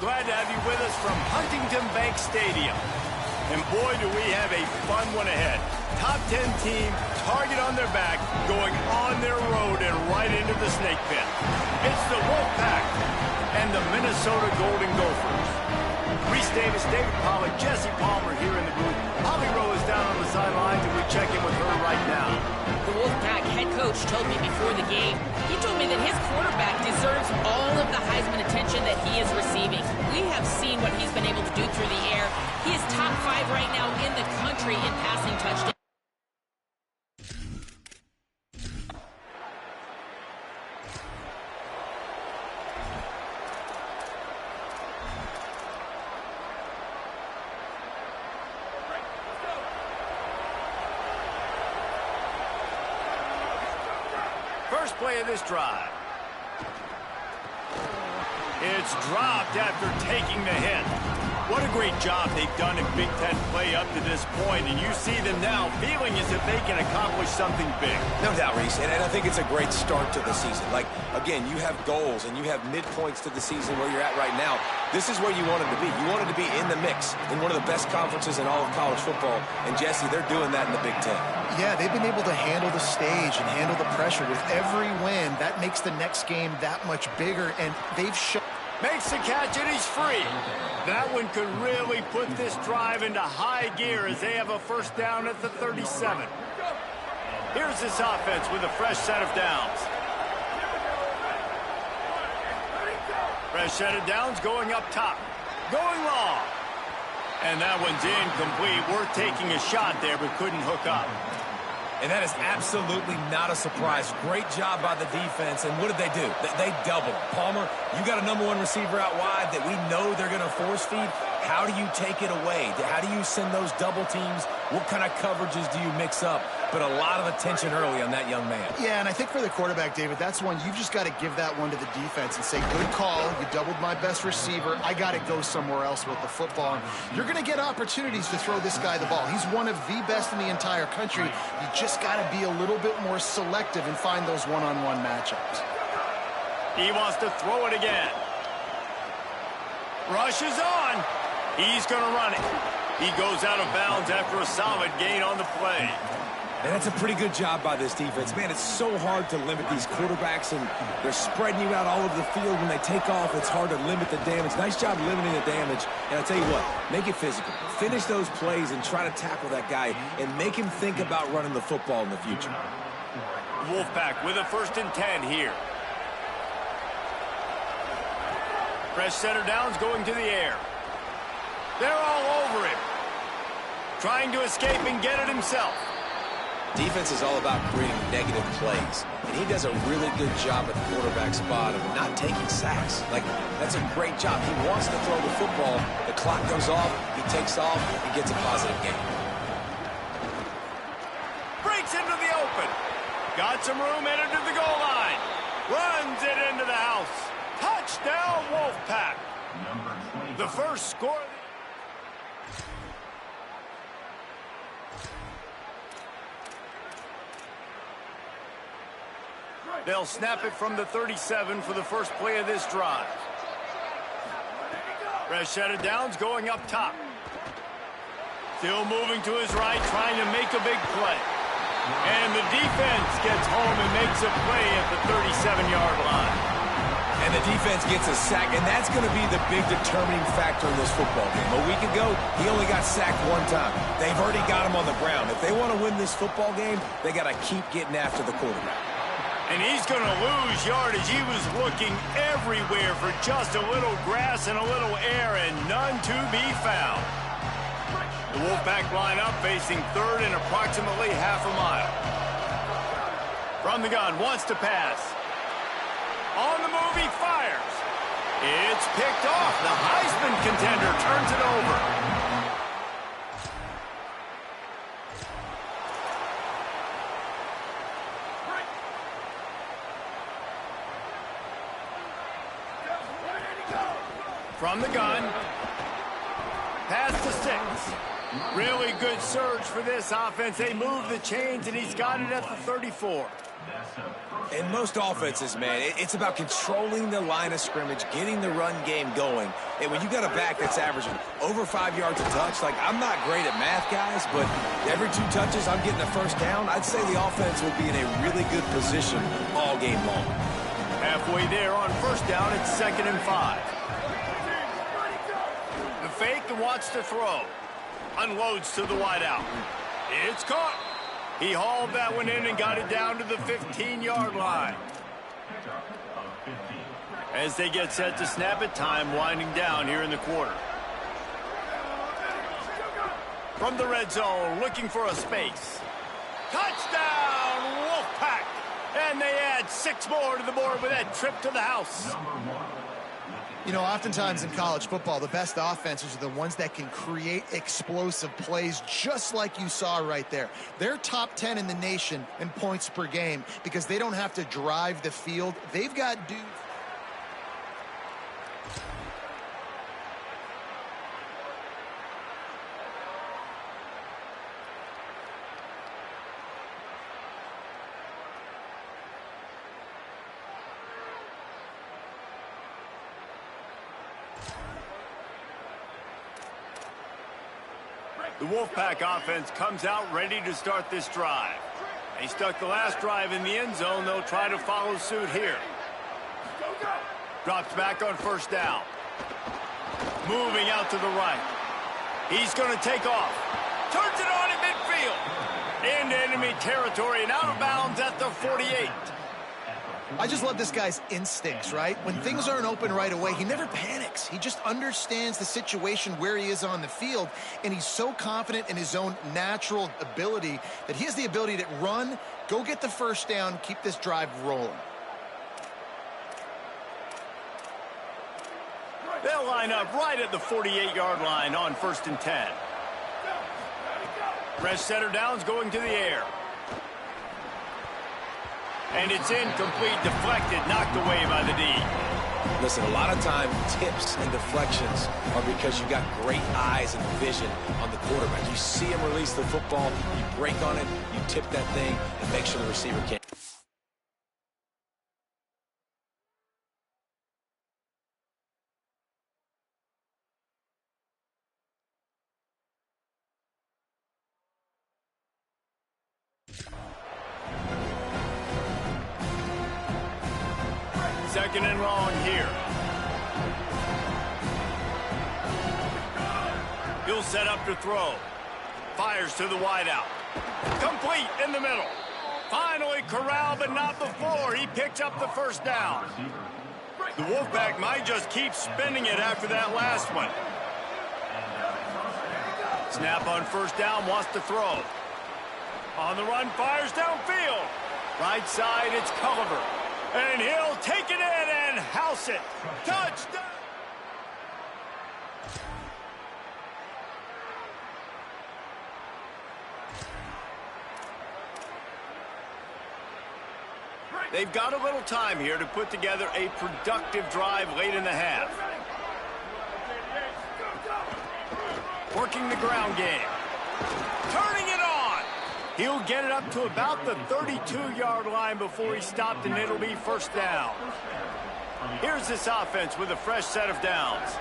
Glad to have you with us from Huntington Bank Stadium. And boy, do we have a fun one ahead. Top 10 team, target on their back, going on their road and right into the snake pit. It's the Wolfpack and the Minnesota Golden Gophers. Reese Davis, David Pollack, Jesse Palmer here in the booth. Holly Rowe is down on the sidelines, and we check in with her right now. The Wolfpack head coach told me before the game, he told me that his quarterback deserves all of the Heisman attention that he is receiving. We have seen what he's been able to do through the air. He is top 5 right now in the country in passing touchdowns. First play of this drive. It's dropped after taking the hit. What a great job they've done in Big Ten play up to this point, and you see them now feeling as if they can accomplish something big. No doubt, Reese, and I think it's a great start to the season. Like, again, you have goals and you have midpoints to the season where you're at right now. This is where you wanted to be. You wanted to be in the mix in one of the best conferences in all of college football, and Jesse, they're doing that in the Big Ten. Yeah, they've been able to handle the stage and handle the pressure. With every win, that makes the next game that much bigger, and they've shown... Makes the catch, and he's free. That one could really put this drive into high gear as they have a first down at the 37. Here's this offense with a fresh set of downs. Fresh set of downs going up top. Going long. And that one's incomplete. We're taking a shot there, but couldn't hook up. And that is absolutely not a surprise. Great job by the defense. And what did they do? They doubled. Palmer, you got a #1 receiver out wide that we know they're going to force feed. How do you take it away? How do you send those double teams? What kind of coverages do you mix up? But a lot of attention early on that young man. Yeah, and I think for the quarterback, David, that's one you've just got to give that one to the defense and say, good call. You doubled my best receiver. I got to go somewhere else with the football. You're going to get opportunities to throw this guy the ball. He's one of the best in the entire country. You just got to be a little bit more selective and find those one-on-one matchups. He wants to throw it again. Rushes on. He's going to run it. He goes out of bounds after a solid gain on the play. And that's a pretty good job by this defense. Man, it's so hard to limit these quarterbacks, and they're spreading you out all over the field. When they take off, it's hard to limit the damage. Nice job limiting the damage. And I'll tell you what, make it physical. Finish those plays and try to tackle that guy and make him think about running the football in the future. Wolfpack with a 1st and 10 here. Fresh center downs going to the air. They're all over him. Trying to escape and get it himself. Defense is all about creating negative plays, and he does a really good job at the quarterback spot of not taking sacks. Like, that's a great job. He wants to throw the football. The clock goes off, he takes off, and gets a positive gain. Breaks into the open. Got some room, entered to the goal line. Runs it into the house. Touchdown, Wolfpack. The first score. They'll snap it from the 37 for the first play of this drive. Fresh set of downs going up top. Still moving to his right, trying to make a big play. And the defense gets home and makes a play at the 37-yard line. And the defense gets a sack, and that's going to be the big determining factor in this football game. A week ago, he only got sacked 1 time. They've already got him on the ground. If they want to win this football game, they got to keep getting after the quarterback. And he's going to lose yardage. He was looking everywhere for just a little grass and a little air, and none to be found. The Wolfpack line up facing 3rd and approximately half a mile. From the gun, wants to pass. On the move, he fires. It's picked off. The Heisman contender turns it over. From the gun, pass to 6. Really good surge for this offense. They move the chains, and he's got it at the 34. In most offenses, man, it's about controlling the line of scrimmage, getting the run game going. And when you got a back that's averaging over 5 yards a touch, like, I'm not great at math, guys, but every 2 touches I'm getting a first down, I'd say the offense will be in a really good position all game long. Halfway there on first down, it's 2nd and 5. The fake and wants to throw. Unloads to the wideout. It's caught. He hauled that one in and got it down to the 15-yard line. As they get set to snap it, time winding down here in the quarter. From the red zone, looking for a space. Touchdown, Wolfpack! And they add 6 more to the board with that trip to the house. You know, oftentimes in college football, the best offenses are the ones that can create explosive plays, just like you saw right there. They're top 10 in the nation in points per game because they don't have to drive the field. They've got dudes. The Wolfpack offense comes out ready to start this drive. They stuck the last drive in the end zone. They'll try to follow suit here. Drops back on first down. Moving out to the right. He's going to take off. Turns it on in midfield. Into enemy territory and out of bounds at the 48. I just love this guy's instincts, right? When things aren't open right away, he never panics. He just understands the situation where he is on the field, and he's so confident in his own natural ability that he has the ability to run, go get the first down, keep this drive rolling. They'll line up right at the 48-yard line on 1st and 10. Fresh setter downs going to the air. And it's incomplete, deflected, knocked away by the D. Listen, a lot of time, tips and deflections are because you got great eyes and vision on the quarterback. You see him release the football, you break on it, you tip that thing, and make sure the receiver can't. Second and long here. He'll set up to throw. Fires to the wideout. Complete in the middle. Finally corralled, but not before. He picks up the first down. The Wolfpack might just keep spinning it after that last one. Snap on first down, wants to throw. On the run, fires downfield. Right side, it's Culliver. And he'll take it in and house it. Touchdown! They've got a little time here to put together a productive drive late in the half. Working the ground game. Turning it on. He'll get it up to about the 32-yard line before he stopped, and it'll be first down. Here's this offense with a fresh set of downs.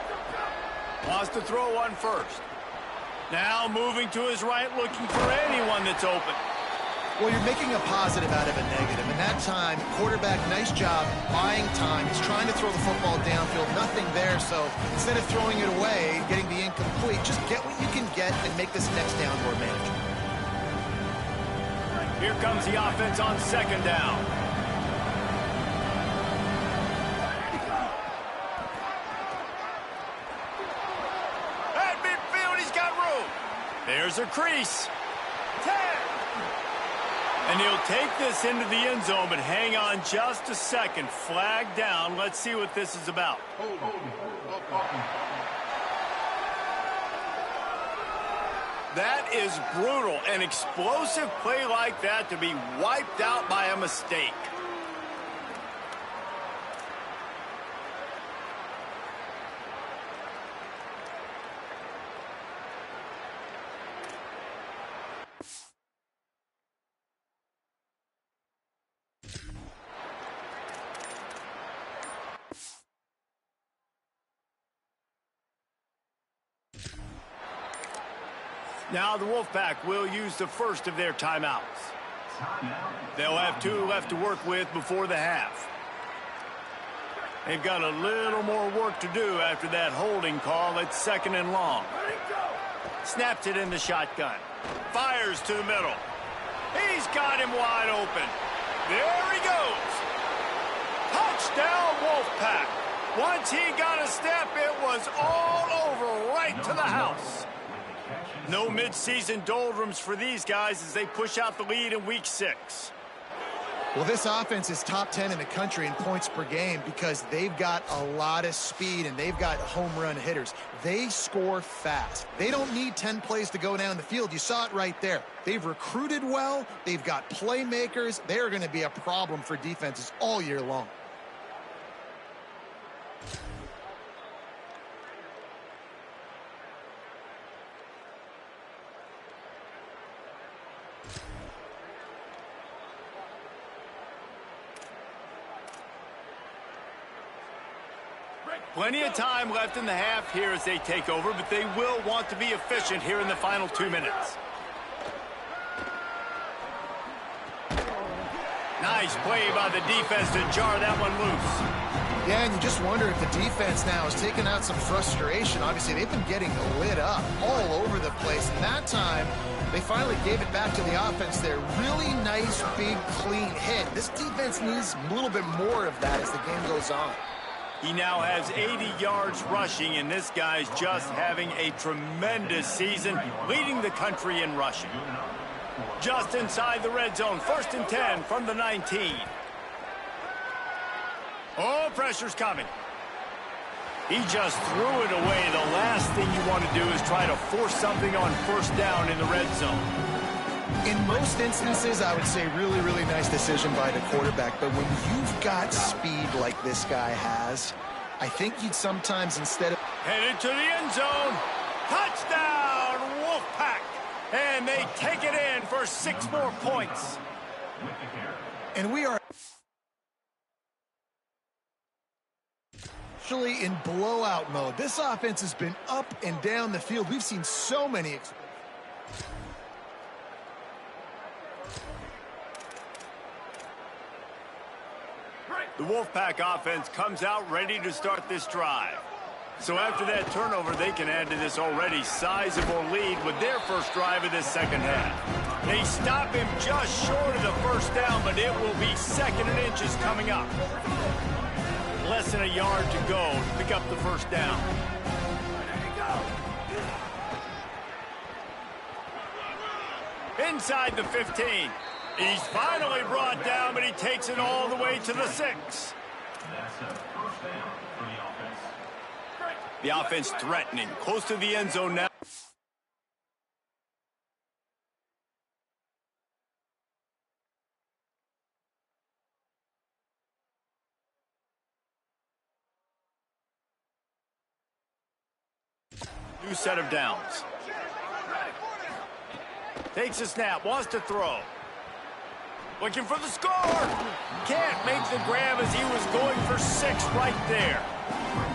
Wants to throw on first. Now moving to his right, looking for anyone that's open. Well, you're making a positive out of a negative. And that time, quarterback, nice job, buying time. He's trying to throw the football downfield. Nothing there, so instead of throwing it away, getting the incomplete, just get what you can get and make this next down more manageable. Here comes the offense on second down. At midfield, he's got room. There's a crease. 10. And he'll take this into the end zone, but hang on just a second. Flag down. Let's see what this is about. That is brutal. An explosive play like that to be wiped out by a mistake. Now the Wolfpack will use the first of their timeouts. They'll have 2 left to work with before the half. They've got a little more work to do after that holding call at 2nd and long. Snaps it in the shotgun. Fires to the middle. He's got him wide open. There he goes. Touchdown, Wolfpack. Once he got a step, it was all over right to the house. No midseason doldrums for these guys as they push out the lead in Week 6. Well, this offense is top 10 in the country in points per game because they've got a lot of speed and they've got home run hitters. They score fast. They don't need 10 plays to go down the field. You saw it right there. They've recruited well. They've got playmakers. They're going to be a problem for defenses all year long. Plenty of time left in the half here as they take over, but they will want to be efficient here in the final 2 minutes. Nice play by the defense to jar that one loose. Yeah, and you just wonder if the defense now is taking out some frustration. Obviously, they've been getting lit up all over the place. And that time, they finally gave it back to the offense there. Really nice, big, clean hit. This defense needs a little bit more of that as the game goes on. He now has 80 yards rushing, and this guy's just having a tremendous season, leading the country in rushing. Just inside the red zone, 1st and 10 from the 19. Oh, pressure's coming. He just threw it away. The last thing you want to do is try to force something on 1st down in the red zone. In most instances, I would say really, really nice decision by the quarterback. But when you've got speed like this guy has, I think you'd sometimes, instead of... Headed to the end zone. Touchdown, Wolfpack. And they take it in for 6 more points. And we are actually in blowout mode. This offense has been up and down the field. We've seen so many... The Wolfpack offense comes out ready to start this drive. So after that turnover, they can add to this already sizable lead with their first drive of this 2nd half. They stop him just short of the 1st down, but it will be 2nd and inches coming up. Less than a yard to go to pick up the 1st down. Inside the 15. He's finally brought down, but he takes it all the way to the 6. That's a 1st down for the offense. The offense threatening, close to the end zone now. New set of downs. Takes a snap, wants to throw. Looking for the score. Can't make the grab as he was going for 6 right there.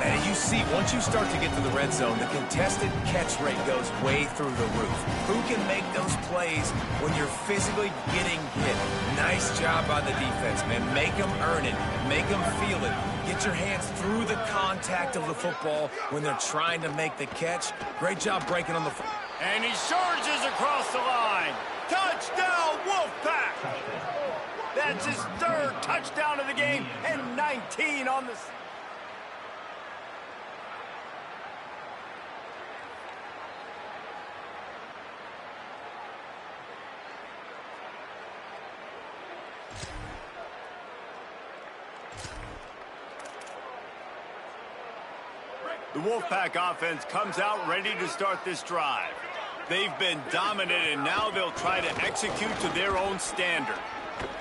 And you see, once you start to get to the red zone, the contested catch rate goes way through the roof. Who can make those plays when you're physically getting hit? Nice job by the defense, man. Make them earn it. Make them feel it. Get your hands through the contact of the football when they're trying to make the catch. Great job breaking on the football. And he surges across the line. Touchdown, Wolfpack! That's his 3rd touchdown of the game and 19 on the... The Wolfpack offense comes out ready to start this drive. They've been dominant, and now they'll try to execute to their own standard.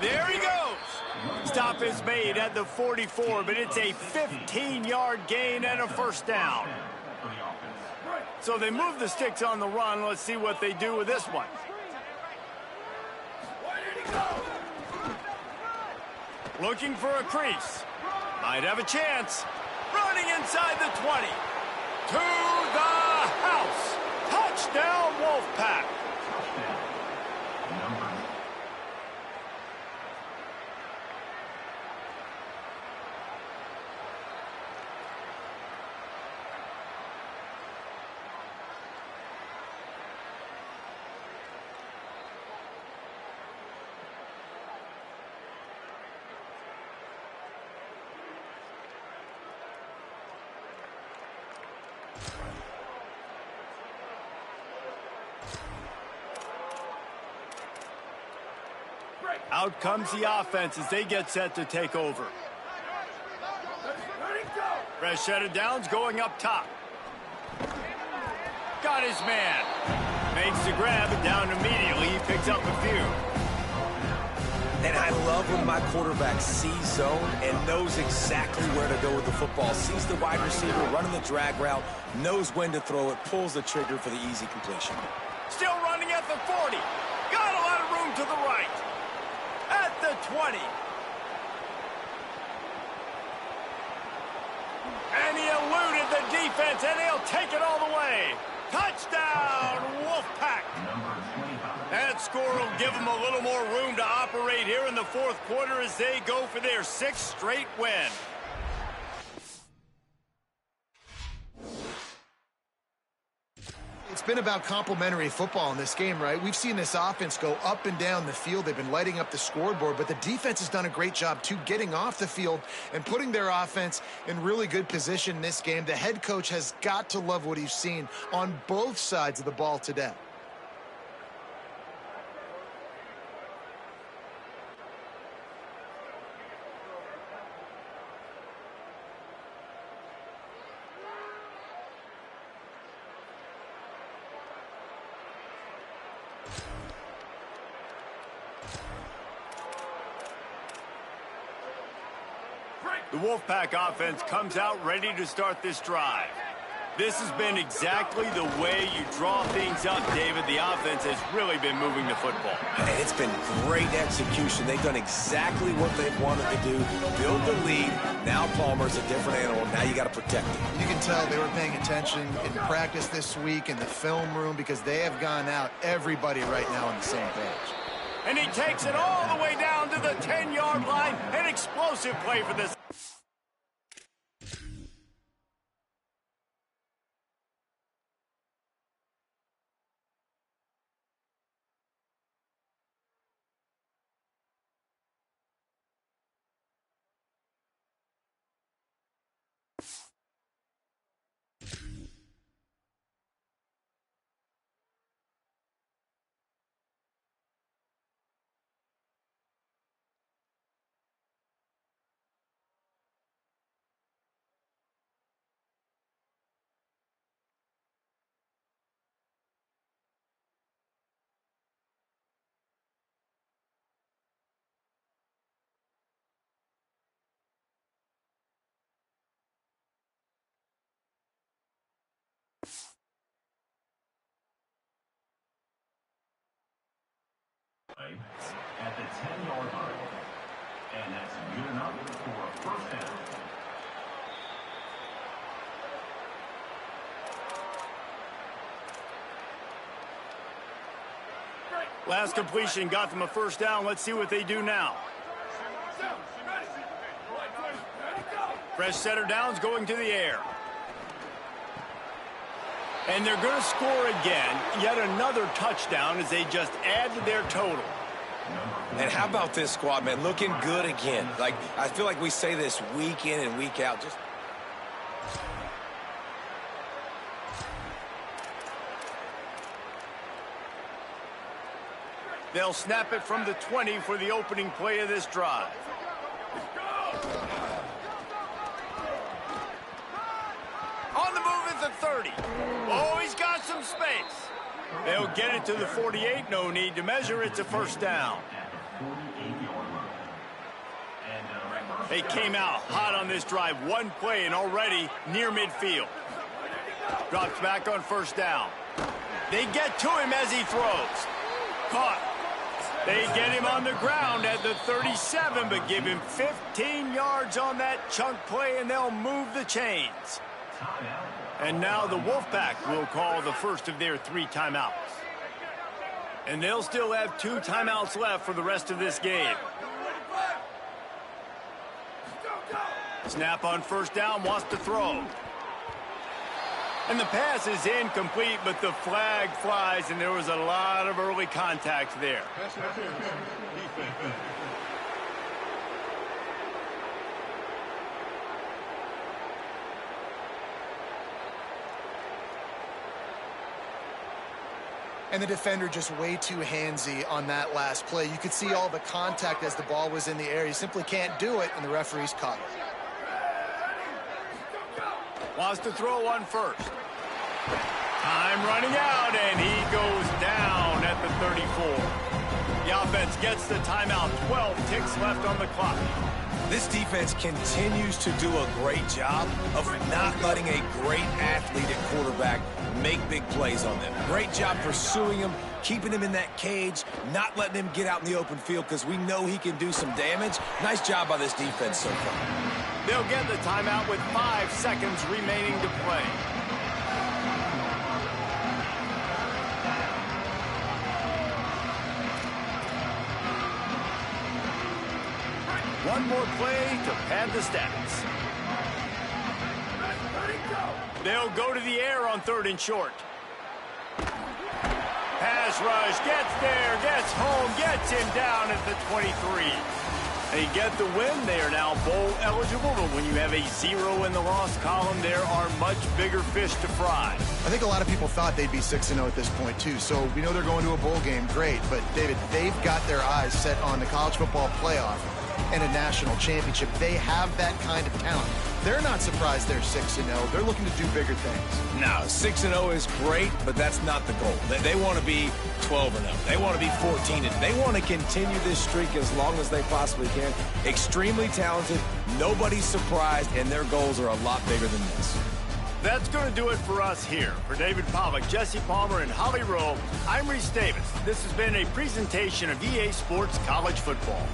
There he goes! Stop is made at the 44, but it's a 15-yard gain and a 1st down. So they move the sticks on the run. Let's see what they do with this one. Looking for a crease. Might have a chance. Running inside the 20. To the house. Touchdown, Wolfpack. Out comes the offense as they get set to take over. Fresh set of downs going up top. Got his man. Makes the grab and down immediately. He picks up a few. And I love when my quarterback sees zone and knows exactly where to go with the football. Sees the wide receiver running the drag route, knows when to throw it, pulls the trigger for the easy completion. Still running at the 40. Got a lot of room to the right. At the 20. And he eluded the defense, and he'll take it all the way. Touchdown, Wolfpack. That score will give them a little more room to operate here in the fourth quarter as they go for their 6th straight win. It's been about complementary football in this game, right? We've seen this offense go up and down the field. They've been lighting up the scoreboard, but the defense has done a great job, too, getting off the field and putting their offense in really good position in this game. The head coach has got to love what he's seen on both sides of the ball today. The Wolfpack offense comes out ready to start this drive. This has been exactly the way you draw things up, David. The offense has really been moving the football. And it's been great execution. They've done exactly what they've wanted to do. Build the lead. Now Palmer's a different animal. Now you got to protect him. You can tell they were paying attention in practice this week in the film room because they have gone out, everybody right now on the same page. And he takes it all the way down to the 10-yard line. An explosive play for this. At the 10-yard line. And that's good enough for a first down. Last completion got them a first down. Let's see what they do now. Fresh setter downs going to the air. And they're going to score again. Yet another touchdown as they just add to their total. And how about this squad, man? Looking good again. Like, I feel like we say this week in and week out. Just they'll snap it from the 20 for the opening play of this drive. On the move at the 30. Oh, he's got some space. They'll get it to the 48. No need to measure. It's a first down. They came out hot on this drive. One play and already near midfield. Drops back on first down. They get to him as he throws. Caught. They get him on the ground at the 37, but give him 15 yards on that chunk play, and they'll move the chains. And now the Wolfpack will call the first of their 3 timeouts. And they'll still have 2 timeouts left for the rest of this game. Snap on first down, wants to throw. And the pass is incomplete, but the flag flies, and there was a lot of early contact there. And the defender just way too handsy on that last play. You could see all the contact as the ball was in the air. He simply can't do it, and the referee's caught it. Wants to throw one first. Time running out, and he goes down at the 34. The offense gets the timeout. 12 ticks left on the clock. This defense continues to do a great job of not letting a great athlete at quarterback make big plays on them. Great job pursuing him, keeping him in that cage, not letting him get out in the open field because we know he can do some damage. Nice job by this defense so far. They'll get the timeout with 5 seconds remaining to play. One more play to pad the stats. They'll go to the air on 3rd and short. Pass rush, gets there, gets home, gets him down at the 23. They get the win. They are now bowl eligible, but when you have a 0 in the loss column, there are much bigger fish to fry. I think a lot of people thought they'd be 6-0 at this point, too. So we know they're going to a bowl game. Great. But, David, they've got their eyes set on the college football playoff and a national championship. They have that kind of talent. They're not surprised they're 6-0. They're looking to do bigger things. No, 6-0 is great, but that's not the goal. They want to be 12-0. They want to be 14-0. They want to continue this streak as long as they possibly can. Extremely talented. Nobody's surprised, and their goals are a lot bigger than this. That's going to do it for us here. For David Pollack, Jesse Palmer, and Holly Rowe, I'm Reese Davis. This has been a presentation of EA Sports College Football.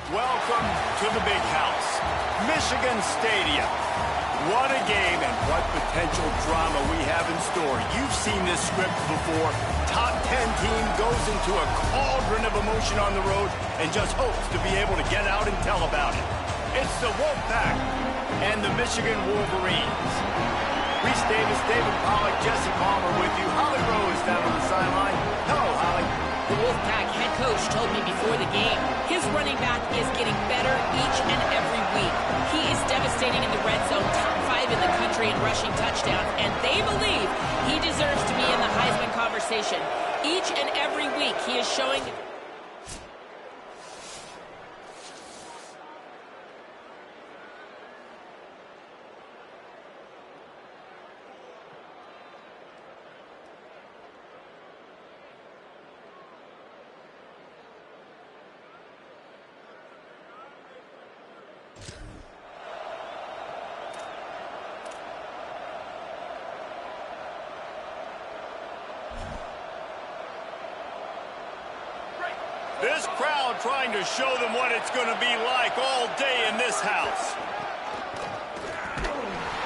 Welcome to the big house, Michigan Stadium. What a game and what potential drama we have in store. You've seen this script before. Top 10 team goes into a cauldron of emotion on the road and just hopes to be able to get out and tell about it. It's the Wolfpack and the Michigan Wolverines. Reese Davis, David Pollack, Jesse Palmer with you. Holly Rowe is down on the sideline. Hello, Holly. The Wolfpack head coach told me before the game, his running back is getting better each and every week. He is devastating in the red zone, top 5 in the country in rushing touchdowns, and they believe he deserves to be in the Heisman conversation. Each and every week, he is showing... trying to show them what it's going to be like all day in this house.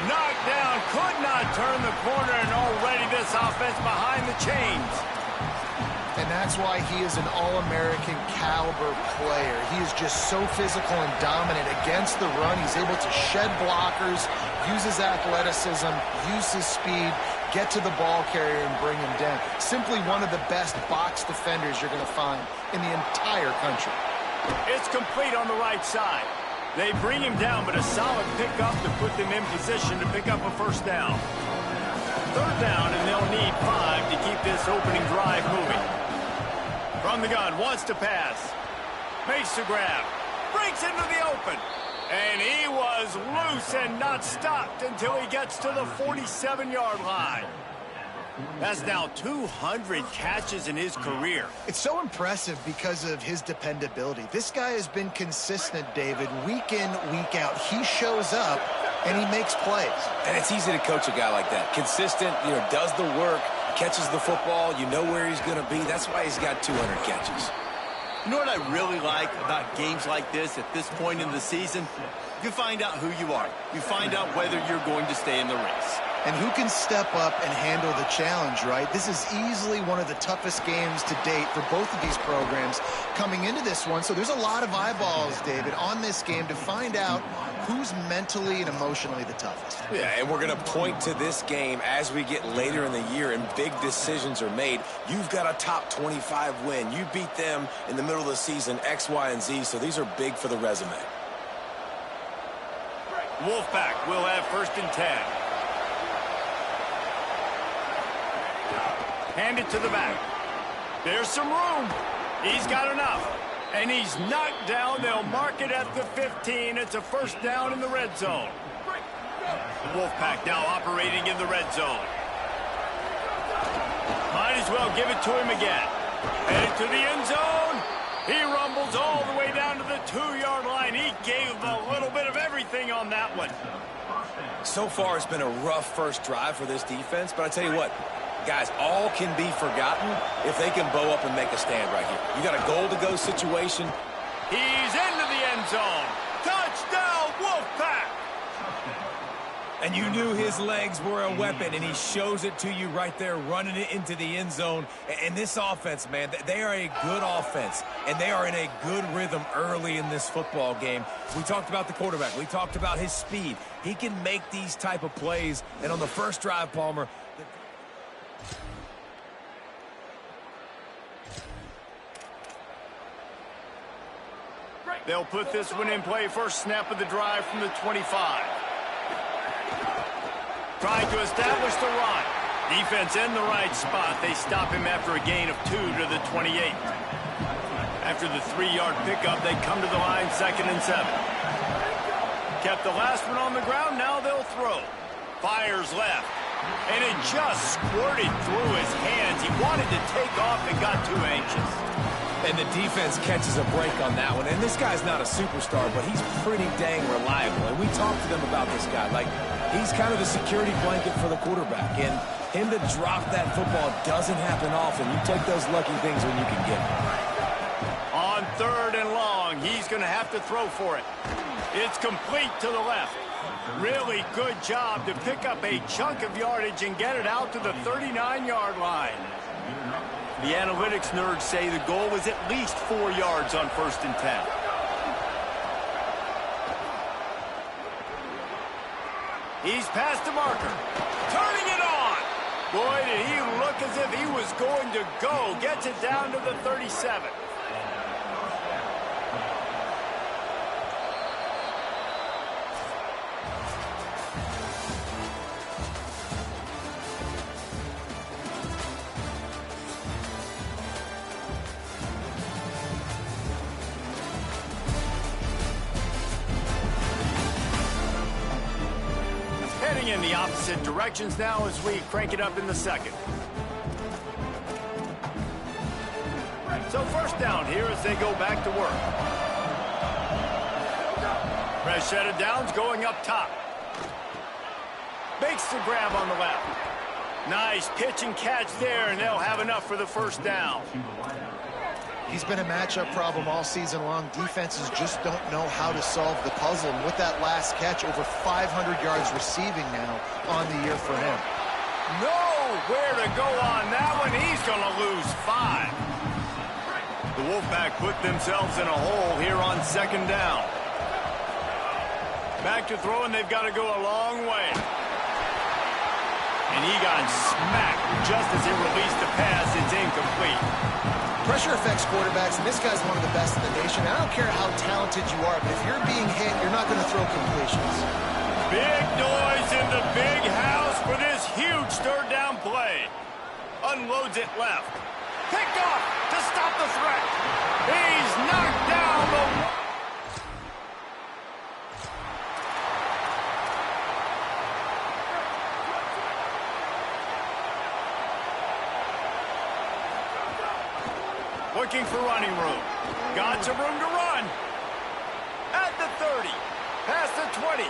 Knocked down, could not turn the corner, and already this offense behind the chains. And that's why he is an All-American caliber player. He is just so physical and dominant against the run. He's able to shed blockers, use his athleticism, use his speed, get to the ball carrier and bring him down. Simply one of the best box defenders you're going to find in the entire country. It's complete on the right side. They bring him down, but a solid pickup to put them in position to pick up a first down. Third down, and they'll need 5 to keep this opening drive moving. From the gun, wants to pass. Makes the grab. Breaks into the open. And he was loose and not stopped until he gets to the 47-yard line. That's now 200 catches in his career. It's so impressive because of his dependability. This guy has been consistent, David, week in, week out. He shows up, and he makes plays. And it's easy to coach a guy like that. Consistent, does the work, catches the football, you know where he's going to be. That's why he's got 200 catches. You know what I really like about games like this at this point in the season? You find out who you are. You find out whether you're going to stay in the race. And who can step up and handle the challenge, right? This is easily one of the toughest games to date for both of these programs coming into this one. So there's a lot of eyeballs, David, on this game to find out who's mentally and emotionally the toughest. Yeah, and we're going to point to this game as we get later in the year and big decisions are made. You've got a top 25 win. You beat them in the middle of the season, X, Y, and Z, so these are big for the resume. Wolfpack will have 1st and 10. Hand it to the back. There's some room. He's got enough. And he's knocked down. They'll mark it at the 15. It's a first down in the red zone. The Wolfpack now operating in the red zone. Might as well give it to him again. Headed to the end zone. He rumbles all the way down to the 2-yard line. He gave a little bit of everything on that one. So far, it's been a rough first drive for this defense, but I tell you what, guys, all can be forgotten if they can bow up and make a stand right here. You got a goal-to-go situation. He's into the end zone. Touchdown, Wolfpack! And you knew his legs were a weapon, and he shows it to you right there, running it into the end zone. And this offense, man, they are a good offense, and they are in a good rhythm early in this football game. We talked about the quarterback. We talked about his speed. He can make these type of plays. And on the first drive, Palmer, they'll put this one in play. First snap of the drive from the 25. Trying to establish the run. Defense in the right spot. They stop him after a gain of 2 to the 28. After the 3-yard pickup, they come to the line 2nd and 7. Kept the last one on the ground. Now they'll throw. Fires left. And it just squirted through his hands. He wanted to take off and got too anxious. and the defense catches a break on that one. And this guy's not a superstar, but he's pretty dang reliable. And we talked to them about this guy. Like, he's kind of the security blanket for the quarterback. And him to drop that football doesn't happen often. You take those lucky things when you can get them. On 3rd and long, he's going to have to throw for it. It's complete to the left. Really good job to pick up a chunk of yardage and get it out to the 39-yard line. The analytics nerds say the goal was at least 4 yards on 1st and 10. He's past the marker. Turning it on. Boy, did he look as if he was going to go. Gets it down to the 37. In the opposite directions now as we crank it up in the 2nd. So 1st down here as they go back to work. Fresh set of downs going up top. Makes the grab on the left. Nice pitch and catch there, and they'll have enough for the 1st down. He's been a matchup problem all season long. Defenses just don't know how to solve the puzzle. And with that last catch, over 500 yards receiving now on the year for him. Nowhere to go on that one. He's going to lose 5. The Wolfpack put themselves in a hole here on second down. Back to throwing, they've got to go a long way. And he got smacked just as he released the pass. It's incomplete. Pressure affects quarterbacks, and this guy's one of the best in the nation. I don't care how talented you are, but if you're being hit, you're not going to throw completions. Big noise in the big house for this huge third down play. Unloads it left. Picked off to stop the threat. He's knocked down the... Looking for running room. Got some room to run. At the 30. Past the 20.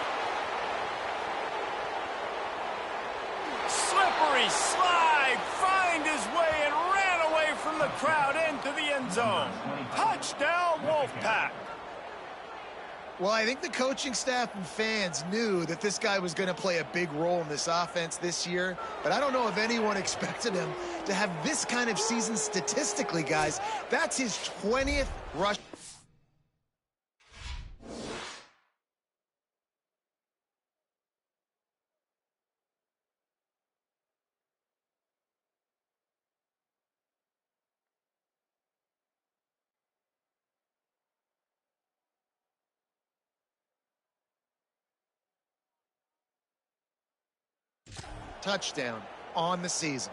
Slippery slide. Find his way and ran away from the crowd into the end zone. Touchdown, Wolfpack. Well, I think the coaching staff and fans knew that this guy was going to play a big role in this offense this year, but I don't know if anyone expected him to have this kind of season statistically, guys. That's his 20th rush. Touchdown on the season.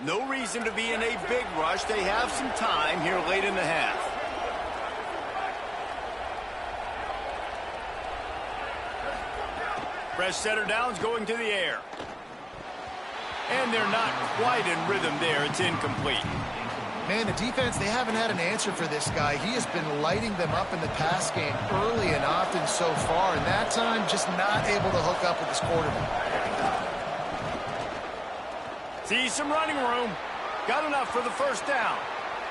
No reason to be in a big rush. They have some time here late in the half. Fresh setter downs going to the air. And they're not quite in rhythm there. It's incomplete. Man, the defense, they haven't had an answer for this guy. He has been lighting them up in the pass game early and often so far, and that time just not able to hook up with his quarterback. Sees some running room. Got enough for the first down.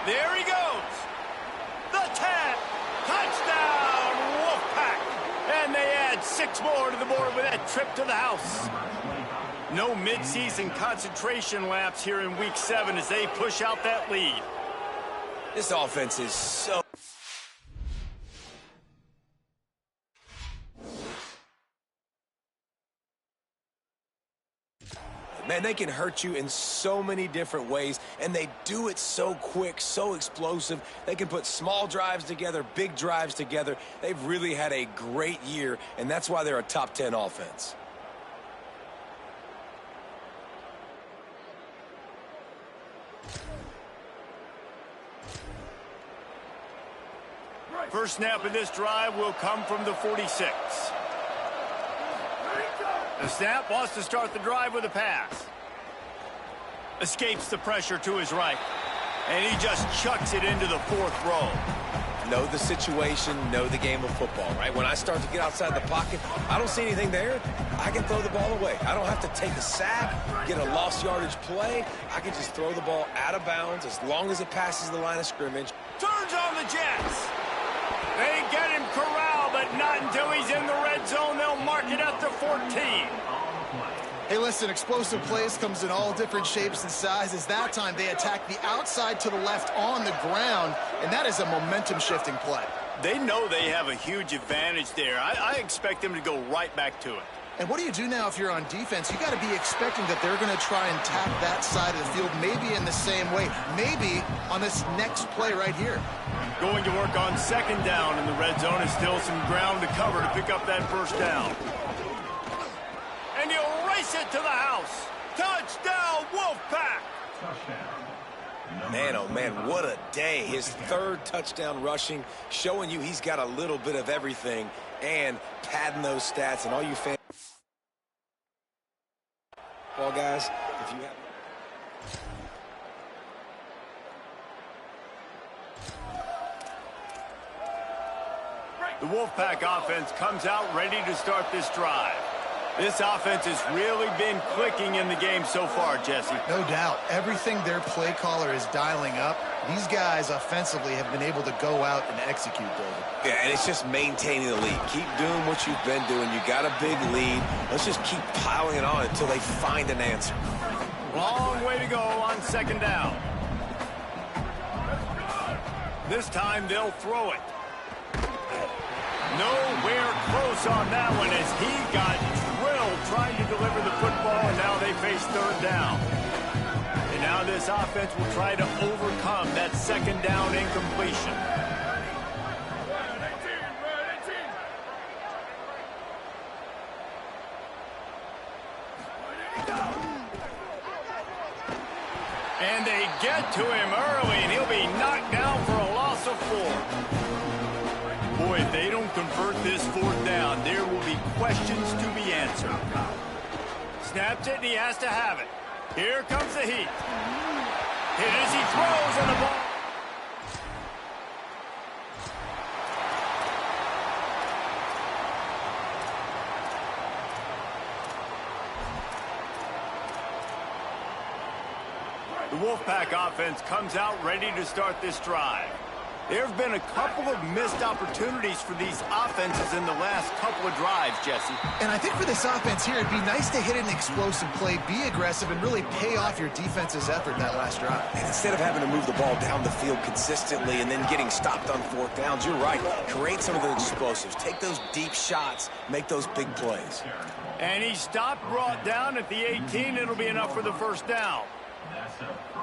There he goes. The 10. Touchdown, Wolfpack. And they add 6 more to the board with that trip to the house. No midseason concentration laps here in Week 7 as they push out that lead. This offense is so... Man, they can hurt you in so many different ways, and they do it so quick, so explosive. They can put small drives together, big drives together. They've really had a great year, and that's why they're a top 10 offense. First snap of this drive will come from the 46. The snap wants to start the drive with a pass. Escapes the pressure to his right. And he just chucks it into the 4th row. Know the situation, know the game of football, right? When I start to get outside the pocket, I don't see anything there, I can throw the ball away. I don't have to take a sack, get a lost yardage play. I can just throw the ball out of bounds as long as it passes the line of scrimmage. Turns on the Jets. They get him corralled, but not until he's in the red zone. They'll mark it at the 14. Hey, listen, explosive plays comes in all different shapes and sizes. That time, they attack the outside to the left on the ground, and that is a momentum-shifting play. They know they have a huge advantage there. I expect them to go right back to it. And what do you do now if you're on defense? You got to be expecting that they're going to try and tap that side of the field, maybe in the same way, maybe on this next play right here. Going to work on second down in the red zone. Is still some ground to cover to pick up that first down. And he'll race it to the house. Touchdown, Wolfpack. Touchdown. Man, oh man, what a day. His third touchdown rushing, showing you he's got a little bit of everything and padding those stats. And all you fans, well, guys, if you have... The Wolfpack offense comes out ready to start this drive. This offense has really been clicking in the game so far, Jesse. No doubt. Everything their play caller is dialing up, these guys offensively have been able to go out and execute, David. Yeah, and it's just maintaining the lead. Keep doing what you've been doing. You got a big lead. Let's just keep piling it on until they find an answer. Long way to go on second down. This time they'll throw it. Nowhere close on that one as he got drilled trying to deliver the football, and now they face third down. And now this offense will try to overcome that second down incompletion. And they get to him early, and he'll be knocked down for a loss of 4. Boy, if they don't convert this fourth down, there will be questions to be answered. Snaps it, and he has to have it. Here comes the heat. Hit as he throws, and the ball. The Wolfpack offense comes out ready to start this drive. There have been a couple of missed opportunities for these offenses in the last couple of drives, Jesse. And I think for this offense here, it'd be nice to hit an explosive play, be aggressive, and really pay off your defense's effort that last drive. And instead of having to move the ball down the field consistently and then getting stopped on fourth downs, you're right. Create some of the explosives. Take those deep shots. Make those big plays. And he stopped, brought down at the 18. It'll be enough for the first down.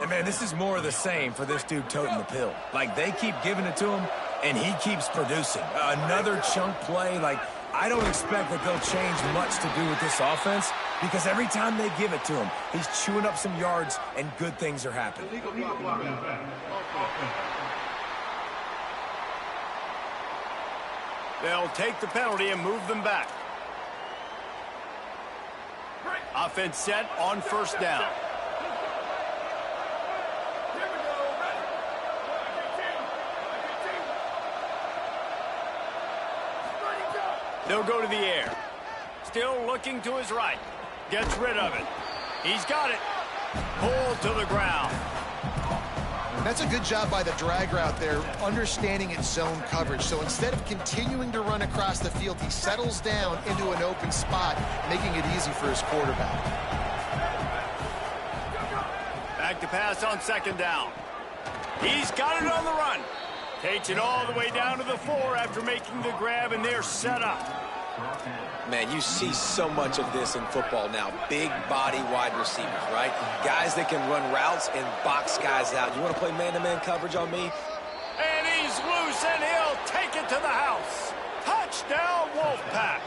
And, man, this is more of the same for this dude toting the pill. Like, they keep giving it to him, and he keeps producing. Another chunk play. Like, I don't expect that they'll change much to do with this offense because every time they give it to him, he's chewing up some yards, and good things are happening. They'll take the penalty and move them back. Offense set on first down. They'll go to the air. Still looking to his right. Gets rid of it. He's got it. Pulled to the ground. That's a good job by the drag route there, understanding its zone coverage. So instead of continuing to run across the field, he settles down into an open spot, making it easy for his quarterback. Back to pass on second down. He's got it on the run. Takes it all the way down to the 4 after making the grab, and they're set up. Man, you see so much of this in football now. Big body wide receivers, right? Guys that can run routes and box guys out. You want to play man-to-man coverage on me? And he's loose, and he'll take it to the house. Touchdown, Wolfpack.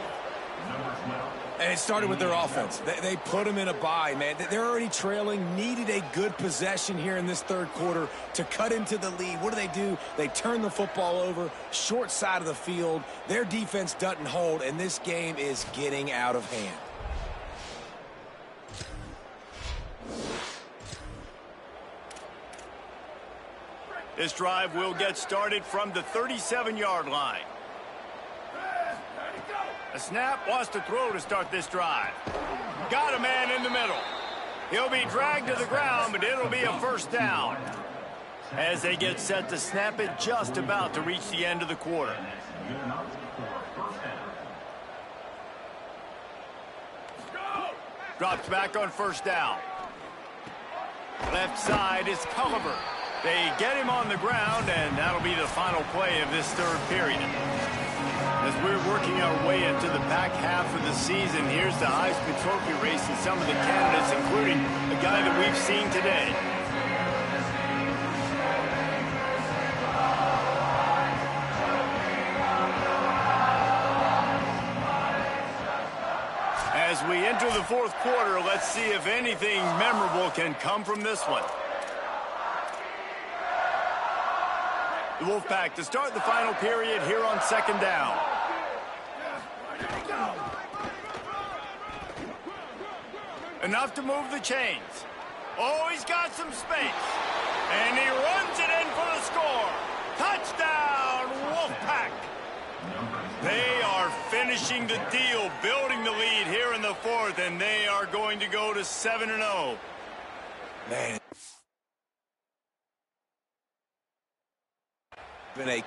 And it started with their offense. They put them in a bye, man. They're already trailing, needed a good possession here in this third quarter to cut into the lead. What do? They turn the football over, short side of the field. Their defense doesn't hold, and this game is getting out of hand. This drive will get started from the 37-yard line. A snap, wants to throw to start this drive. Got a man in the middle. He'll be dragged to the ground, but it'll be a first down. As they get set to snap it, just about to reach the end of the quarter. Drops back on first down. Left side is Culliver. They get him on the ground, and that'll be the final play of this third period. As we're working our way into the back half of the season, here's the Heisman Trophy race and some of the candidates, including a guy that we've seen today. As we enter the fourth quarter, let's see if anything memorable can come from this one. The Wolfpack to start the final period here on second down. Enough to move the chains. Oh, he's got some space. And he runs it in for the score. Touchdown, Wolfpack. They are finishing the deal, building the lead here in the fourth, and they are going to go to 7-0. Man. Been a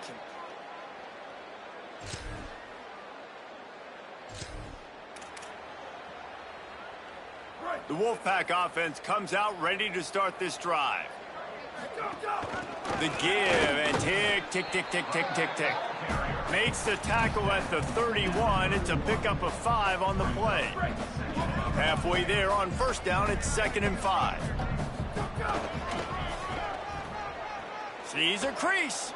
The Wolfpack offense comes out ready to start this drive. The give and tick, tick, tick, tick, tick, tick, tick. Makes the tackle at the 31. It's a pickup of 5 on the play. Halfway there on first down, it's 2nd and 5. Sees a crease.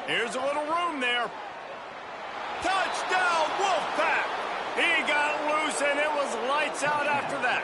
Here's a little room there. Touchdown, Wolfpack! He got loose, and it was lights out after that.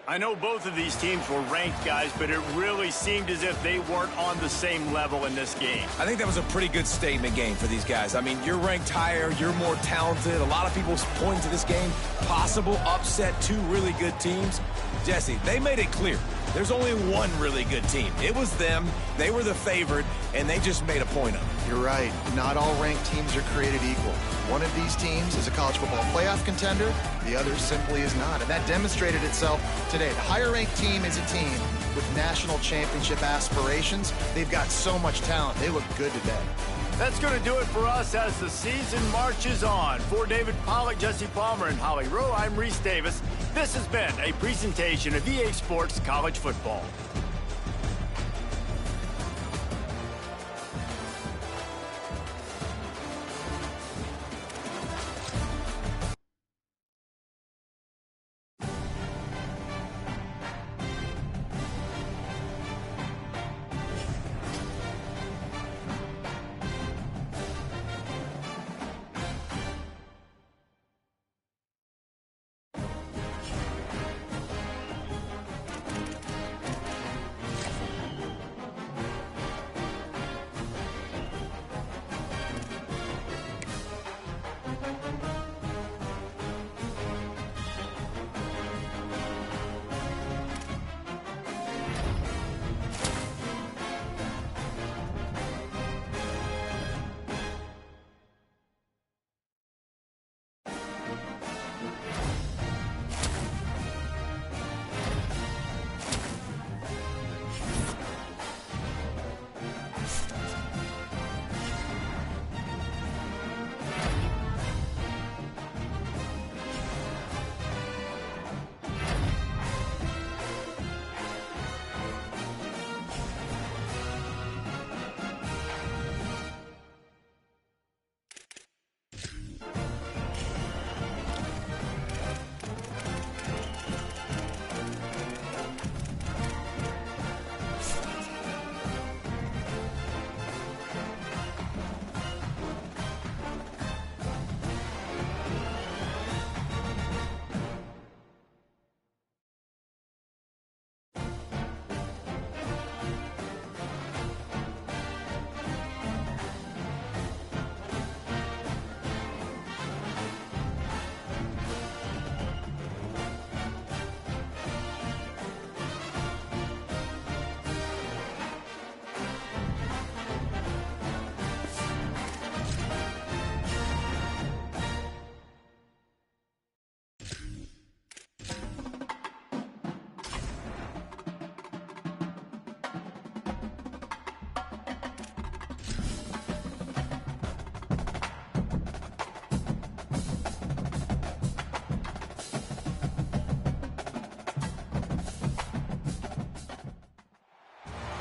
I know both of these teams were ranked, guys, but it really seemed as if they weren't on the same level in this game. I think that was a pretty good statement game for these guys. I mean, you're ranked higher, you're more talented. A lot of people point to this game, possible upset, 2 really good teams. Jesse, they made it clear. There's only one really good team. It was them. They were the favorite, and they just made a point of it. You're right. Not all ranked teams are created equal. One of these teams is a college football playoff contender. The other simply is not. And that demonstrated itself today. The higher-ranked team is a team with national championship aspirations. They've got so much talent. They look good today. That's going to do it for us as the season marches on. For David Pollack, Jesse Palmer, and Holly Rowe, I'm Reese Davis. This has been a presentation of EA Sports College Football.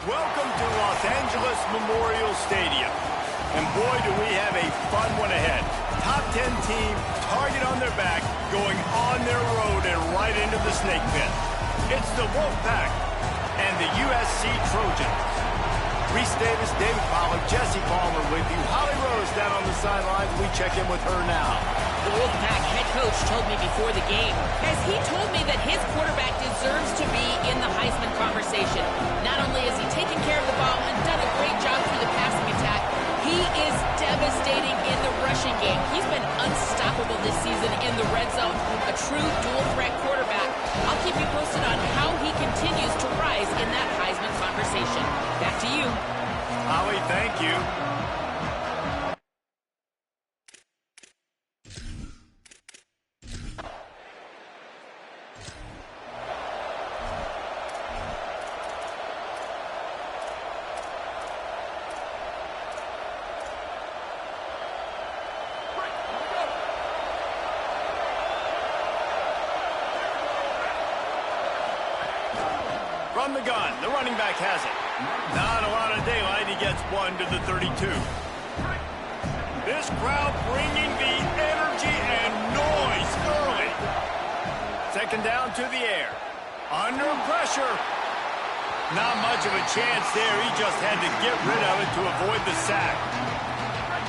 Welcome to Los Angeles Memorial Stadium. And boy, do we have a fun one ahead. Top 10 team, target on their back, going on their road and right into the snake pit. It's the Wolfpack and the USC Trojans. Reese Davis, David Pollack, Jesse Palmer with you. Holly Rose down on the sidelines. We check in with her now. The Wolfpack head coach told me before the game, as he told me that his quarterback deserves to be in the Heisman conversation. Not only has he taken care of the ball and done a great job through the passing attack, he is devastating in the rushing game. He's been unstoppable this season in the red zone, a true dual-threat quarterback. I'll keep you posted on how he continues to rise in that Heisman conversation. Back to you. Holly, thank you. From the gun, the running back has it. Not a lot of daylight, he gets one to the 32. This crowd bringing the energy and noise early. Second down to the air. Under pressure. Not much of a chance there, he just had to get rid of it to avoid the sack.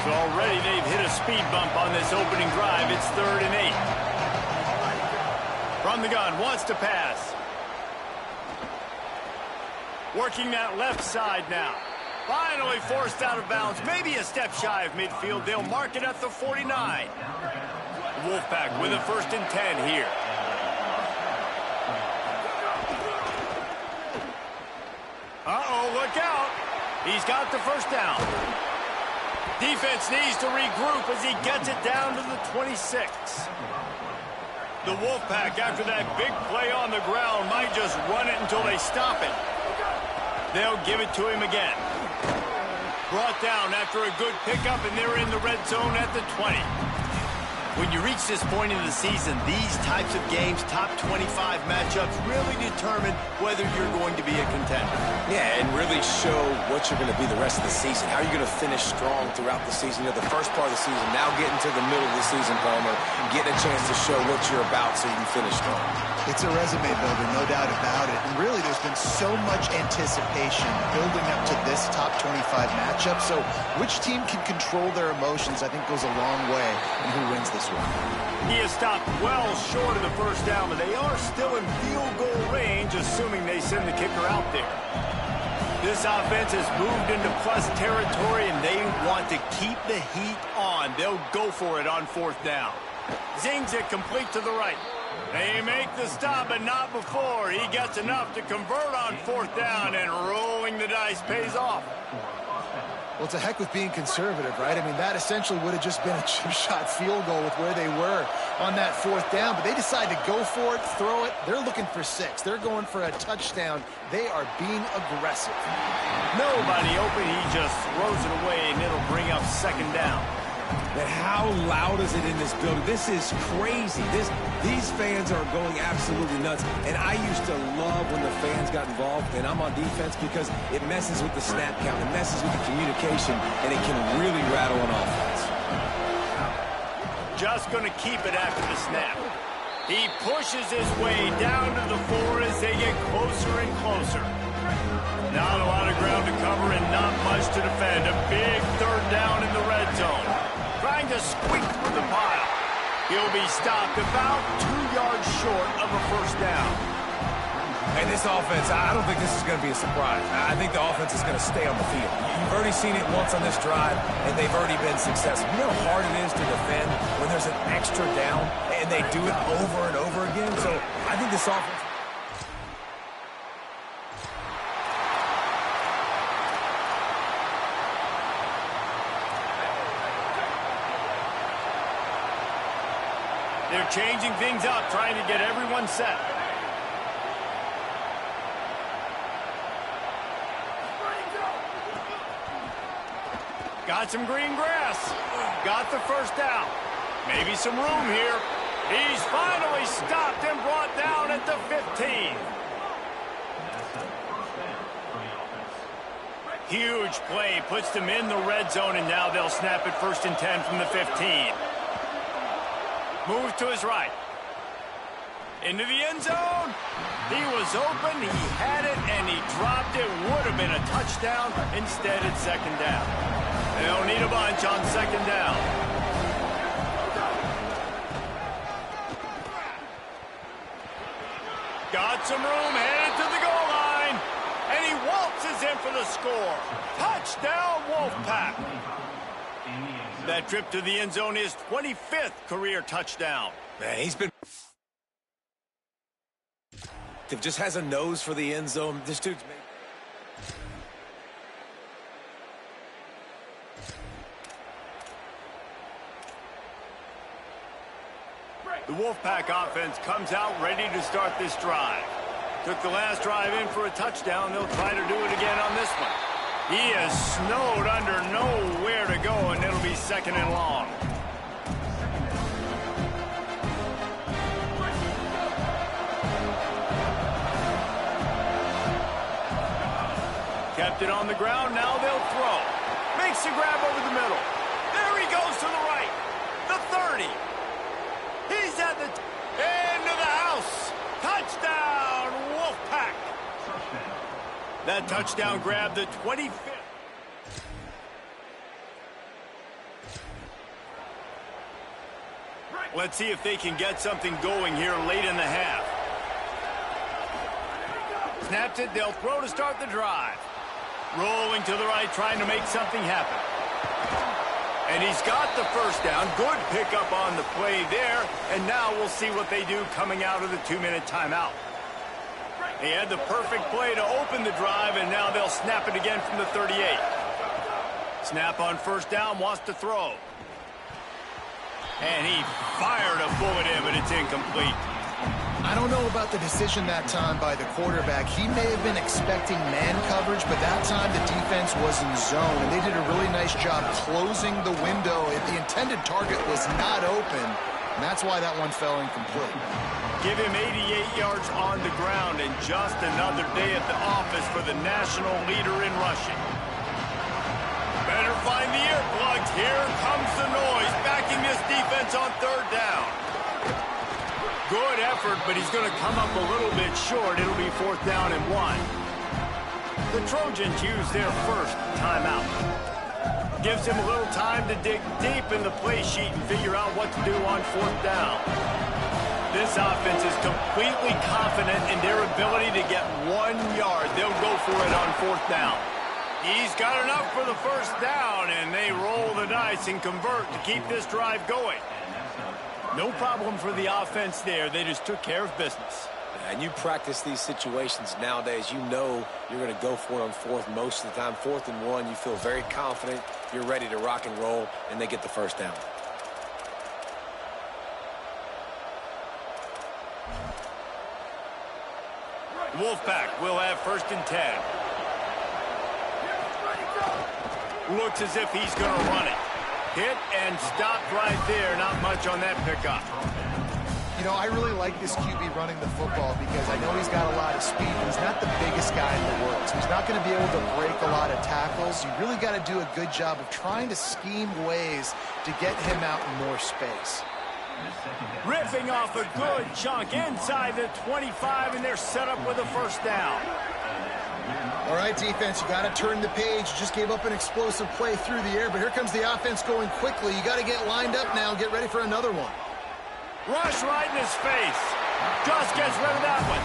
So already they've hit a speed bump on this opening drive, it's 3rd and 8. From the gun, wants to pass. Working that left side now. Finally forced out of bounds. Maybe a step shy of midfield. They'll mark it at the 49. Wolfpack with a 1st and 10 here. Uh-oh, look out. He's got the 1st down. Defense needs to regroup as he gets it down to the 26. The Wolfpack, after that big play on the ground, might just run it until they stop it. They'll give it to him again. Brought down after a good pickup, and they're in the red zone at the 20. When you reach this point in the season, these types of games, top 25 matchups, really determine whether you're going to be a contender. Yeah, and really show what you're going to be the rest of the season. How are you going to finish strong throughout the season? You know, the first part of the season, now getting to the middle of the season, Palmer, getting a chance to show what you're about so you can finish strong. It's a resume builder, no doubt about it. And really, there's been so much anticipation building up to this top 25 matchup. So which team can control their emotions, I think, goes a long way in who wins this one. He has stopped well short of the 1st down, but they are still in field goal range, assuming they send the kicker out there. This offense has moved into plus territory, and they want to keep the heat on. They'll go for it on 4th down. Zings it complete to the right. They make the stop, but not before. He gets enough to convert on 4th down, and rolling the dice pays off. Well, it's a heck with being conservative, right? I mean, that essentially would have just been a chip shot field goal with where they were on that 4th down, but they decide to go for it, throw it. They're looking for 6. They're going for a touchdown. They are being aggressive. Nobody open. He just throws it away, and it'll bring up 2nd down. But how loud is it in this building? This is crazy. These fans are going absolutely nuts. And I used to love when the fans got involved, and I'm on defense, because it messes with the snap count. It messes with the communication, and it can really rattle an offense. Just going to keep it after the snap. He pushes his way down to the 4 as they get closer and closer. Not a lot of ground to cover and not much to defend. A big 3rd down in the red zone. Trying to squeak through the pile. He'll be stopped about 2 yards short of a 1st down. And this offense, I don't think this is going to be a surprise. I think the offense is going to stay on the field. You've already seen it once on this drive, and they've already been successful. You know how hard it is to defend when there's an extra down, and they do it over and over again? So I think this offense... They're changing things up, trying to get everyone set. Got some green grass. Got the 1st down. Maybe some room here. He's finally stopped and brought down at the 15. Huge play, puts them in the red zone, and now they'll snap it 1st and 10 from the 15. Moves to his right. Into the end zone. He was open, he had it, and he dropped it. Would have been a touchdown. Instead, it's second down. They'll need a bunch on second down. Got some room, headed to the goal line. And he waltzes in for the score. Touchdown, Wolfpack. That trip to the end zone is 25th career touchdown. Man, he's been... just has a nose for the end zone. This dude's made... The Wolfpack offense comes out ready to start this drive. Took the last drive in for a touchdown. They'll try to do it again on this one. He is snowed under, nowhere to go, and it'll be second and long. Kept it on the ground, now they'll throw. Makes the grab over the middle. There he goes to the right. The 30. He's at the end of the house. Touchdown, Wolfpack. That touchdown grabbed the 25th. Let's see if they can get something going here late in the half. Snaps it, they'll throw to start the drive. Rolling to the right, trying to make something happen. And he's got the first down. Good pickup on the play there. And now we'll see what they do coming out of the 2-minute timeout. They had the perfect play to open the drive, and now they'll snap it again from the 38. Snap on first down, wants to throw. And he fired a bullet in, but it's incomplete. I don't know about the decision that time by the quarterback. He may have been expecting man coverage, but that time the defense was in zone, and they did a really nice job closing the window. The intended target was not open, and that's why that one fell incomplete. Give him 88 yards on the ground, and just another day at the office for the national leader in rushing. Better find the earplugs. Here comes the noise, backing this defense on third down. Good effort, but he's going to come up a little bit short. It'll be fourth down and 1. The Trojans use their first timeout. Gives him a little time to dig deep in the play sheet and figure out what to do on fourth down. This offense is completely confident in their ability to get 1 yard. They'll go for it on fourth down. He's got enough for the first down, and they roll the dice and convert to keep this drive going. No problem for the offense there. They just took care of business. And you practice these situations nowadays, you know you're going to go for it on fourth most of the time. 4th and 1, you feel very confident. You're ready to rock and roll, and they get the first down. Wolfpack will have first and 10. Looks as if he's going to run it. Hit and stopped right there. Not much on that pickup. You know, I really like this QB running the football because I know he's got a lot of speed, but he's not the biggest guy in the world. So he's not going to be able to break a lot of tackles. You really got to do a good job of trying to scheme ways to get him out in more space. Ripping off a good chunk inside the 25, and they're set up with a first down. All right, defense, you got to turn the page. You just gave up an explosive play through the air, but here comes the offense going quickly. You got to get lined up now and get ready for another one. Rush right in his face. Just gets rid of that one.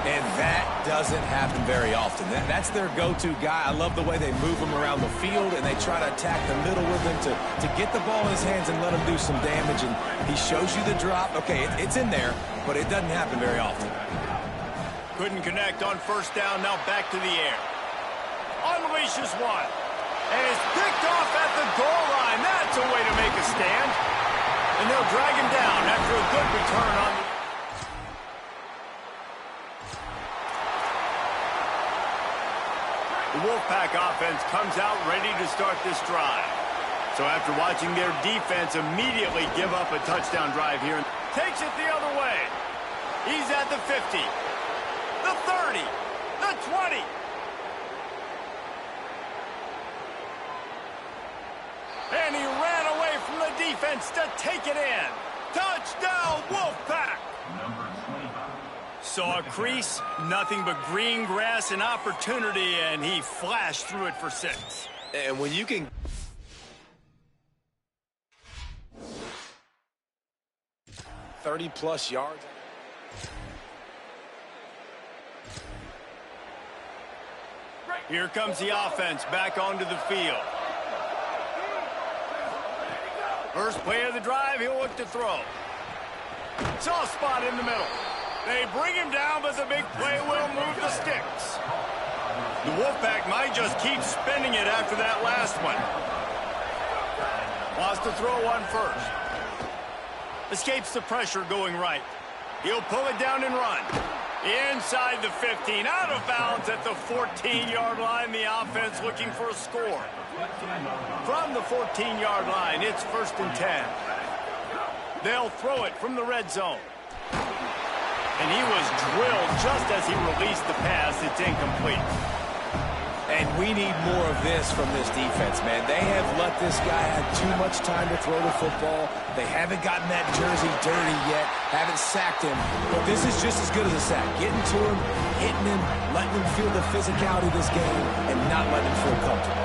And that doesn't happen very often. That's their go-to guy. I love the way they move him around the field, and they try to attack the middle with him to get the ball in his hands and let him do some damage. And he shows you the drop. Okay, it's in there, but it doesn't happen very often. Couldn't connect on first down. Now back to the air. Unleashes one. And it's picked off at the goal line. That's a way to make a stand. And they'll drag him down after a good return on the... The Wolfpack offense comes out ready to start this drive. So after watching their defense immediately give up a touchdown drive here, takes it the other way. He's at the 50, the 30, the 20. And he ran away from the defense to take it in. Touchdown, Wolfpack! Number 24. Saw a crease, nothing but green grass and opportunity, and he flashed through it for 6. And when you can... +30 yards. Here comes the offense back onto the field. First play of the drive, he'll look to throw. Soft spot in the middle. They bring him down, but the big play will move the sticks. The Wolfpack might just keep spinning it after that last one. Wants to throw one first. Escapes the pressure going right. He'll pull it down and run. Inside the 15, out of bounds at the 14-yard line. The offense looking for a score. From the 14-yard line, it's 1st and 10. They'll throw it from the red zone. And he was drilled just as he released the pass. It's incomplete. And we need more of this from this defense, man. They have let this guy have too much time to throw the football. They haven't gotten that jersey dirty yet, haven't sacked him. But this is just as good as a sack. Getting to him, hitting him, letting him feel the physicality of this game, and not letting him feel comfortable.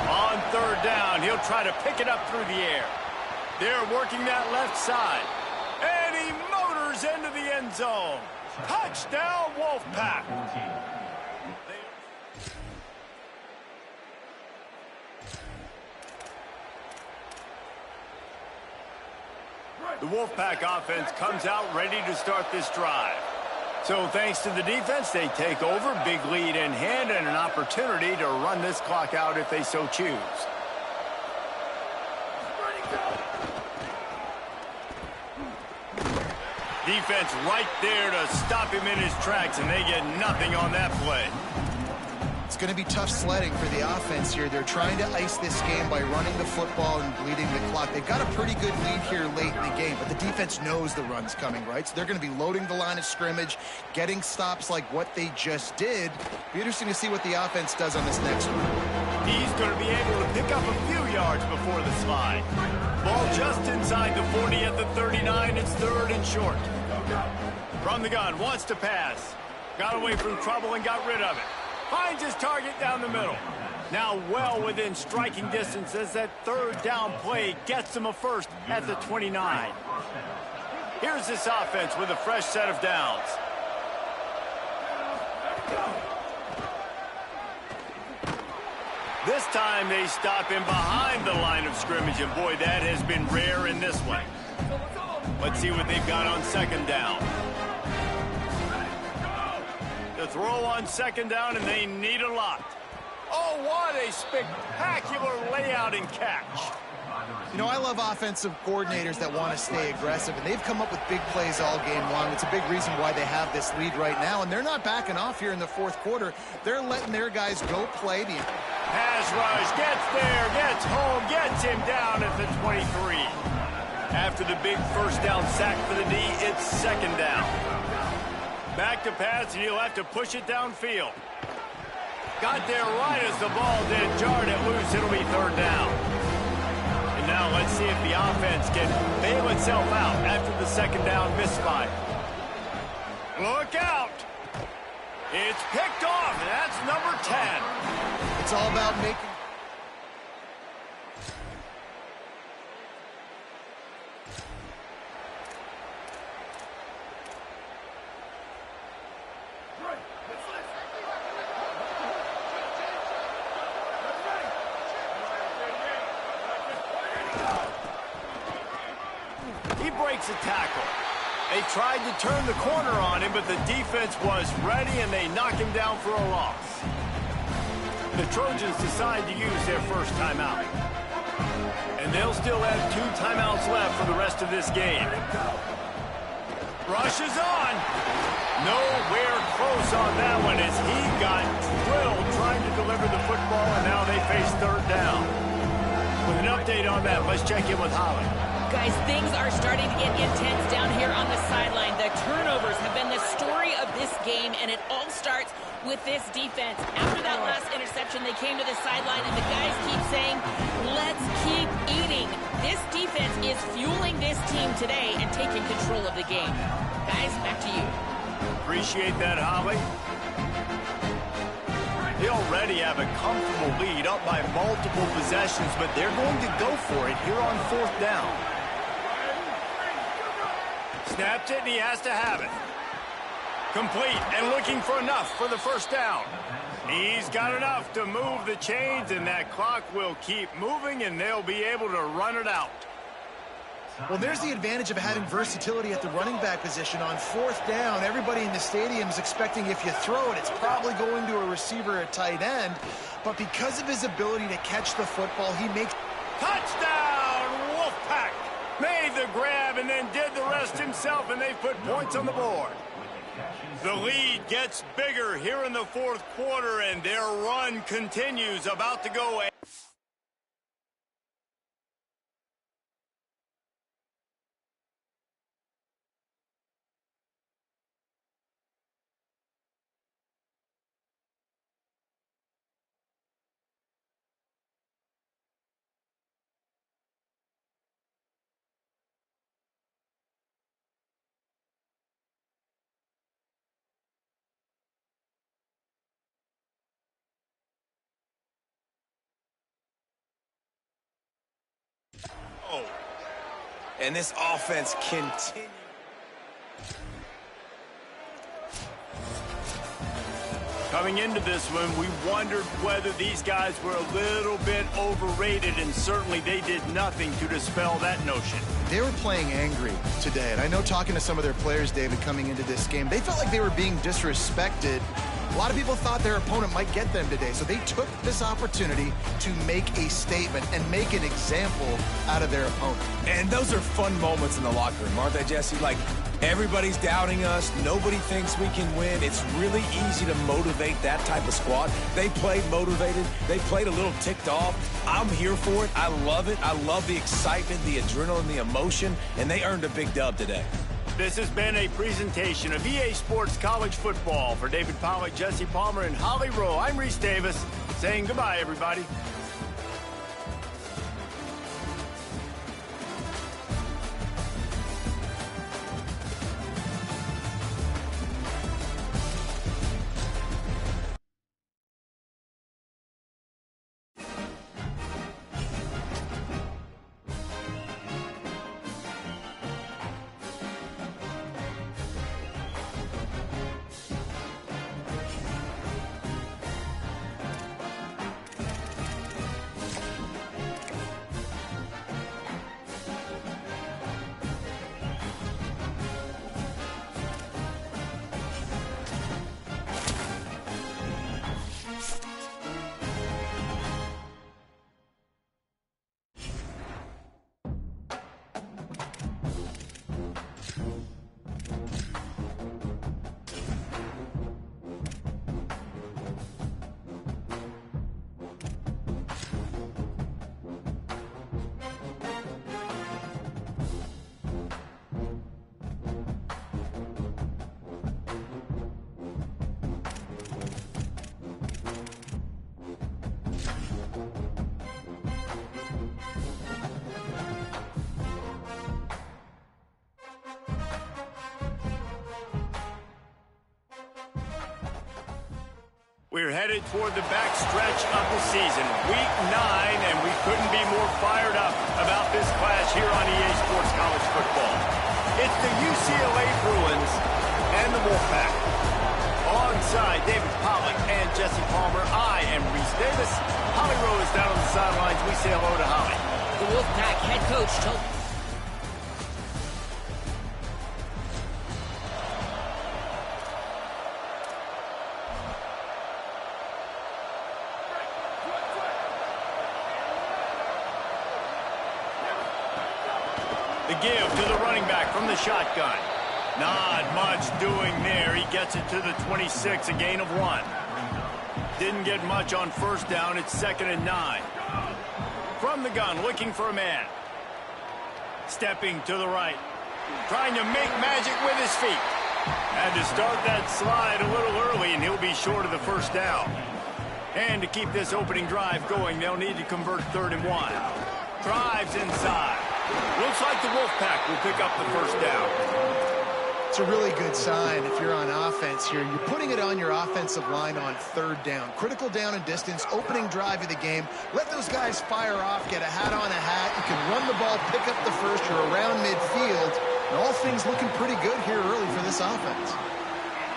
On 3rd down, he'll try to pick it up through the air. They're working that left side. And he motors into the end zone. Touchdown, Wolfpack. The Wolfpack offense comes out ready to start this drive. So thanks to the defense, they take over, big lead in hand, and an opportunity to run this clock out if they so choose. Defense right there to stop him in his tracks, and they get nothing on that play. It's going to be tough sledding for the offense here. They're trying to ice this game by running the football and bleeding the clock. They've got a pretty good lead here late in the game, but the defense knows the run's coming, right? So they're going to be loading the line of scrimmage, getting stops like what they just did. Be interesting to see what the offense does on this next one. He's going to be able to pick up a few yards before the slide. Ball just inside the 40 at the 39. It's 3rd and short. From the gun, wants to pass. Got away from trouble and got rid of it. Finds his target down the middle. Now well within striking distance as that 3rd down play gets him a first at the 29. Here's this offense with a fresh set of downs. This time they stop him behind the line of scrimmage, and boy, that has been rare in this one. Let's see what they've got on 2nd down. The throw on 2nd down, and they need a lot. Oh, what a spectacular layout and catch. You know, I love offensive coordinators that want to stay aggressive, and they've come up with big plays all game long. It's a big reason why they have this lead right now, and they're not backing off here in the 4th quarter. They're letting their guys go play. Pass rush, gets there, gets home, gets him down at the 23. After the big 1st down sack for the D, it's 2nd down. Back to pass, and he'll have to push it downfield. Got there right as the ball did. Jarred it loose. It'll be 3rd down. And now let's see if the offense can bail itself out after the 2nd down misfire. Look out. It's picked off, and that's number 10. It's all about making... He breaks a tackle. They tried to turn the corner on him, but the defense was ready, and they knock him down for a loss. The Trojans decide to use their first timeout. And they'll still have 2 timeouts left for the rest of this game. Rush is on. Nowhere close on that one as he got drilled trying to deliver the football, and now they face 3rd down. With an update on that, let's check in with Holly. Guys, things are starting to get intense down here on the sideline. The turnovers have been the story of this game, and it all starts with this defense. After that last interception, they came to the sideline, and the guys keep saying, let's keep eating. This defense is is fueling this team today and taking control of the game. Guys, back to you. Appreciate that, Holly. They already have a comfortable lead up by multiple possessions, but they're going to go for it here on 4th down. Snapped it, and he has to have it. Complete and looking for enough for the 1st down. He's got enough to move the chains, and that clock will keep moving, and they'll be able to run it out. Well, there's the advantage of having versatility at the running back position. On 4th down, everybody in the stadium is expecting if you throw it, it's probably going to a receiver or tight end. But because of his ability to catch the football, he makes... Touchdown, Wolfpack! Made the grab and then did the rest himself, and they put points on the board. The lead gets bigger here in the 4th quarter, and their run continues, about to go... And this offense continues. Coming into this one, we wondered whether these guys were a little bit overrated, and certainly they did nothing to dispel that notion. They were playing angry today, and I know talking to some of their players, David, coming into this game, they felt like they were being disrespected. A lot of people thought their opponent might get them today, so they took this opportunity to make a statement and make an example out of their opponent. And those are fun moments in the locker room, aren't they, Jesse? Like, everybody's doubting us. Nobody thinks we can win. It's really easy to motivate that type of squad. They played motivated. They played a little ticked off. I'm here for it. I love it. I love the excitement, the adrenaline, the emotion, and they earned a big dub today. This has been a presentation of EA Sports College Football. For David Pollack, Jesse Palmer, and Holly Rowe, I'm Reese Davis, saying goodbye, everybody. We're headed toward the back stretch of the season, week 9, and we couldn't be more fired up about this clash here on EA Sports College Football. It's the UCLA Bruins and the Wolfpack. Alongside David Pollack and Jesse Palmer, I am Reese Davis. Holly Rowe is down on the sidelines. We say hello to Holly. The Wolfpack head coach told... The give to the running back from the shotgun. Not much doing there. He gets it to the 26, a gain of 1. Didn't get much on 1st down. It's 2nd and 9. From the gun, looking for a man. Stepping to the right. Trying to make magic with his feet. Had to start that slide a little early, and he'll be short of the 1st down. And to keep this opening drive going, they'll need to convert 3rd and 1. Drives inside. Looks like the Wolfpack will pick up the first down. It's a really good sign if you're on offense here. You're putting it on your offensive line on third down. Critical down and distance, opening drive of the game. Let those guys fire off, get a hat on a hat. You can run the ball, pick up the first. You're around midfield. And all things looking pretty good here early for this offense.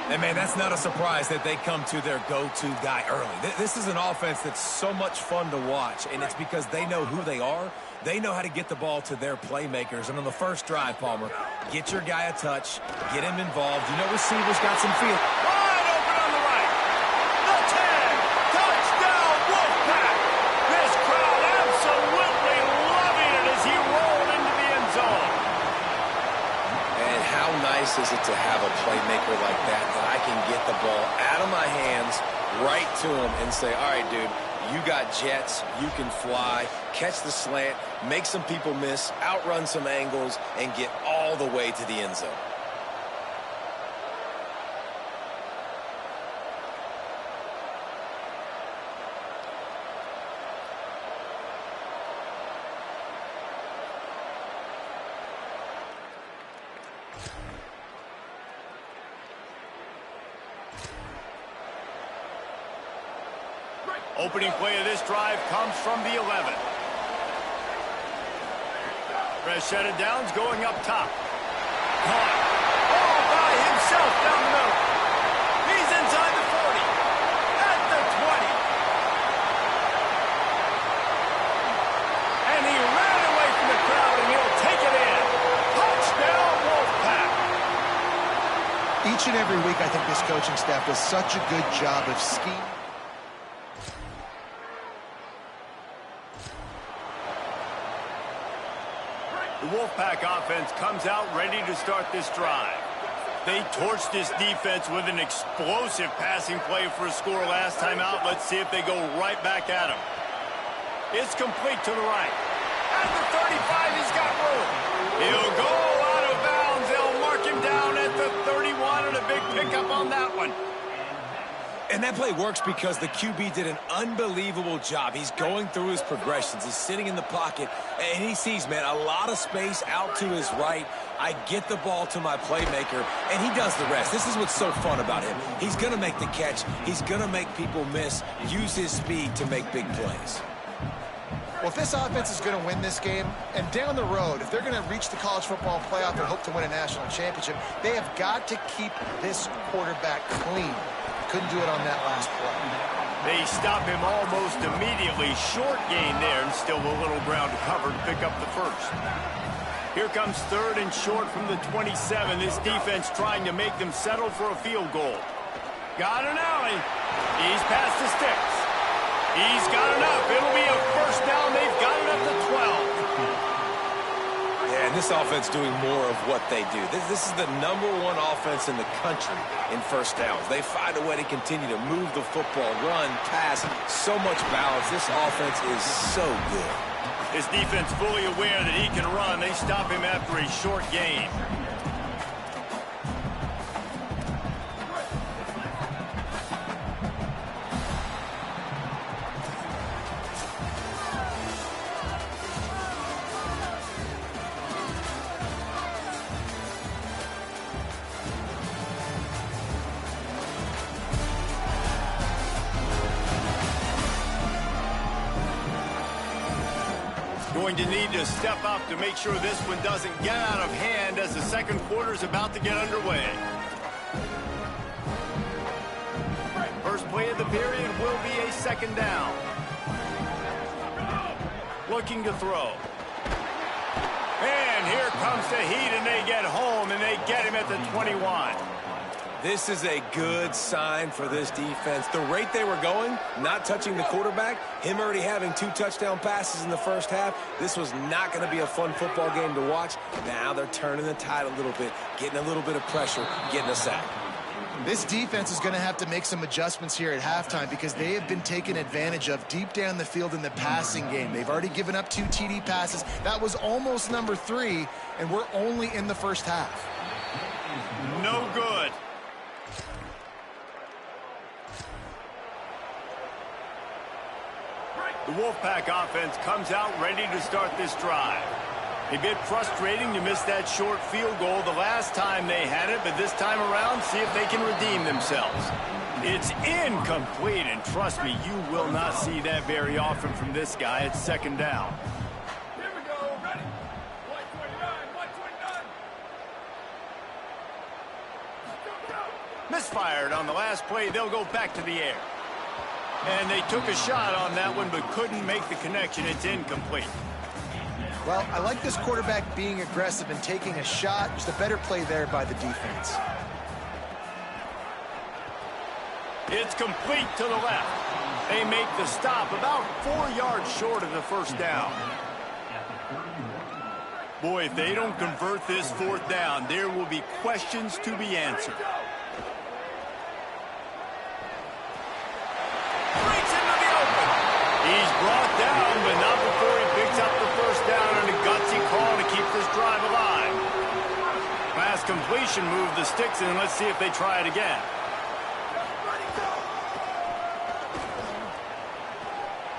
And, man, that's not a surprise that they come to their go-to guy early. This is an offense that's so much fun to watch, and it's because they know who they are. They know how to get the ball to their playmakers. And on the first drive, Palmer, get your guy a touch, get him involved. You know receivers got some feel. Wide open on the right. The 10. Touchdown, Wolfpack. This crowd absolutely loving it as he rolled into the end zone. And how nice is it to have a playmaker like that I can get the ball out of my hands right to him and say, all right, dude, you got jets, you can fly, catch the slant, make some people miss, outrun some angles, and get all the way to the end zone. Opening play of this drive comes from the 11. Rashad Downs going up top. Caught. All by himself down the middle. He's inside the 40. At the 20. And he ran away from the crowd, and he'll take it in. Touchdown, Wolfpack. Each and every week, I think this coaching staff does such a good job of scheming. The Wolfpack offense comes out ready to start this drive. They torched this defense with an explosive passing play for a score last time out. Let's see if they go right back at him. It's complete to the right. At the 35, he's got room. He'll go out of bounds. They'll mark him down at the 31, and a big pickup on that one. And that play works because the QB did an unbelievable job. He's going through his progressions. He's sitting in the pocket, and he sees, man, a lot of space out to his right. I get the ball to my playmaker, and he does the rest. This is what's so fun about him. He's going to make the catch. He's going to make people miss, use his speed to make big plays. Well, if this offense is going to win this game, and down the road, if they're going to reach the college football playoff and hope to win a national championship, they have got to keep this quarterback clean. Couldn't do it on that last play. They stop him almost immediately. Short gain there, and still a little ground to cover to pick up the first. Here comes third and short from the 27. This defense trying to make them settle for a field goal. Got an alley. He's past the sticks. He's got enough. It'll be a first down. They've got it up to 12. Yeah, and this offense doing more of what they do. This is the #1 offense in the country in first downs. They find a way to continue to move the football, run, pass, so much balance. This offense is so good. His defense fully aware that he can run. They stop him after a short gain. Going to need to step up to make sure this one doesn't get out of hand as the second quarter is about to get underway. First play of the period will be a second down. Looking to throw. And here comes the heat, and they get home, and they get him at the 21. This is a good sign for this defense. The rate they were going, not touching the quarterback, him already having 2 touchdown passes in the first half, this was not going to be a fun football game to watch. Now they're turning the tide a little bit, getting a little bit of pressure, getting a sack. This defense is going to have to make some adjustments here at halftime because they have been taken advantage of deep down the field in the passing game. They've already given up 2 TD passes. That was almost number 3, and we're only in the first half. No good. The Wolfpack offense comes out ready to start this drive. A bit frustrating to miss that short field goal the last time they had it, but this time around, see if they can redeem themselves. It's incomplete, and trust me, you will not see that very often from this guy. It's second down. Here we go. Ready. 129. Misfired on the last play. They'll go back to the air. And they took a shot on that one, but couldn't make the connection. It's incomplete. Well, I like this quarterback being aggressive and taking a shot. Just a better play there by the defense. It's complete to the left. They make the stop about 4 yards short of the first down. Boy, if they don't convert this fourth down, there will be questions to be answered. Breaks into the open. He's brought down, but not before he picks up the first down and a gutsy call to keep this drive alive. Pass completion moved the sticks in. Let's see if they try it again.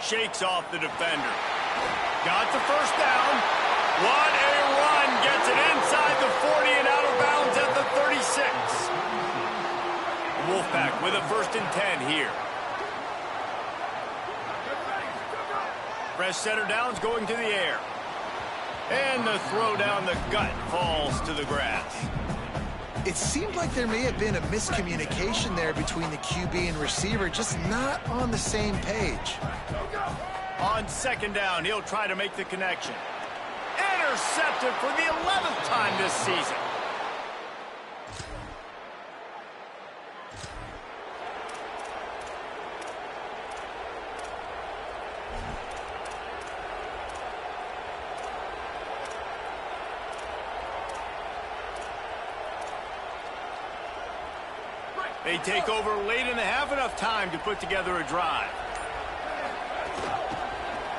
Shakes off the defender. Got the first down. What a run. Gets it inside the 40 and out of bounds at the 36. Wolfpack with a 1st and 10 here. Fresh center downs going to the air. And the throw down the gut falls to the grass. It seemed like there may have been a miscommunication there between the QB and receiver, just not on the same page. On second down, he'll try to make the connection. Intercepted for the 11th time this season. They take over late in the half, enough time to put together a drive.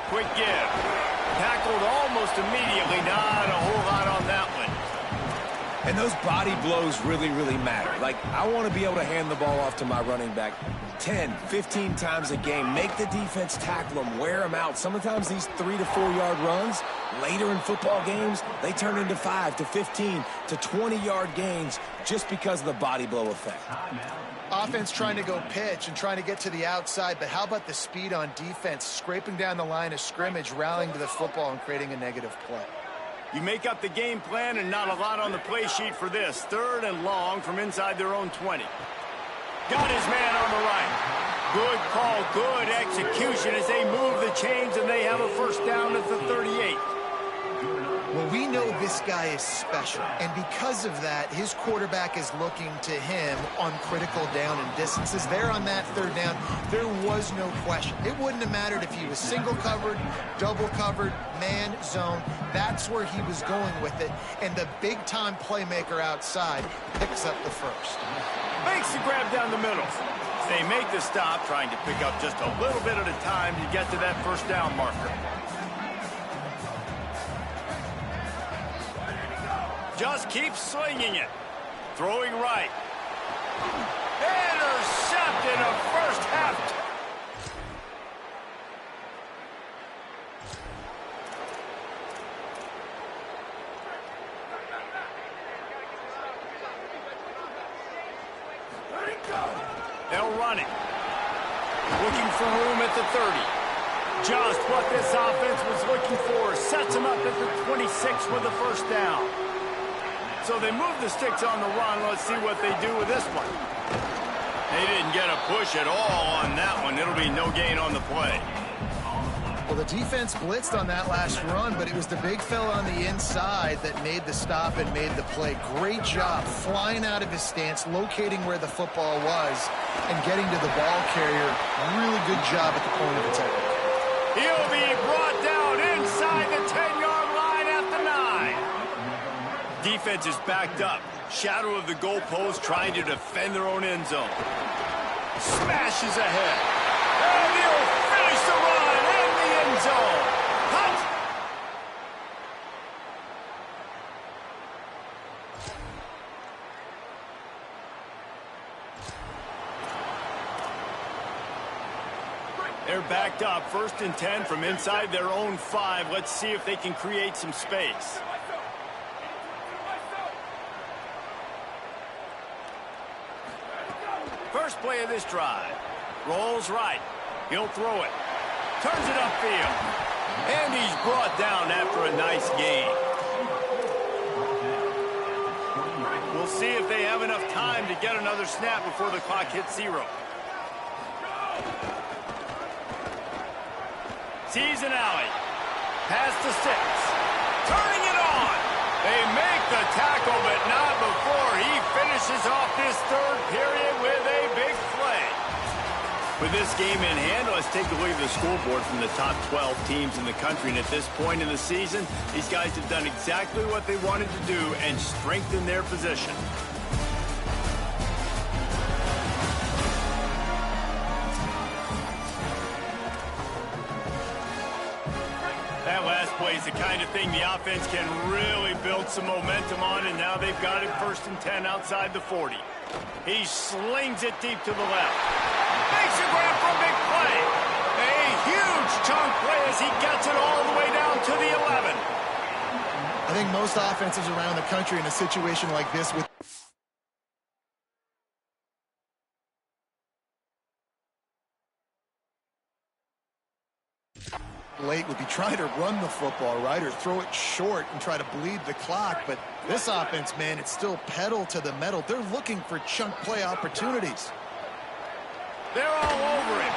Quick give. Tackled almost immediately. Not a whole lot on that one. And those body blows really, really matter. Like, I want to be able to hand the ball off to my running back 10, 15 times a game. Make the defense tackle them, wear them out. Sometimes these 3 to 4 yard runs, later in football games, they turn into 5 to 15 to 20 yard gains just because of the body blow effect. Offense trying to go pitch and trying to get to the outside, but how about the speed on defense, scraping down the line of scrimmage, rallying to the football and creating a negative play. You make up the game plan and not a lot on the play sheet for this. 3rd and long from inside their own 20. Got his man on the right. Good call, good execution as they move the chains and they have a first down at the 38. Well, we know this guy is special, and because of that, his quarterback is looking to him on critical down and distances. There on that 3rd down, there was no question. It wouldn't have mattered if he was single covered, double covered, man zone. That's where he was going with it, and the big-time playmaker outside picks up the first. Makes the grab down the middle. They make the stop, trying to pick up just a little bit at a time to get to that first down marker. Just keeps slinging it. Throwing right. Intercepted a first half. They'll run it. Looking for room at the 30. Just what this offense was looking for. Sets them up at the 26 with the first down. So they move the sticks on the run. Let's see what they do with this one. They didn't get a push at all on that one. It'll be no gain on the play. Well, the defense blitzed on that last run, but it was the big fella on the inside that made the stop and made the play. Great job flying out of his stance, locating where the football was, and getting to the ball carrier. Really good job at the point of attack. He'll be brought down inside the 10-yard line at the 9. Defense is backed up. Shadow of the goalpost trying to defend their own end zone. Smashes ahead. And he'll finish the run in the end zone. Cut! They're backed up, 1st and 10 from inside their own 5. Let's see if they can create some space. First play of this drive. Rolls right. He'll throw it. Turns it upfield. And he's brought down after a nice gain. We'll see if they have enough time to get another snap before the clock hits 0. Sees an alley. Pass to 6. Turning it on. They make the tackle, but not before he finishes off this 3rd period with a big play. With this game in hand, let's take a look at the scoreboard from the top 12 teams in the country. And at this point in the season, these guys have done exactly what they wanted to do and strengthen their position. That last play is the kind of thing the offense can really build some momentum on, and now they've got it 1st and 10 outside the 40. He slings it deep to the left. Makes a grab for a big play. A huge chunk play as he gets it all the way down to the 11. I think most offenses around the country in a situation like this with late would be trying to run the football, right, or throw it short and try to bleed the clock. But this offense, man, it's still pedal to the metal. They're looking for chunk play opportunities. They're all over him.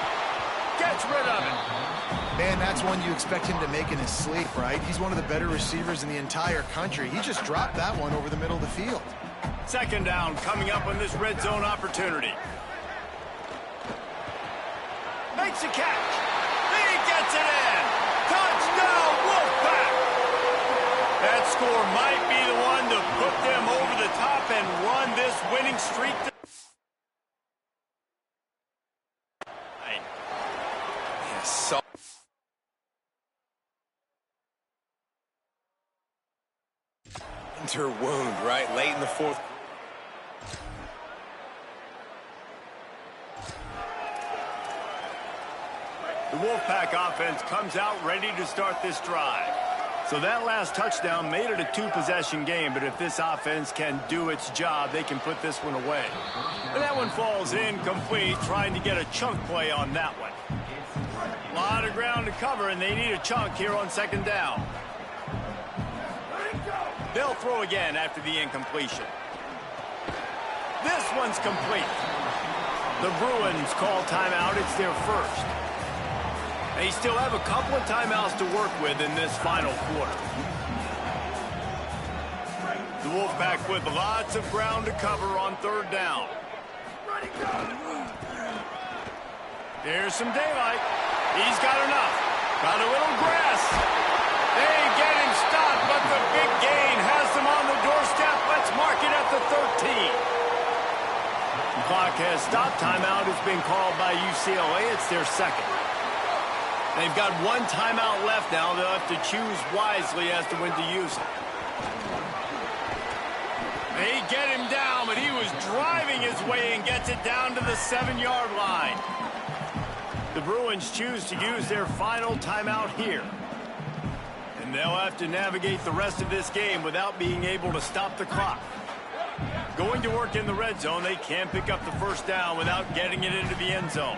Gets rid of it. Man, that's one you expect him to make in his sleep, right? He's one of the better receivers in the entire country. He just dropped that one over the middle of the field. 2nd down coming up on this red zone opportunity. Makes a catch. He gets it in. Touchdown, Wolfpack. That score might be the one to put them over the top and run this winning streak. So enter wound, right? Late in the 4th. The Wolfpack offense comes out ready to start this drive. So that last touchdown made it a 2-possession game, but if this offense can do its job, they can put this one away. And that one falls incomplete, trying to get a chunk play on that one. A lot of ground to cover, and they need a chunk here on 2nd down. They'll throw again after the incompletion. This one's complete. The Bruins call timeout. It's their 1st. They still have a couple of timeouts to work with in this final quarter. The Wolfpack with lots of ground to cover on 3rd down. There's some daylight. He's got enough. Got a little grass. They get him stopped, but the big gain has them on the doorstep. Let's mark it at the 13. The clock has stopped. Timeout has been called by UCLA. It's their 2nd. They've got 1 timeout left now. They'll have to choose wisely as to when to use it. They get him down, but he was driving his way and gets it down to the 7-yard line. The Bruins choose to use their final timeout here. And they'll have to navigate the rest of this game without being able to stop the clock. Going to work in the red zone, they can't pick up the 1st down without getting it into the end zone.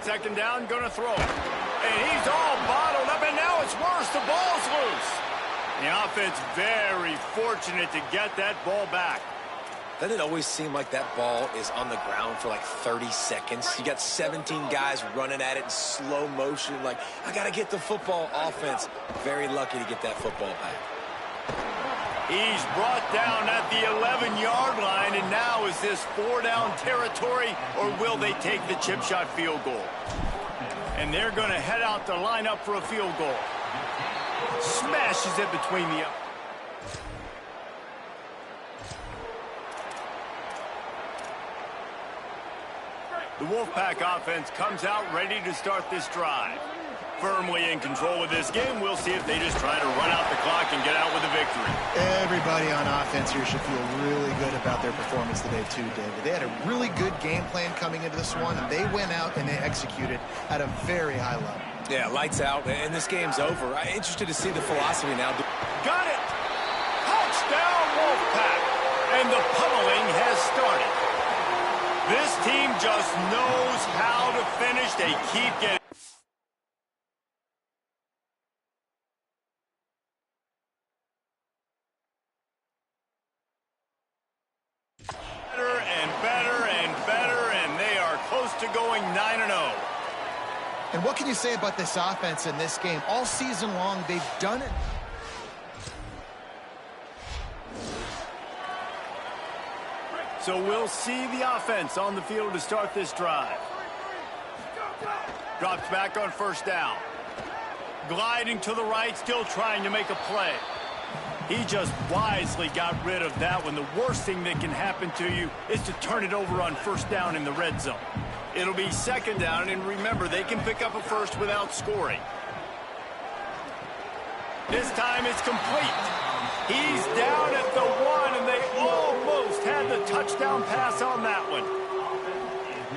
2nd down, gonna throw it. And he's all bottled up, and now it's worse. The ball's loose. The offense very fortunate to get that ball back. Doesn't it always seem like that ball is on the ground for like 30 seconds? You got 17 guys running at it in slow motion. Like, I got to get the football. Offense, very lucky to get that football back. He's brought down at the 11-yard line, and now is this 4-down territory, or will they take the chip shot field goal? And they're going to head out to line up for a field goal. Smashes it between the... The Wolfpack offense comes out ready to start this drive. Firmly in control of this game. We'll see if they just try to run out the clock and get out with a victory. Everybody on offense here should feel really good about their performance today too, David. They had a really good game plan coming into this one, and they went out and they executed at a very high level. Yeah, lights out, and this game's over. I'm interested to see the philosophy now. Got it! Touchdown, Wolfpack! And the pummeling has started. This team just knows how to finish. They keep getting... better and better and better, and they are close to going 9-0. And what can you say about this offense in this game? All season long, they've done it. So we'll see the offense on the field to start this drive. Drops back on first down. Gliding to the right, still trying to make a play. He just wisely got rid of that one. The worst thing that can happen to you is to turn it over on first down in the red zone. It'll be second down, and remember, they can pick up a first without scoring. This time it's complete. He's down at the 1, and they almost had the touchdown pass on that one.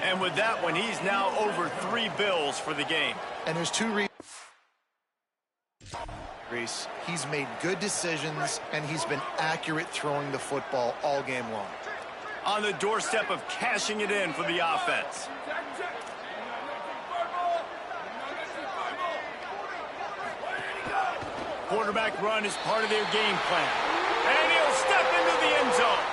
And with that one, he's now over 3 bills for the game. And there's 2 reasons. He's made good decisions, and he's been accurate throwing the football all game long. On the doorstep of cashing it in for the offense. Quarterback run is part of their game plan. And he'll step into the end zone.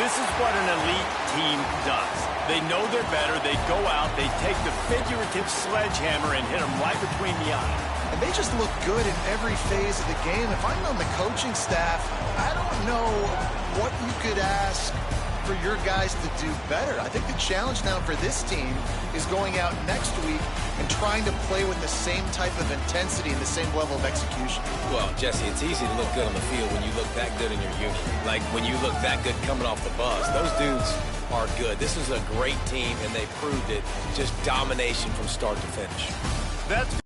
This is what an elite team does. They know they're better. They go out. They take the figurative sledgehammer and hit them right between the eyes. And they just look good in every phase of the game. If I'm on the coaching staff, I don't know what you could ask for your guys to do better. I think the challenge now for this team is going out next week and trying to play with the same type of intensity and the same level of execution. Well, Jesse, it's easy to look good on the field when you look that good in your unit. Like when you look that good coming off the bus. Those dudes are good. This is a great team, and they proved it. Just domination from start to finish. That's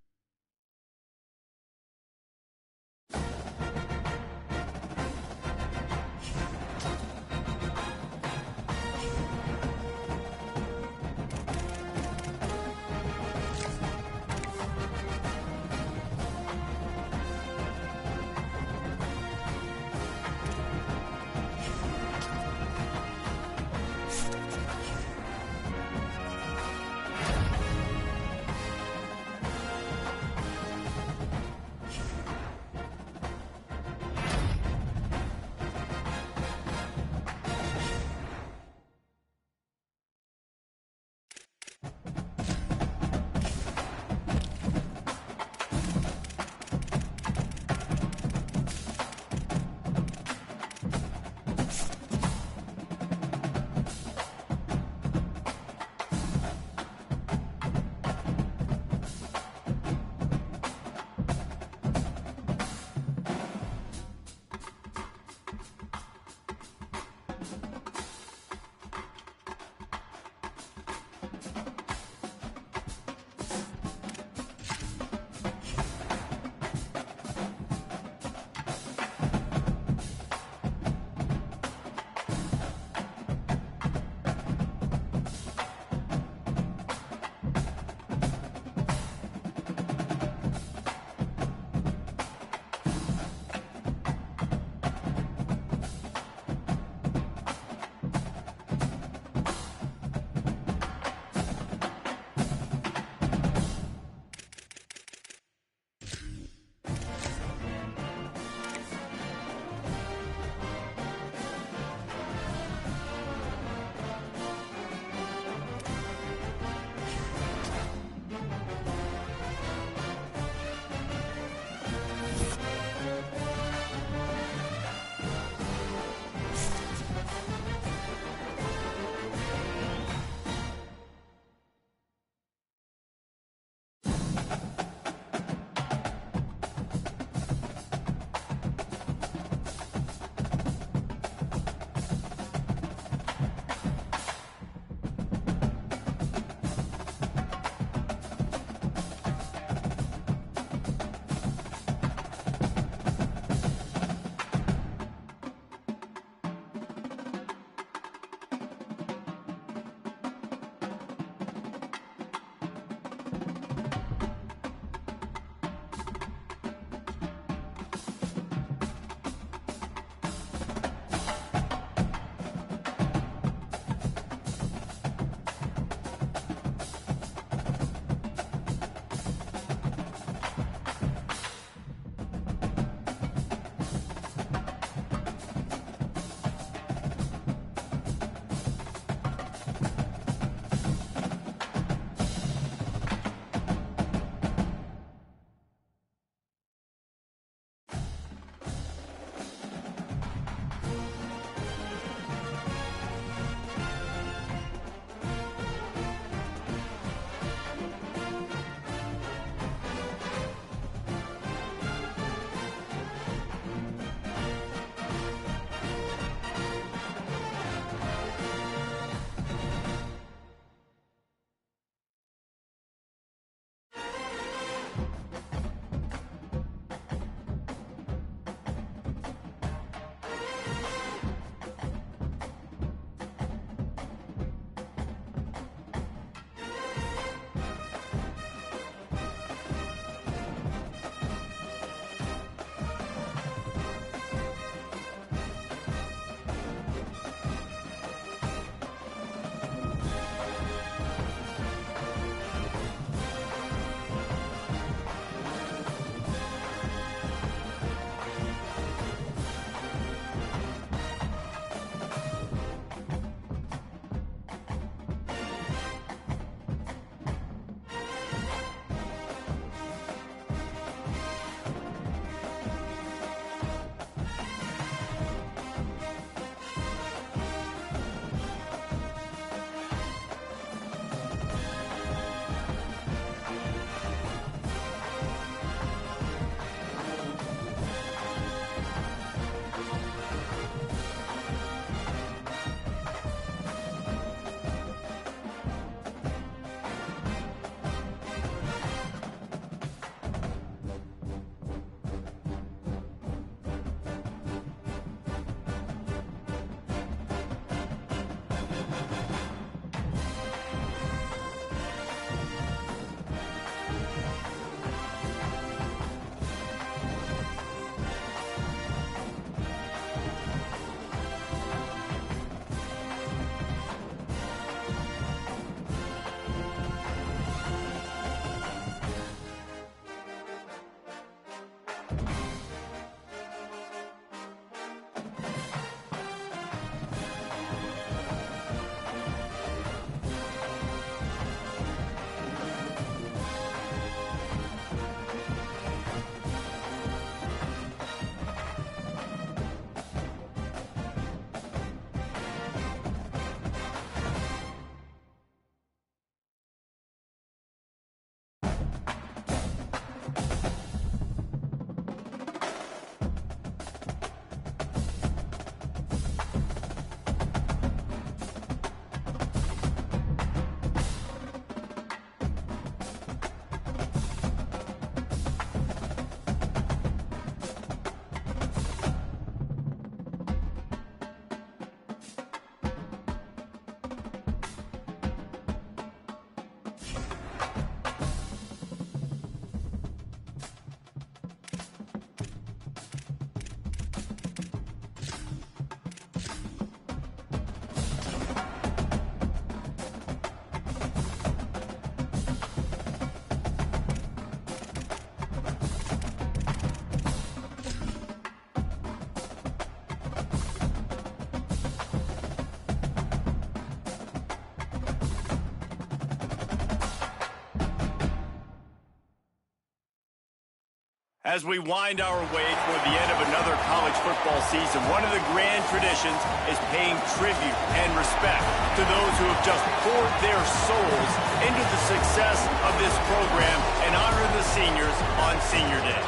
As we wind our way toward the end of another college football season, one of the grand traditions is paying tribute and respect to those who have just poured their souls into the success of this program and honor the seniors on Senior Day.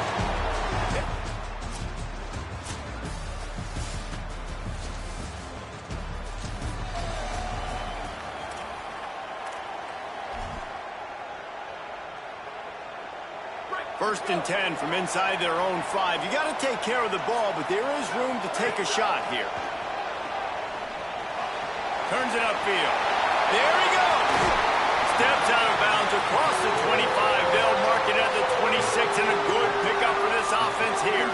First and 10 from inside their own 5. You got to take care of the ball, but there is room to take a shot here. Turns it upfield. There he goes. Steps out of bounds across the 25. They'll mark it at the 26, and a good pickup for this offense here.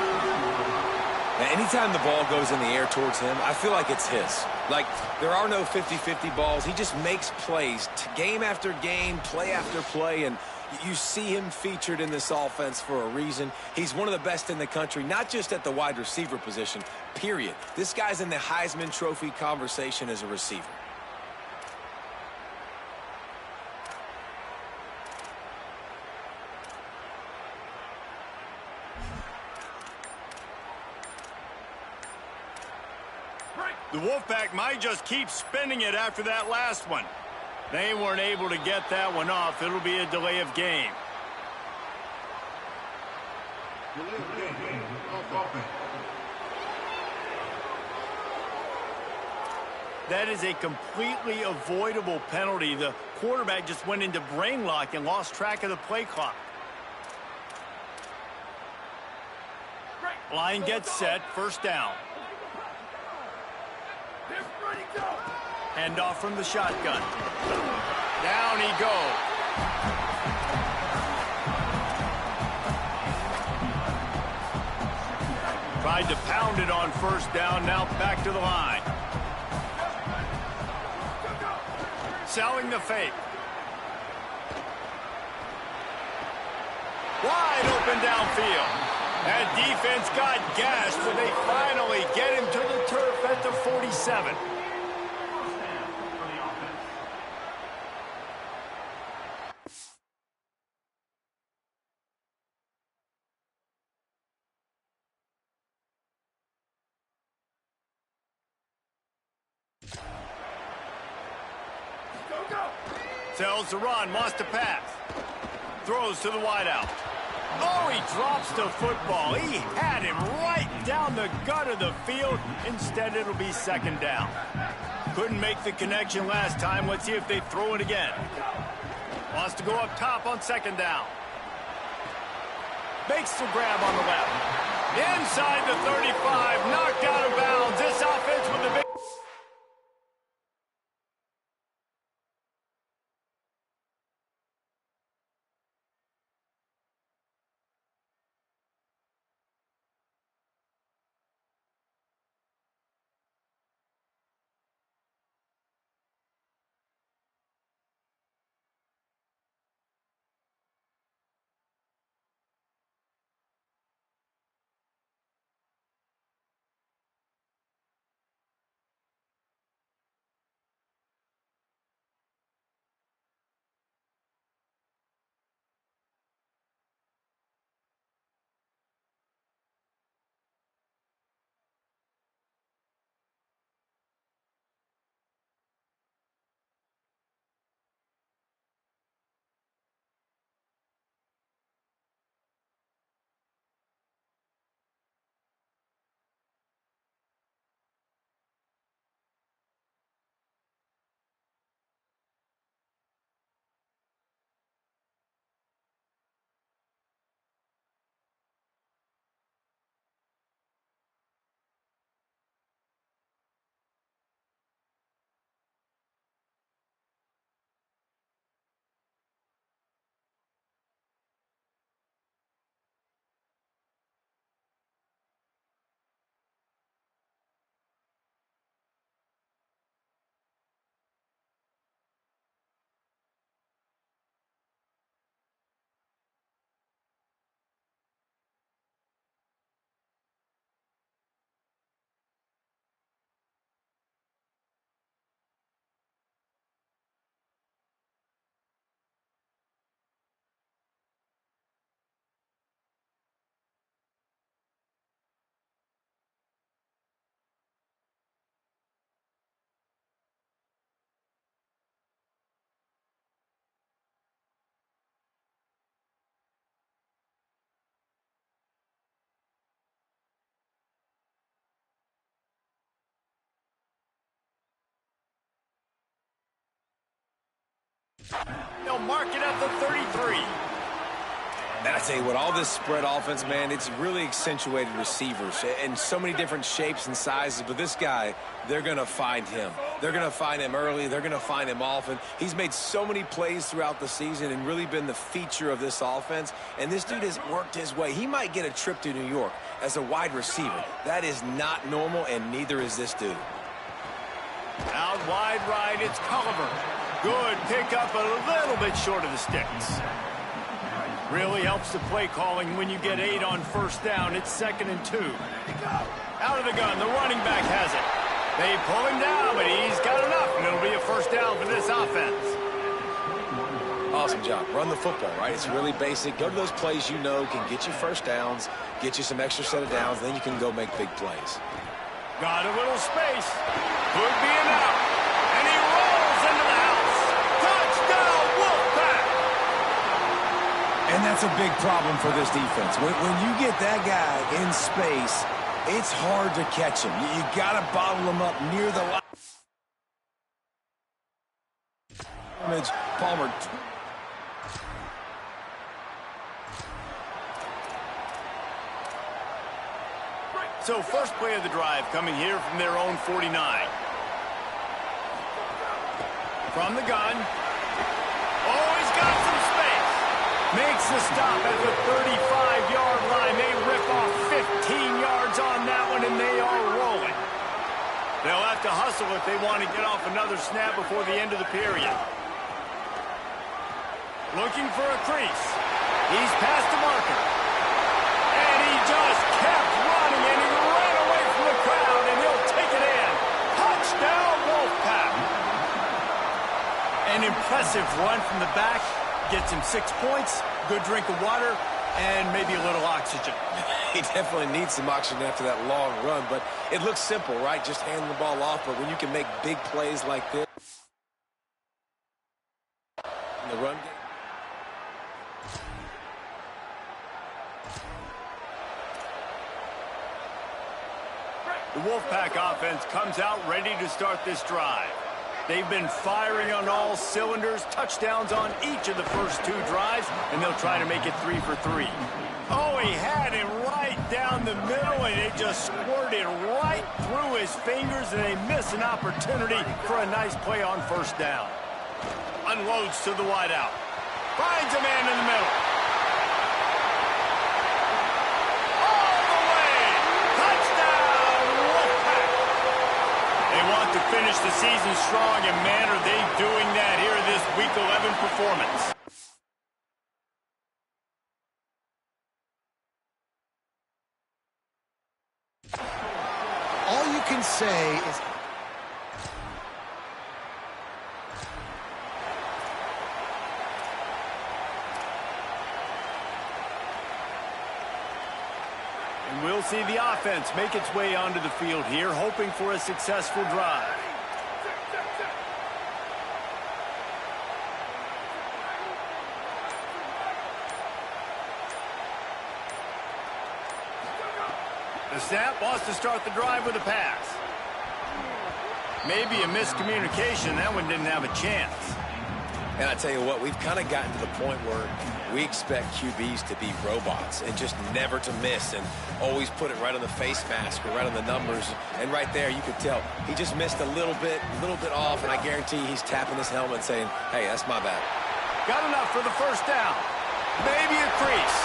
Now, anytime the ball goes in the air towards him, I feel like it's his. Like, there are no 50-50 balls. He just makes plays game after game, play after play, and you see him featured in this offense for a reason. He's one of the best in the country, not just at the wide receiver position, period. This guy's in the Heisman Trophy conversation as a receiver. The Wolfpack might just keep spinning it after that last one. They weren't able to get that one off. It'll be a delay of game. That is a completely avoidable penalty. The quarterback just went into brain lock and lost track of the play clock. Line gets set, first down. Hand off from the shotgun. Down he goes. Tried to pound it on first down, now back to the line. Selling the fake. Wide open downfield. That defense got gashed, but they finally get him to the turf at the 47. Sells to run, wants to pass. Throws to the wideout. Oh, he drops the football. He had him right down the gut of the field. Instead, it'll be second down. Couldn't make the connection last time. Let's see if they throw it again. Wants to go up top on second down. Makes the grab on the left. Inside the 35, knocked out of bounds. This offense with the big... They'll mark it at the 33. And I tell you what, all this spread offense, man, it's really accentuated receivers in so many different shapes and sizes. But this guy, they're going to find him. They're going to find him early. They're going to find him often. He's made so many plays throughout the season and really been the feature of this offense. And this dude has worked his way. He might get a trip to New York as a wide receiver. That is not normal, and neither is this dude. Out wide right, it's Culliver. Good pickup, a little bit short of the sticks. Really helps the play calling when you get 8 on first down. It's 2nd and 2. Out of the gun, the running back has it. They pull him down, but he's got enough, and it'll be a first down for this offense. Awesome job. Run the football, right? It's really basic. Go to those plays you know can get you first downs, get you some extra set of downs, then you can go make big plays. Got a little space. Could be an out. And he rolls into the house. Touchdown, Wolfpack! And that's a big problem for this defense. When you get that guy in space, it's hard to catch him. You got to bottle him up near the line. Palmer. So first play of the drive coming here from their own 49. From the gun. Oh, he's got some space. Makes the stop at the 35-yard line. They rip off 15 yards on that one, and they are rolling. They'll have to hustle if they want to get off another snap before the end of the period. Looking for a crease. He's past the marker. And he just kept running, and he ran away from the crowd, and he'll take it in. Touchdown, Wolfpack. An impressive run from the back. Gets him 6 points, good drink of water, and maybe a little oxygen. He definitely needs some oxygen after that long run, but it looks simple, right? Just handing the ball off, but when you can make big plays like this in the run game. The Wolfpack offense comes out ready to start this drive. They've been firing on all cylinders, touchdowns on each of the first 2 drives, and they'll try to make it 3 for 3. Oh, he had it right down the middle, and it just squirted right through his fingers, and they miss an opportunity for a nice play on first down. Unloads to the wideout. Finds a man in the middle. To finish the season strong, and man, are they doing that here in this Week 11 performance. All you can say is... And we'll see the offense make its way onto the field here, hoping for a successful drive. The snap wants to start the drive with a pass. Maybe a miscommunication. That one didn't have a chance. And I tell you what, we've kind of gotten to the point where we expect QBs to be robots and just never to miss and always put it right on the face mask or right on the numbers. And right there, you could tell he just missed a little bit off, and I guarantee he's tapping his helmet saying, hey, that's my bad. Got enough for the first down. Maybe a crease.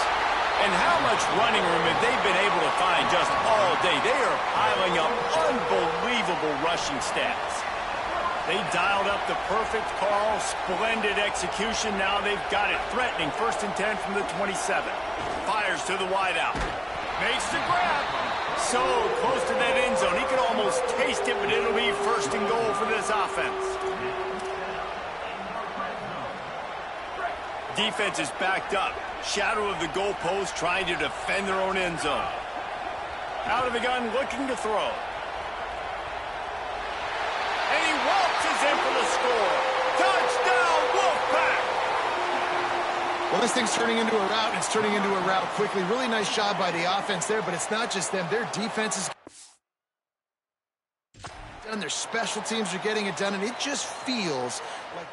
And how much running room have they been able to find just all day? They are piling up unbelievable rushing stats. They dialed up the perfect call, splendid execution. Now they've got it threatening. 1st and 10 from the 27. Fires to the wideout. Makes the grab. So close to that end zone. He could almost taste it, but it'll be 1st and goal for this offense. Defense is backed up. Shadow of the goalpost, trying to defend their own end zone. Out of the gun, looking to throw. And he waltzes in for the score. Touchdown, Wolfpack! Well, this thing's turning into a rout, and it's turning into a rout quickly. Really nice job by the offense there, but it's not just them. Their defense is done. Their special teams are getting it done, and it just feels like...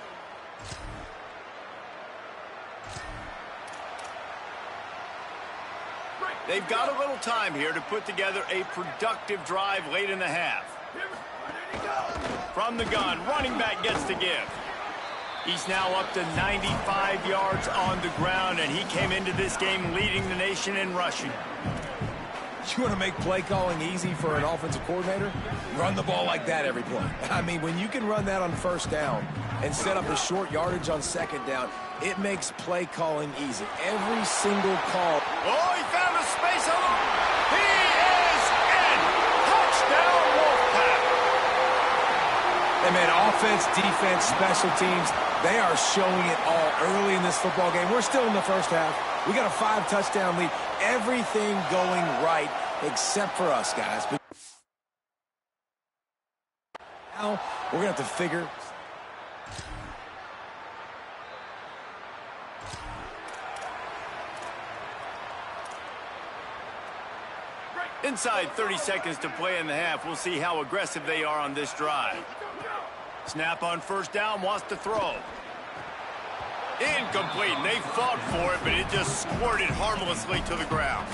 They've got a little time here to put together a productive drive late in the half. From the gun, running back gets to give. He's now up to 95 yards on the ground, and he came into this game leading the nation in rushing. You want to make play calling easy for an offensive coordinator? Run the ball like that every play. I mean, when you can run that on first down and set up a short yardage on second down, it makes play calling easy. Every single call. Oh, he found a space alone. He is in. Touchdown, Wolfpack. Hey, man, offense, defense, special teams, they are showing it all early in this football game. We're still in the first half. We got a 5-touchdown lead. Everything going right except for us, guys. But now we're going to have to figure. Inside 30 seconds to play in the half. We'll see how aggressive they are on this drive. Snap on first down, wants to throw. Incomplete. They fought for it, but it just squirted harmlessly to the ground.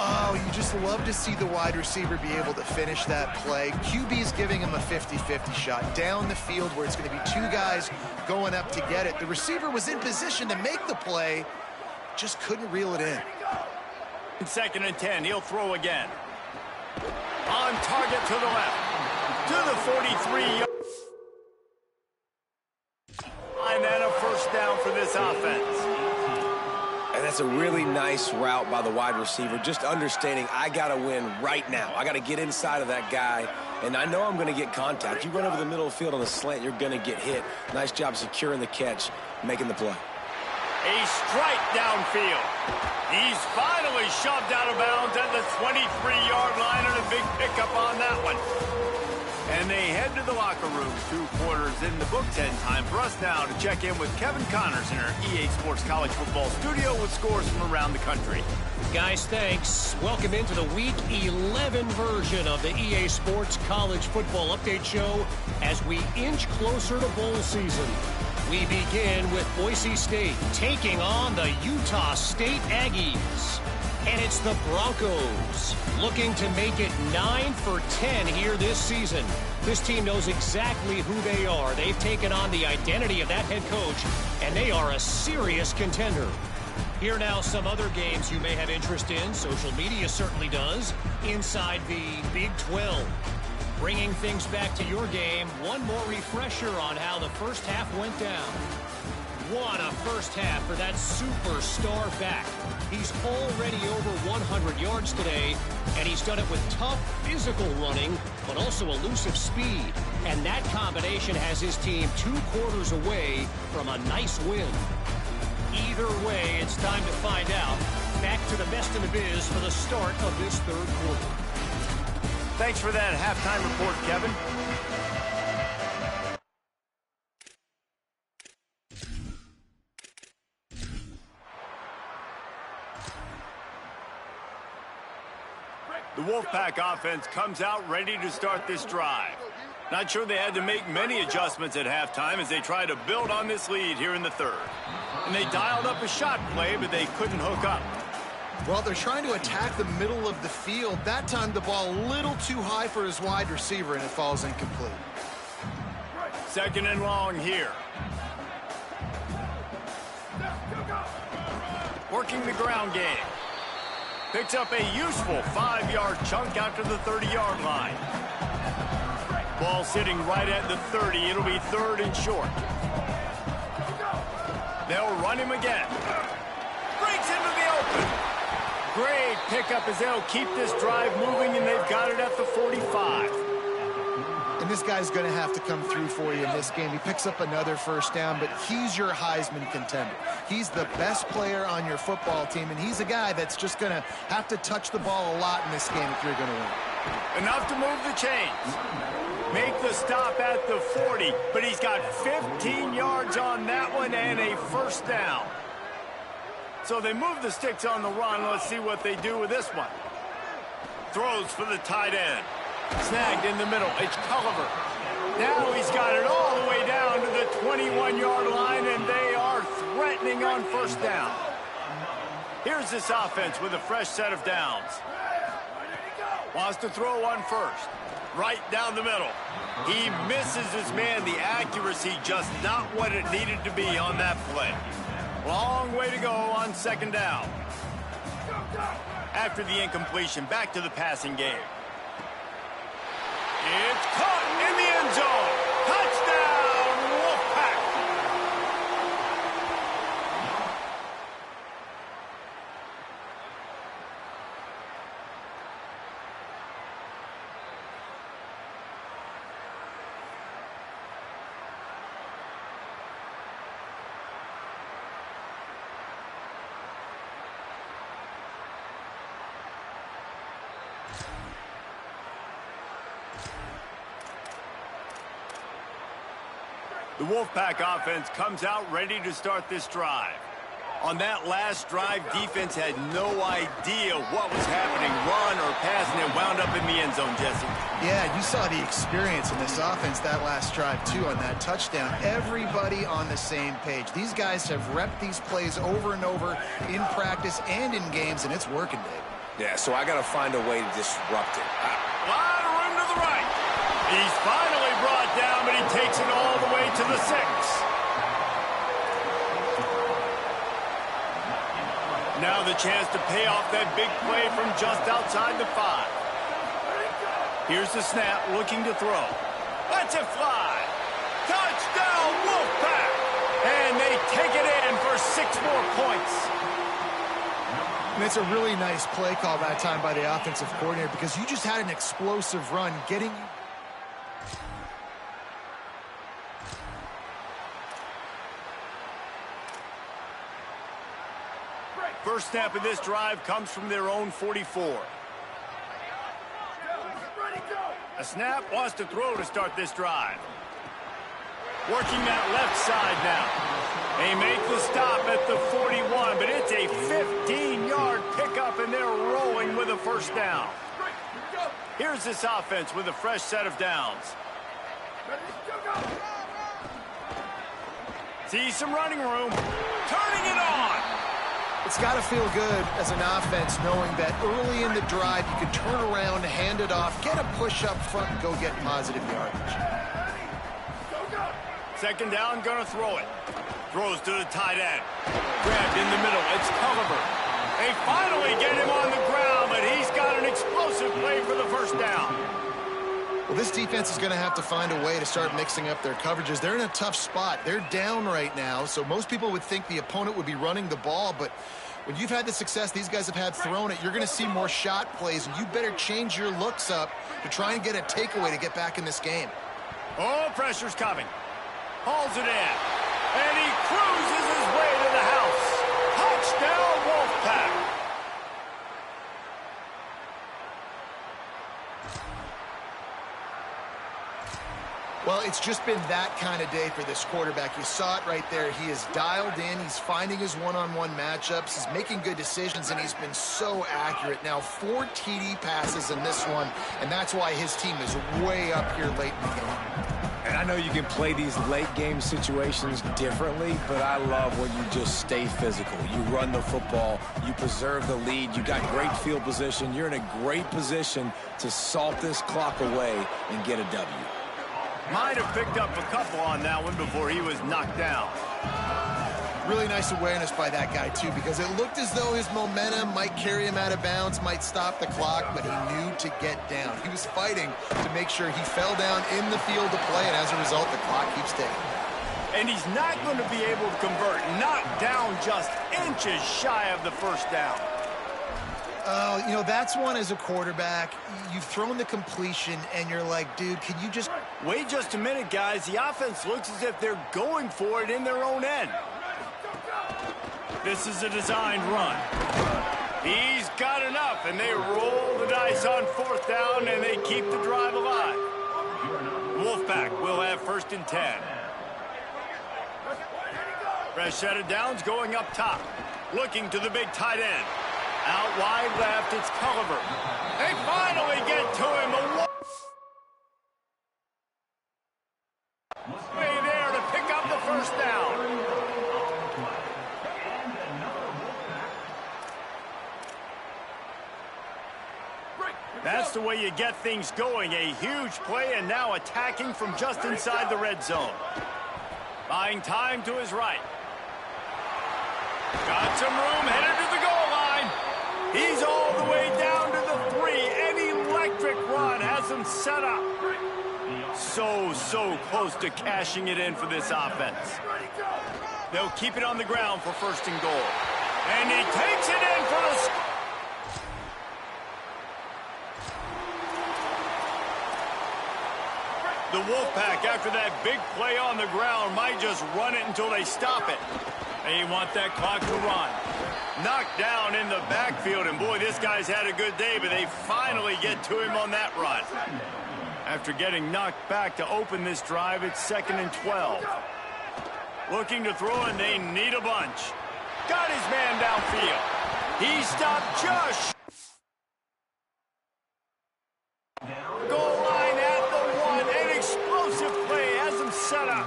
Oh, you just love to see the wide receiver be able to finish that play. QB's giving him a 50-50 shot down the field where it's going to be two guys going up to get it. The receiver was in position to make the play, just couldn't reel it in. In 2nd and 10, he'll throw again. On target to the left. To the 43-yard. And then a first down for this offense. And that's a really nice route by the wide receiver, just understanding I got to win right now. I got to get inside of that guy, and I know I'm going to get contact. You run over the middle of the field on a slant, you're going to get hit. Nice job securing the catch, making the play. A strike downfield. He's finally shoved out of bounds at the 23-yard line, and a big pickup on that one. And they head to the locker room. 2 quarters in the books, and time for us now to check in with Kevin Connors in our EA Sports College Football studio with scores from around the country. Guys, thanks. Welcome into the Week 11 version of the EA Sports College Football Update Show as we inch closer to bowl season. We begin with Boise State taking on the Utah State Aggies. And it's the Broncos looking to make it 9 for 10 here this season. This team knows exactly who they are. They've taken on the identity of that head coach, and they are a serious contender. Here now some other games you may have interest in. Social media certainly does. Inside the Big 12. Bringing things back to your game, one more refresher on how the first half went down. What a first half for that superstar back. He's already over 100 yards today, and he's done it with tough physical running, but also elusive speed. And that combination has his team 2 quarters away from a nice win. Either way, it's time to find out. Back to the best in the biz for the start of this 3rd quarter. Thanks for that halftime report, Kevin. The Wolfpack offense comes out ready to start this drive. Not sure they had to make many adjustments at halftime as they try to build on this lead here in the 3rd. And they dialed up a shot play, but they couldn't hook up. Well, they're trying to attack the middle of the field. That time the ball a little too high for his wide receiver, and it falls incomplete. 2nd and long here. Working the ground game. Picks up a useful 5-yard chunk out to the 30-yard line. Ball sitting right at the 30. It'll be 3rd and short. They'll run him again. Breaks into the open. Great pickup as they'll keep this drive moving, and they've got it at the 45. And this guy's going to have to come through for you in this game. He picks up another first down, but he's your Heisman contender. He's the best player on your football team, and he's a guy that's just going to have to touch the ball a lot in this game if you're going to win. Enough to move the chains. Make the stop at the 40, but he's got 15 yards on that one and a first down. So they move the sticks on the run. Let's see what they do with this one. Throws for the tight end. Snagged in the middle. It's Culliver. Now he's got it all the way down to the 21-yard line, and they are threatening on first down. Here's this offense with a fresh set of downs. Wants to throw one first. Right down the middle. He misses his man. The accuracy just not what it needed to be on that play. Long way to go on second down. After the incompletion, back to the passing game. It's caught in the end zone. Touchdown, Wolfpack. The Wolfpack offense comes out ready to start this drive. On that last drive, defense had no idea what was happening, run or pass, and it wound up in the end zone, Jesse. Yeah, you saw the experience in this offense that last drive, too, on that touchdown. Everybody on the same page. These guys have repped these plays over and over in practice and in games, and it's working, Dave. Yeah, so I got to find a way to disrupt it. A lot of room to the right. He's finally brought down, but he takes it all the way to the 6. Now the chance to pay off that big play from just outside the 5. Here's the snap, looking to throw. Lets it fly. Touchdown, Wolfpack! And they take it in for 6 more points. And it's a really nice play call that time by the offensive coordinator because you just had an explosive run getting you. First snap of this drive comes from their own 44. A snap, wants to throw to start this drive. Working that left side now. They make the stop at the 41, but it's a 15-yard pickup, and they're rolling with a first down. Here's this offense with a fresh set of downs. See some running room. Turning it on. It's got to feel good as an offense knowing that early in the drive you can turn around, hand it off, get a push up front, and go get positive yardage. Second down, gonna throw it. Throws to the tight end. Grabbed in the middle, it's Culliver. They finally get him on the ground, but he's got an explosive play for the first down. Well, this defense is going to have to find a way to start mixing up their coverages. They're in a tough spot. They're down right now, so most people would think the opponent would be running the ball, but when you've had the success these guys have had throwing it, you're going to see more shot plays, and you better change your looks up to try and get a takeaway to get back in this game. Oh, pressure's coming. Hauls it in, and he cruises his way to the house. Touchdown, Wolfpack. Well, it's just been that kind of day for this quarterback. You saw it right there. He is dialed in. He's finding his one-on-one matchups. He's making good decisions, and he's been so accurate. Now, 4 TD passes in this one, and that's why his team is way up here late in the game. And I know you can play these late-game situations differently, but I love when you just stay physical. You run the football. You preserve the lead. You got great field position. You're in a great position to salt this clock away and get a W. Might have picked up a couple on that one before he was knocked down. Really nice awareness by that guy, too, because it looked as though his momentum might carry him out of bounds, might stop the clock, but he knew to get down. He was fighting to make sure he fell down in the field to play, and as a result, the clock keeps ticking. And he's not going to be able to convert. Knocked down just inches shy of the first down. You know, that's one as a quarterback. You've thrown the completion, and you're like, dude, can you just... Wait just a minute, guys. The offense looks as if they're going for it in their own end. This is a designed run. He's got enough, and they roll the dice on 4th down, and they keep the drive alive. Wolfpack will have 1st and 10. Fresh set of downs going up top. Looking to the big tight end. Out wide left, it's Culliver. They finally get to him. Way there to pick up the 1st down. That's the way you get things going. A huge play and now attacking from just inside the red zone. Buying time to his right. Got some room, headed to the goal line. He's all the way down to the 3. An electric run has him set up. So close to cashing it in for this offense. They'll keep it on the ground for 1st and goal. And he takes it in for the... The Wolfpack, after that big play on the ground, might just run it until they stop it. They want that clock to run. Knocked down in the backfield, and boy, this guy's had a good day, but they finally get to him on that run. After getting knocked back to open this drive, it's 2nd and 12. Looking to throw, and they need a bunch. Got his man downfield. He stopped just. Goal line at the 1. An explosive play has him set up.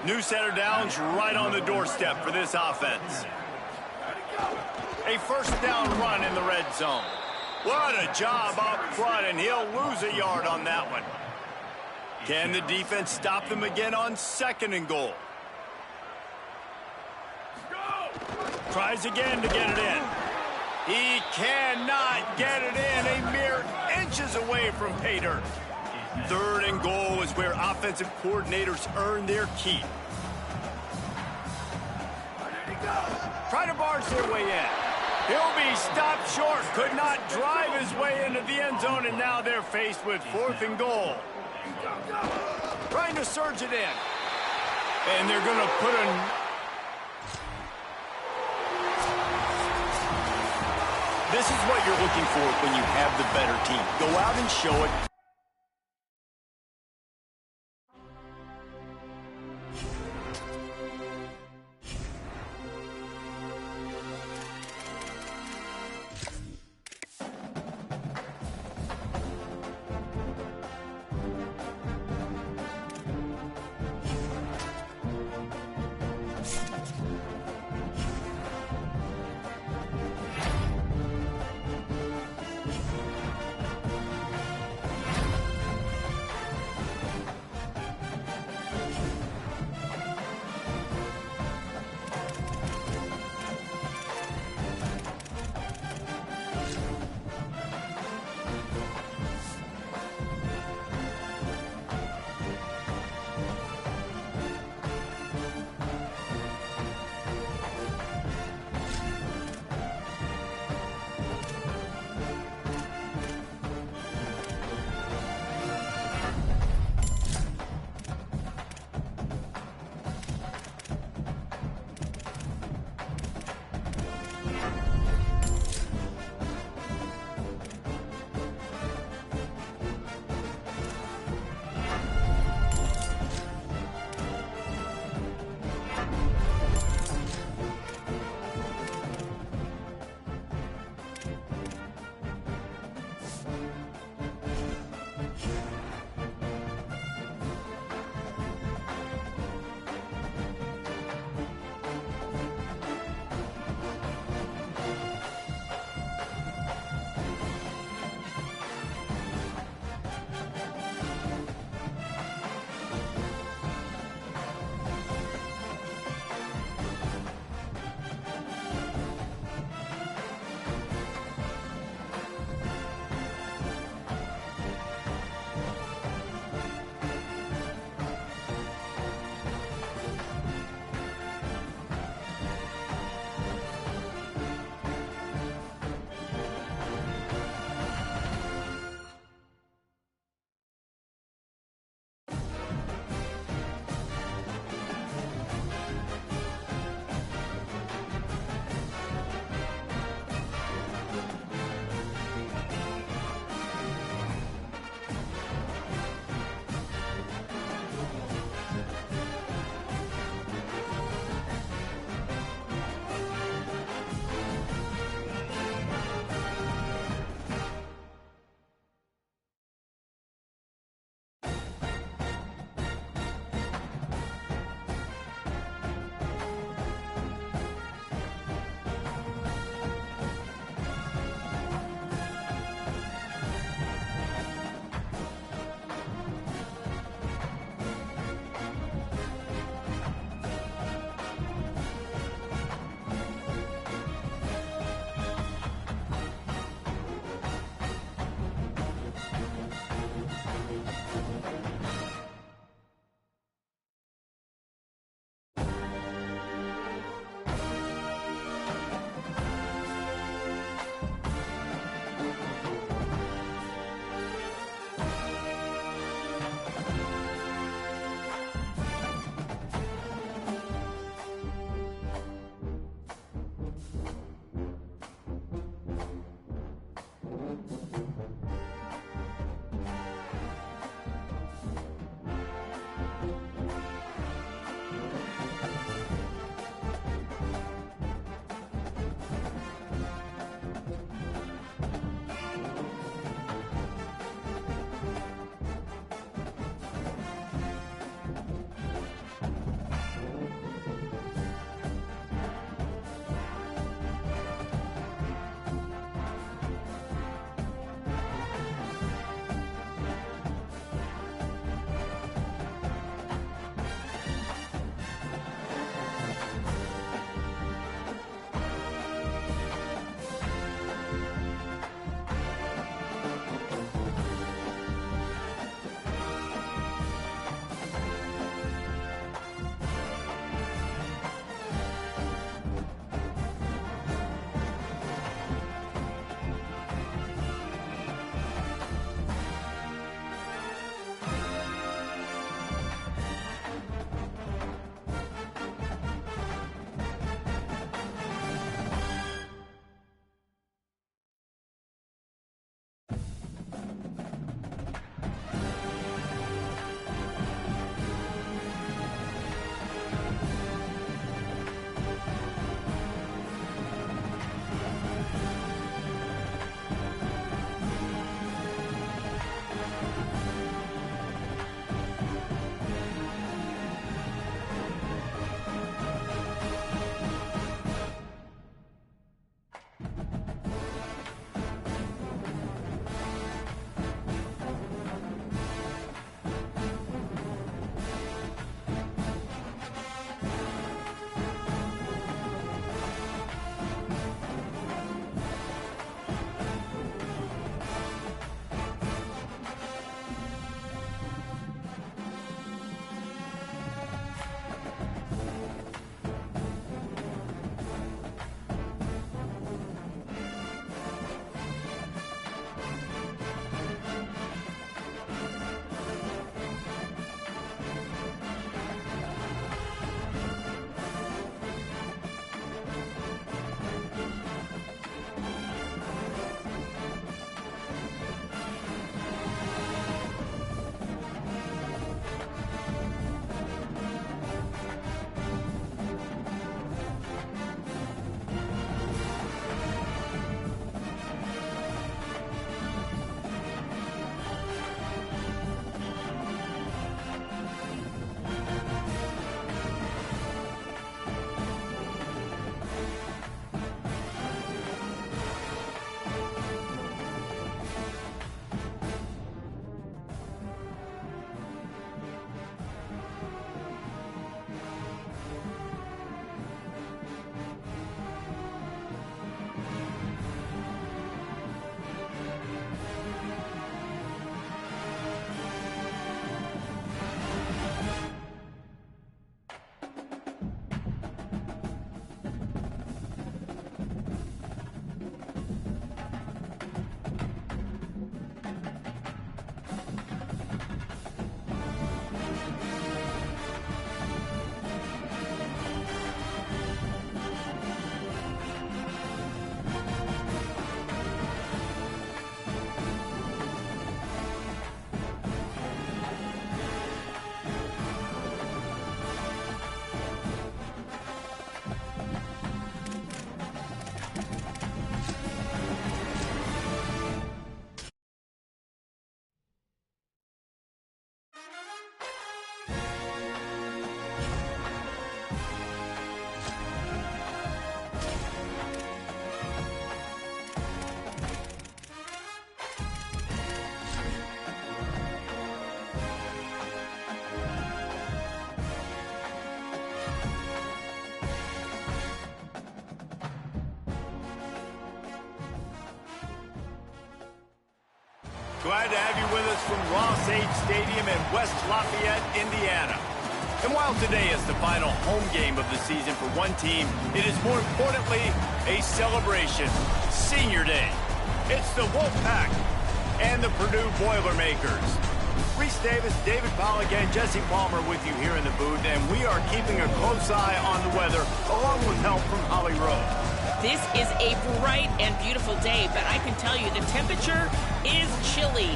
New set of downs right on the doorstep for this offense. A 1st down run in the red zone. What a job up front, and he'll lose a yard on that one. Can the defense stop them again on 2nd and goal? Tries again to get it in. He cannot get it in. A mere inches away from pay dirt. 3rd and goal is where offensive coordinators earn their keep. Try to barge their way in. He'll be stopped short. Could not drive his way into the end zone, and now they're faced with 4th and goal. Trying to surge it in. And they're going to put a... This is what you're looking for when you have the better team. Go out and show it. Glad to have you with us from Ross-Ade Stadium in West Lafayette, Indiana. And while today is the final home game of the season for one team, it is more importantly a celebration. Senior Day. It's the Wolfpack and the Purdue Boilermakers. Reese Davis, David Pollack, and Jesse Palmer with you here in the booth, and we are keeping a close eye on the weather, along with help from Holly Rowe. This is a bright and beautiful day, but I can tell you the temperature is chilly.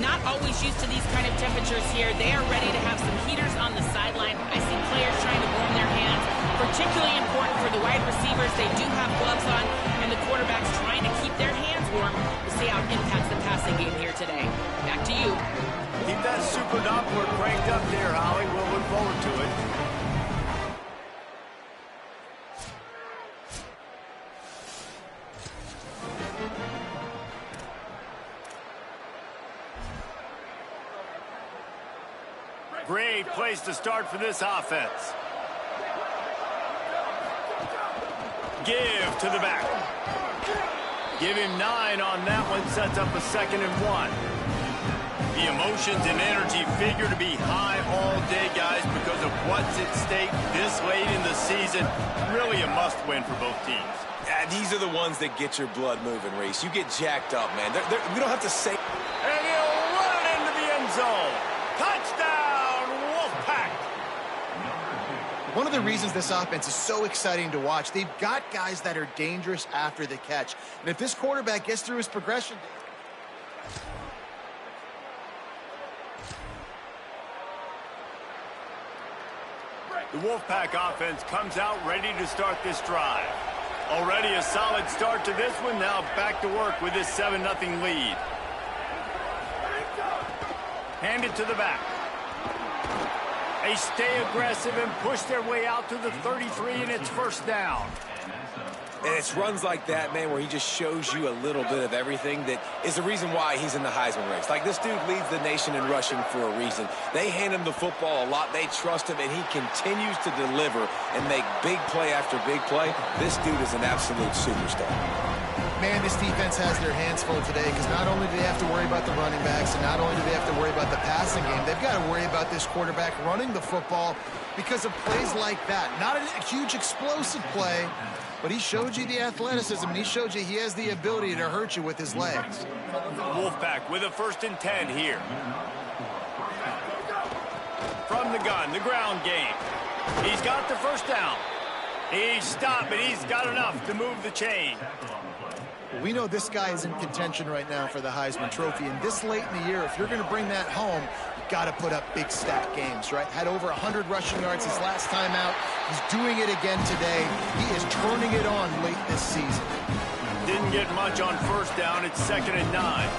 Not always used to these kind of temperatures here. They are ready to have some heaters on the sideline. I see players trying to warm their hands. Particularly important for the wide receivers. They do have gloves on, and the quarterbacks trying to keep their hands warm. We'll see how it impacts the passing game here today. Back to you. Keep that super Doppler cranked up there, Holly. We'll look forward to it. Great place to start for this offense. Give to the back. Give him 9 on that one. Sets up a 2nd and 1. The emotions and energy figure to be high all day, guys, because of what's at stake this late in the season. Really a must-win for both teams. These are the ones that get your blood moving, Reese. You get jacked up, man. We don't have to say... And he'll run it into the end zone. Touchdown, Wolfpack! One of the reasons this offense is so exciting to watch, they've got guys that are dangerous after the catch. And if this quarterback gets through his progression... The Wolfpack offense comes out ready to start this drive. Already a solid start to this one. Now back to work with this 7-0 lead. Hand it to the back. They stay aggressive and push their way out to the 33, and it's first down. And it's runs like that, man, where he just shows you a little bit of everything that is the reason why he's in the Heisman race. Like, this dude leads the nation in rushing for a reason. They hand him the football a lot. They trust him, and he continues to deliver and make big play after big play. This dude is an absolute superstar. Man, this defense has their hands full today because not only do they have to worry about the running backs and not only do they have to worry about the passing game, they've got to worry about this quarterback running the football because of plays like that. Not a huge explosive play, but he showed you the athleticism, and he showed you he has the ability to hurt you with his legs. Wolfpack with a 1st and 10 here. From the gun, the ground game. He's got the first down. He's stopped, but he's got enough to move the chain. We know this guy is in contention right now for the Heisman Trophy, and this late in the year, if you're going to bring that home, you've got to put up big stat games, right? Had over 100 rushing yards his last time out. He's doing it again today. He is turning it on late this season. Didn't get much on first down. It's 2nd and 9.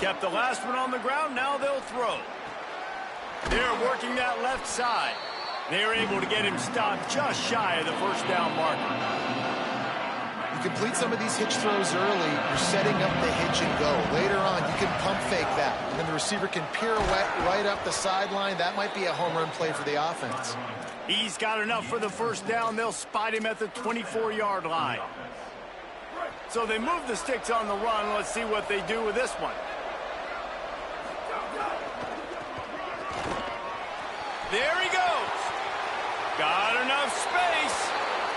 Kept the last one on the ground. Now they'll throw. They're working that left side. They're able to get him stopped just shy of the first down marker. You complete some of these hitch throws early, you're setting up the hitch and go. Later on, you can pump fake that, and then the receiver can pirouette right up the sideline. That might be a home run play for the offense. He's got enough for the first down. They'll spot him at the 24-yard line. So they move the sticks on the run. Let's see what they do with this one. There he goes. Got enough space.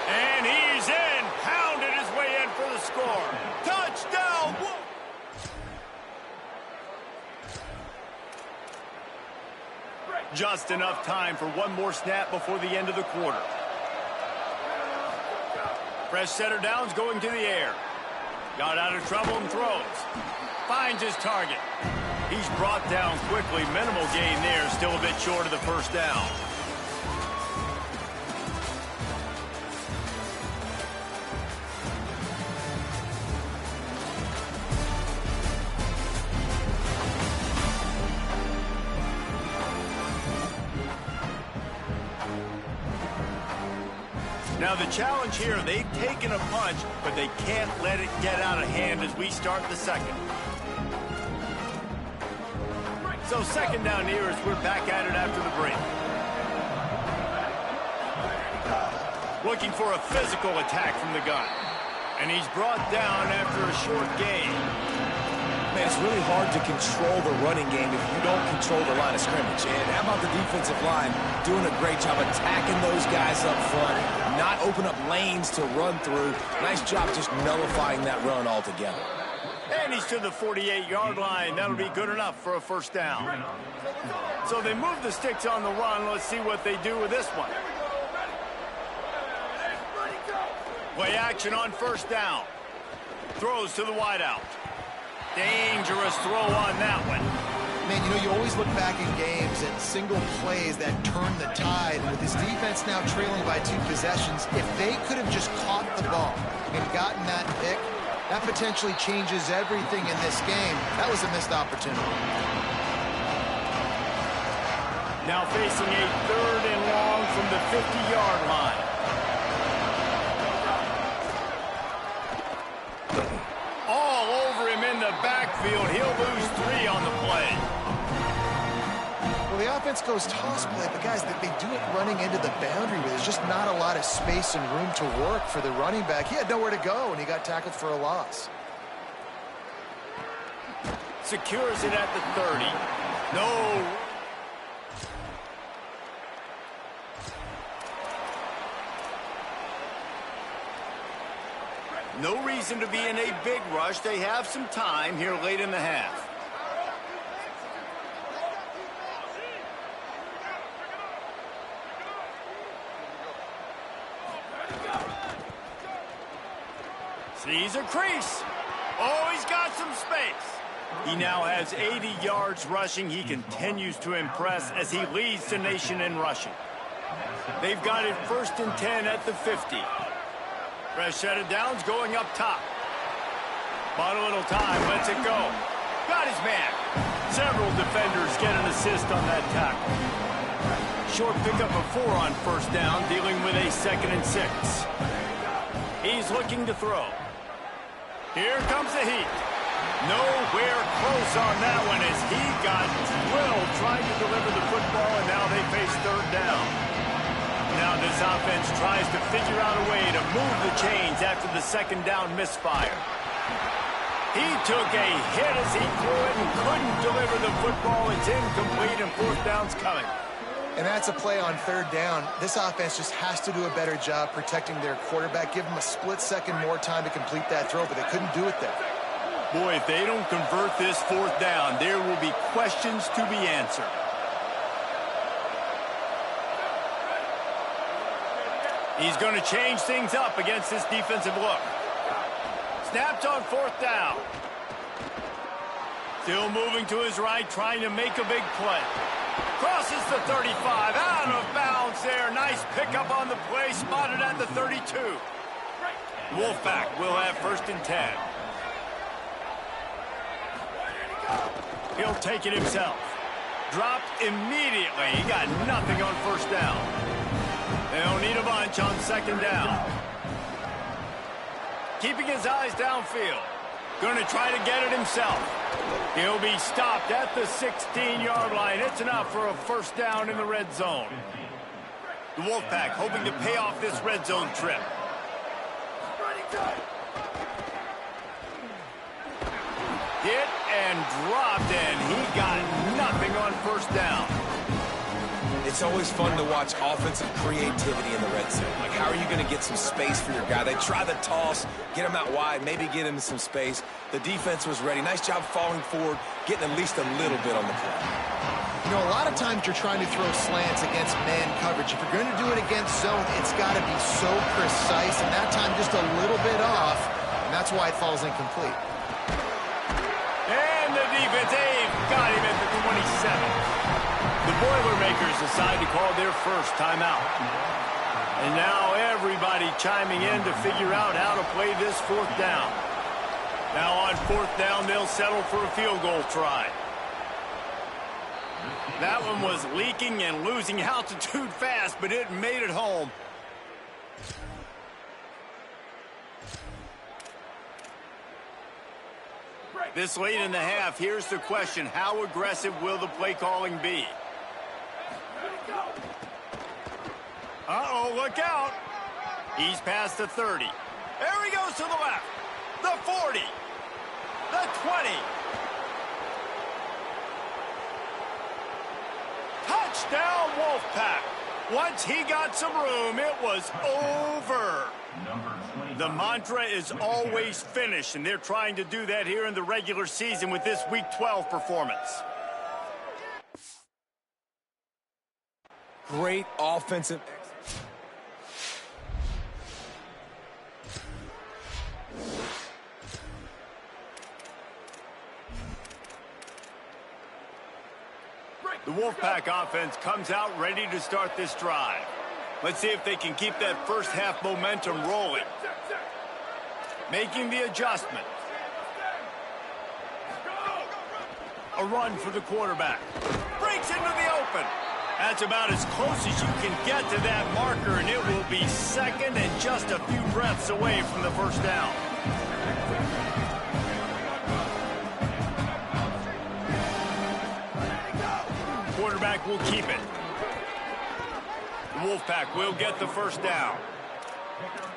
And he's in. Pounded his way in for the score. Touchdown. Just enough time for one more snap before the end of the quarter. Fresh setter downs going to the air. Got out of trouble and throws. Finds his target. He's brought down quickly. Minimal gain there. Still a bit short of the first down. Now the challenge here, they've taken a punch, but they can't let it get out of hand as we start the second. So 2nd down here as we're back at it after the break. Looking for a physical attack from the gun. And he's brought down after a short gain. Man, it's really hard to control the running game if you don't control the line of scrimmage. And how about the defensive line doing a great job attacking those guys up front, not open up lanes to run through. Nice job just nullifying that run altogether. And he's to the 48-yard line. That'll be good enough for a first down. So they move the sticks on the run. Let's see what they do with this one. Play action on first down. Throws to the wideout. Dangerous throw on that one. Man, you know, you always look back in games at single plays that turn the tide. And with this defense now trailing by 2 possessions, if they could have just caught the ball and gotten that pick, that potentially changes everything in this game. That was a missed opportunity. Now facing a 3rd and long from the 50-yard line. All over him in the backfield. He'll lose 3 on the play. Well, the offense goes toss play, but guys, they do it running into the boundary where there's just not a lot of space and room to work for the running back. He had nowhere to go, and he got tackled for a loss. Secures it at the 30. No. No reason to be in a big rush. They have some time here late in the half. Sees a crease. Oh, he's got some space. He now has 80 yards rushing. He continues to impress as he leads the nation in rushing. They've got it 1st and 10 at the 50. Fresh set of downs going up top. Bought a little time, lets it go. Got his man. Several defenders get an assist on that tackle. Short pickup of 4 on first down, dealing with a 2nd and 6. He's looking to throw. Here comes the heat. Nowhere close on that one as he got drilled trying to deliver the football, and now they face 3rd down. Now this offense tries to figure out a way to move the chains after the 2nd down misfire. He took a hit as he threw it and couldn't deliver the football. It's incomplete and 4th down's coming. And that's a play on 3rd down. This offense just has to do a better job protecting their quarterback. Give him a split second more time to complete that throw, but they couldn't do it there. Boy, if they don't convert this 4th down, there will be questions to be answered. He's going to change things up against this defensive look. Snapped on 4th down. Still moving to his right, trying to make a big play. Crosses the 35, out of bounds there. Nice pickup on the play, spotted at the 32. Wolfpack will have 1st and 10. He'll take it himself. Dropped immediately. He got nothing on 1st down. They'll need a bunch on 2nd down. Keeping his eyes downfield. Going to try to get it himself. He'll be stopped at the 16-yard line. It's enough for a 1st down in the red zone. The Wolfpack hoping to pay off this red zone trip. Hit and dropped, and he got nothing on 1st down. It's always fun to watch offensive creativity in the red zone. Like, how are you going to get some space for your guy? They try the toss, get him out wide, maybe get him some space. The defense was ready. Nice job falling forward, getting at least a little bit on the play. You know, a lot of times you're trying to throw slants against man coverage. If you're going to do it against zone, it's got to be so precise, and that time just a little bit off, and that's why it falls incomplete. And the defense, got him at the 27. The Boilermakers decide to call their first timeout. And now everybody chiming in to figure out how to play this 4th down. Now on 4th down, they'll settle for a field goal try. That one was leaking and losing altitude fast, but it made it home. This late in the half, here's the question. How aggressive will the play calling be? Uh-oh, look out. He's past the 30. There he goes to the left. The 40. The 20. Touchdown, Wolfpack. Once he got some room, it was over. The mantra is always finish, and they're trying to do that here in the regular season with this Week 12 performance. Great offensive. The Wolfpack offense comes out ready to start this drive. Let's see if they can keep that first half momentum rolling. Making the adjustment. A run for the quarterback. Breaks into the open. That's about as close as you can get to that marker, and it will be second and just a few breaths away from the first down. Quarterback will keep it. The Wolfpack will get the first down.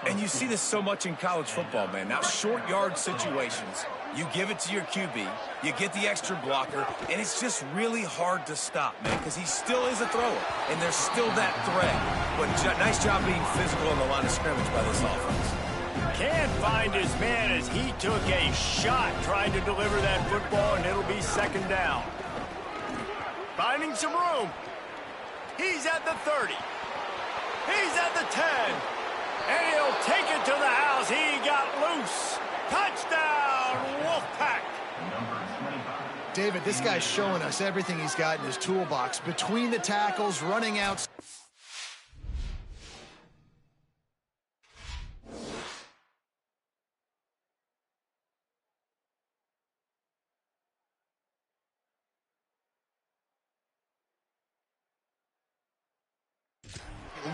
And you see this so much in college football, man. Now, short yard situations, you give it to your QB, you get the extra blocker, and it's just really hard to stop, man, because he still is a thrower, and there's still that threat. But nice job being physical on the line of scrimmage by this offense. Can't find his man as he took a shot trying to deliver that football, and it'll be second down. Finding some room. He's at the 30. He's at the 10. And he'll take it to the house. He got loose. Touchdown, Wolfpack. David, this guy's showing us everything he's got in his toolbox. Between the tackles, running out.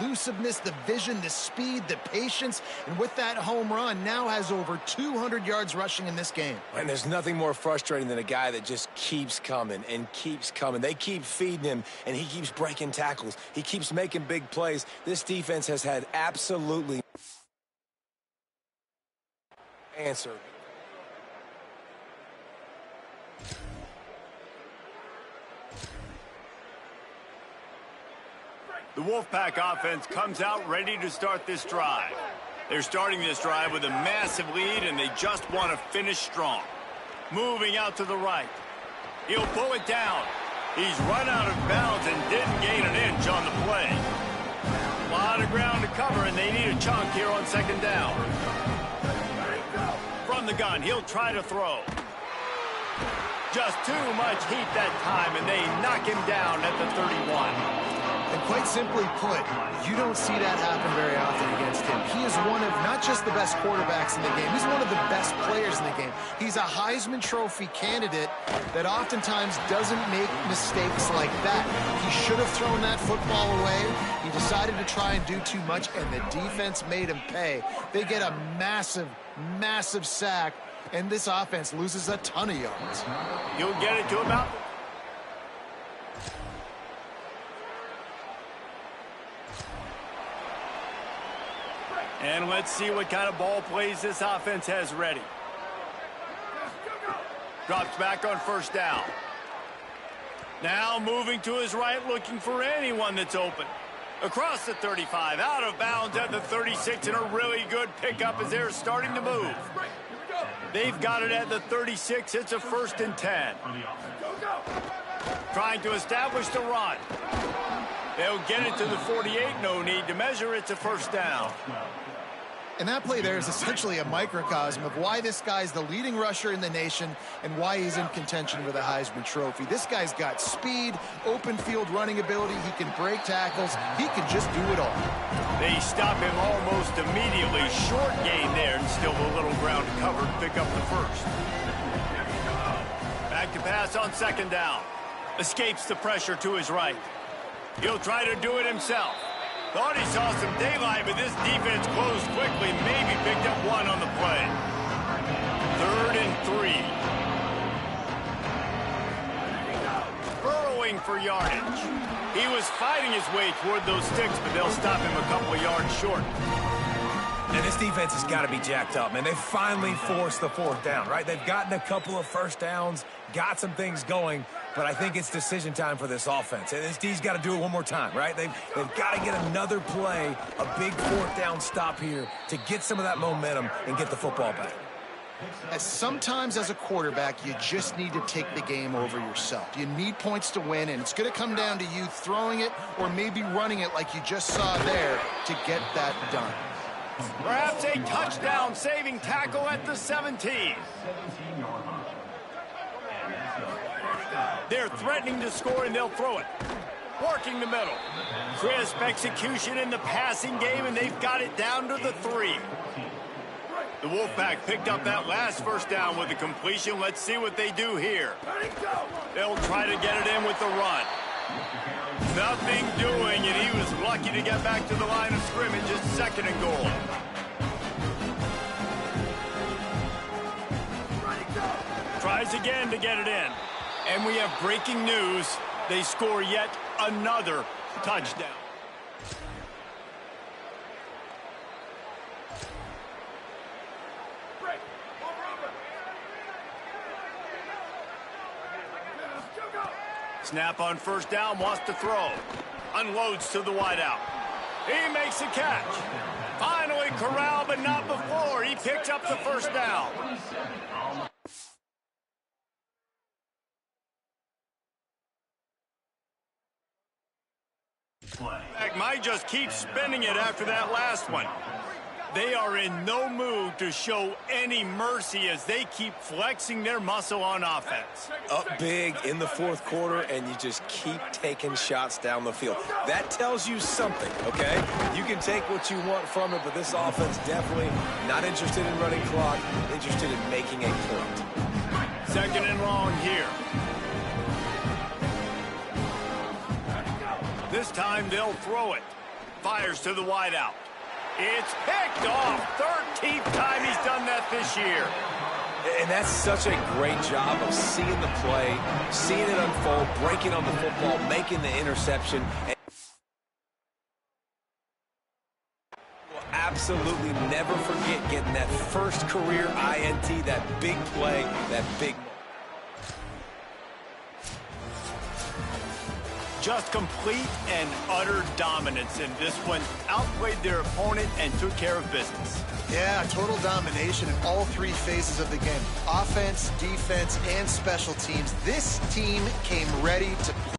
Elusiveness, the vision, the speed, the patience, and with that home run, now has over 200 yards rushing in this game. And there's nothing more frustrating than a guy that just keeps coming and keeps coming. They keep feeding him, and he keeps breaking tackles. He keeps making big plays. This defense has had absolutely answer. The Wolfpack offense comes out ready to start this drive. They're starting this drive with a massive lead, and they just want to finish strong. Moving out to the right. He'll pull it down. He's run out of bounds and didn't gain an inch on the play. A lot of ground to cover, and they need a chunk here on second down. From the gun, he'll try to throw. Just too much heat that time, and they knock him down at the 31. And quite simply put, you don't see that happen very often against him. He is one of not just the best quarterbacks in the game, he's one of the best players in the game. He's a Heisman Trophy candidate that oftentimes doesn't make mistakes like that. He should have thrown that football away. He decided to try and do too much, and the defense made him pay. They get a massive, massive sack, and this offense loses a ton of yards. You'll get it to about... And let's see what kind of ball plays this offense has ready. Drops back on first down. Now moving to his right, looking for anyone that's open. Across the 35, out of bounds at the 36, and a really good pickup as they're starting to move. They've got it at the 36. It's a 1st and 10. Trying to establish the run. They'll get it to the 48. No need to measure. It's a 1st down. And that play there is essentially a microcosm of why this guy's the leading rusher in the nation and why he's in contention for the Heisman Trophy. This guy's got speed, open field running ability. He can break tackles. He can just do it all. They stop him almost immediately. Short gain there, and still a little ground to cover to pick up the 1st. Back to pass on second down. Escapes the pressure to his right. He'll try to do it himself. Thought he saw some daylight, but this defense closed quickly. Maybe picked up one on the play. 3rd and 3. Burrowing for yardage. He was fighting his way toward those sticks, but they'll stop him a couple of yards short. And this defense has got to be jacked up, man. They finally forced the fourth down, right? They've gotten a couple of first downs, got some things going, but I think it's decision time for this offense. And this D's got to do it one more time, right? They've got to get another play, a big fourth down stop here to get some of that momentum and get the football back. Sometimes as a quarterback, you just need to take the game over yourself. You need points to win, and it's going to come down to you throwing it or maybe running it like you just saw there to get that done. Perhaps a touchdown-saving tackle at the 17. They're threatening to score, and they'll throw it. Working the middle. Crisp execution in the passing game, and they've got it down to the 3. The Wolfpack picked up that last first down with a completion. Let's see what they do here. They'll try to get it in with the run. Nothing doing, and he was lucky to get back to the line of scrimmage. Just second and goal. Tries again to get it in. And we have breaking news. They score yet another touchdown. Snap on first down, wants to throw. Unloads to the wideout. He makes a catch. Finally corralled, but not before. He picks up the first down. Might just keep spinning it after that last one. They are in no mood to show any mercy as they keep flexing their muscle on offense. Up big in the fourth quarter, and you just keep taking shots down the field. That tells you something, okay? You can take what you want from it, but this offense definitely not interested in running clock, interested in making a point. Second and long here. This time they'll throw it. Fires to the wideout. It's picked off. 13th time he's done that this year. And that's such a great job of seeing the play, seeing it unfold, breaking on the football, making the interception. And will absolutely never forget getting that first career INT, that big play, that big. Just complete and utter dominance in this one. Outplayed their opponent and took care of business. Yeah, total domination in all three phases of the game. Offense, defense, and special teams. This team came ready to play.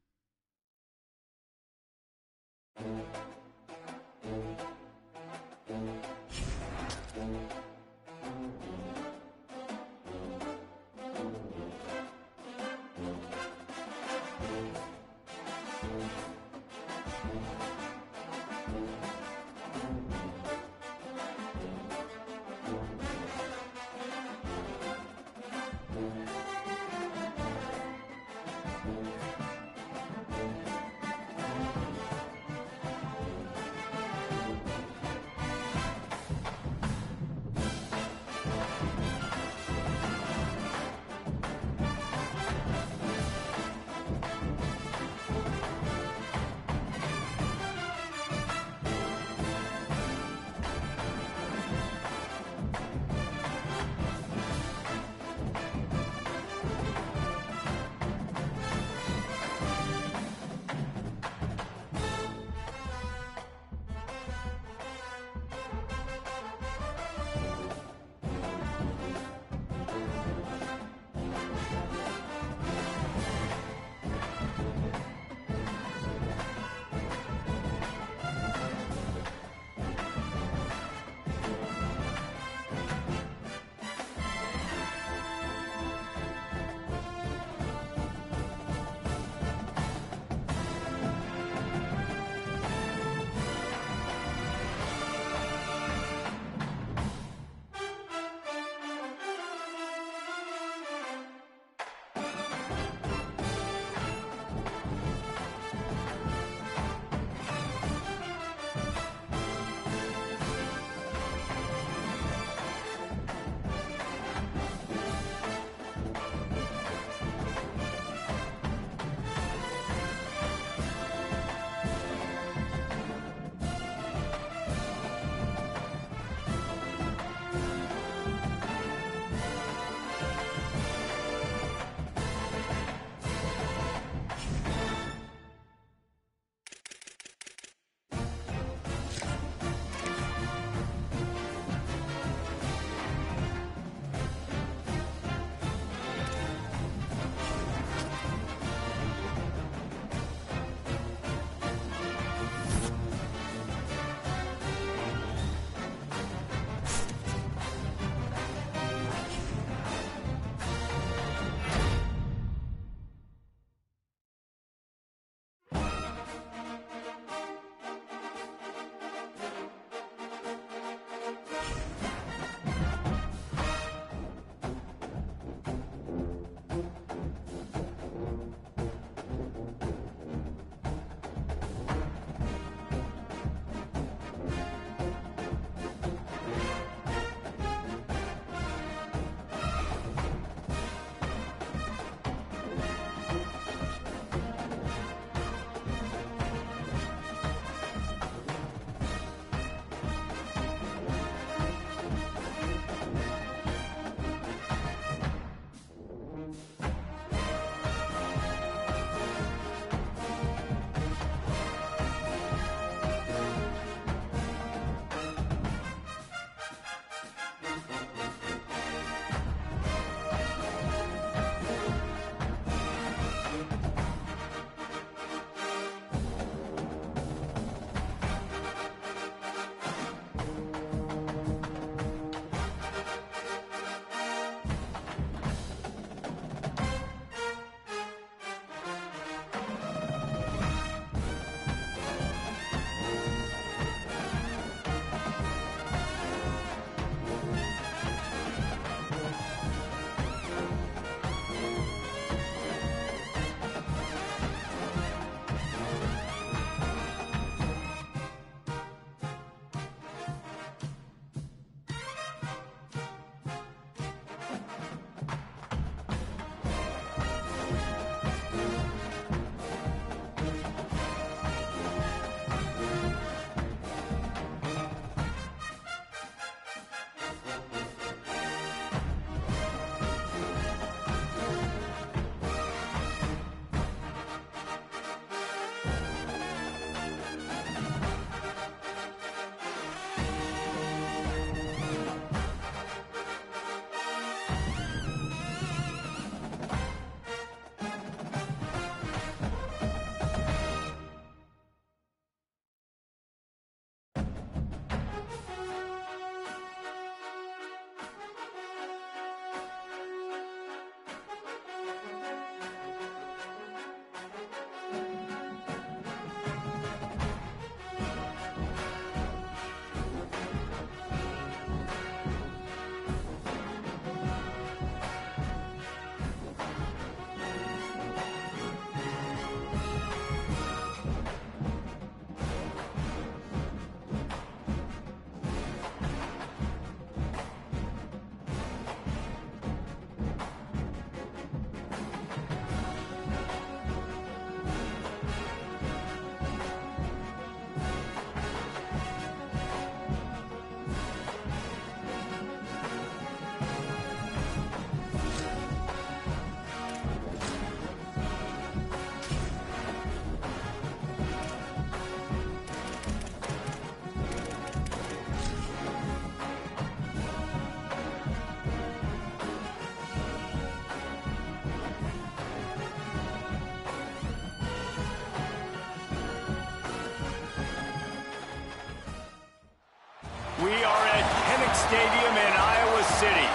We are at Kinnick Stadium in Iowa City.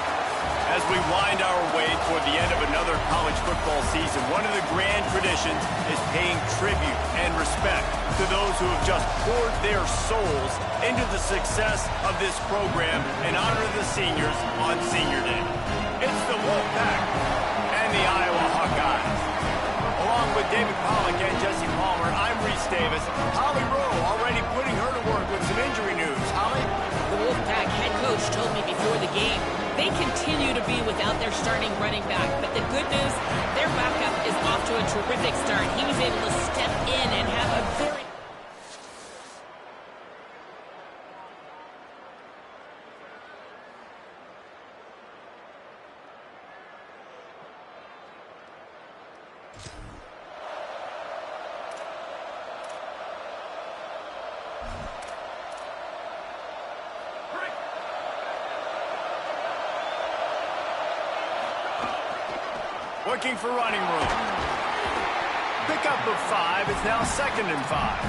As we wind our way toward the end of another college football season, one of the grand traditions is paying tribute and respect to those who have just poured their souls into the success of this program and honor the seniors on Senior Day. It's the Wolfpack and the Iowa Hawkeyes. Along with David Pollack and Jesse Palmer, I'm Reese Davis. Holly Rowe already putting her to work with some injury news. Holly? The Wolfpack head coach told me before the game they continue to be without their starting running back. But the good news, their backup is off to a terrific start. He was able to step in and have a very... Looking for running room. Pickup of 5 is now 2nd and 5.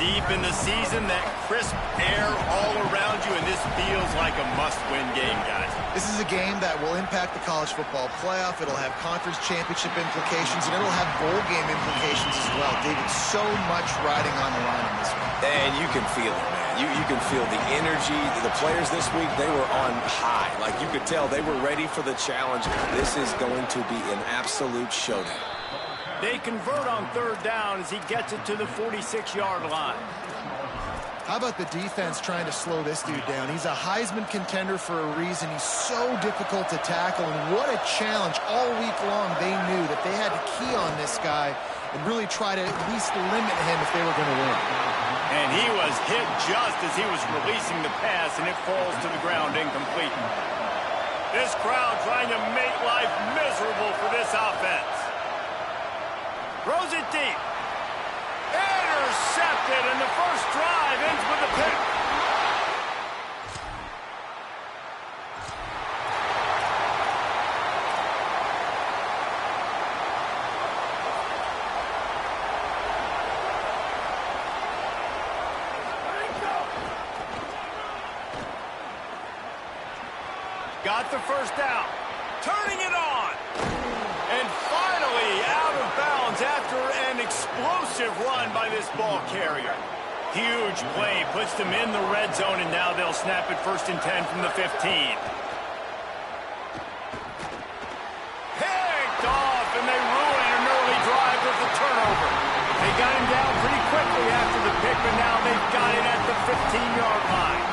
Deep in the season, that crisp air all around you, and this feels like a must-win game, guys. This is a game that will impact the college football playoff. It'll have conference championship implications, and it'll have bowl game implications as well. David, so much riding on the line in this one. And you can feel it, man. You can feel the energy. The players this week, they were on high. Like, you could tell they were ready for the challenge. This is going to be an absolute showdown. They convert on 3rd down as he gets it to the 46-yard line. How about the defense trying to slow this dude down? He's a Heisman contender for a reason. He's so difficult to tackle, and what a challenge. All week long, they knew that they had to key on this guy and really try to at least limit him if they were going to win. And he was hit just as he was releasing the pass, and it falls to the ground incomplete. This crowd trying to make life miserable for this offense. Throws it deep. Intercepted, and the first drive ends with a pick. Got the first down. Turning it on. And finally out of bounds after an explosive run by this ball carrier. Huge play puts them in the red zone, and now they'll snap it 1st and 10 from the 15. Picked off, and they ruin an early drive with the turnover. They got him down pretty quickly after the pick, but now they've got it at the 15-yard line.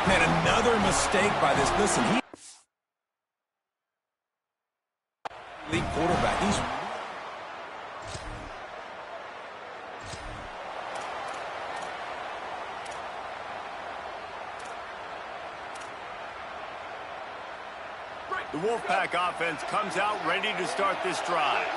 Man, another mistake by this. Listen, league quarterback. The Wolfpack offense comes out ready to start this drive.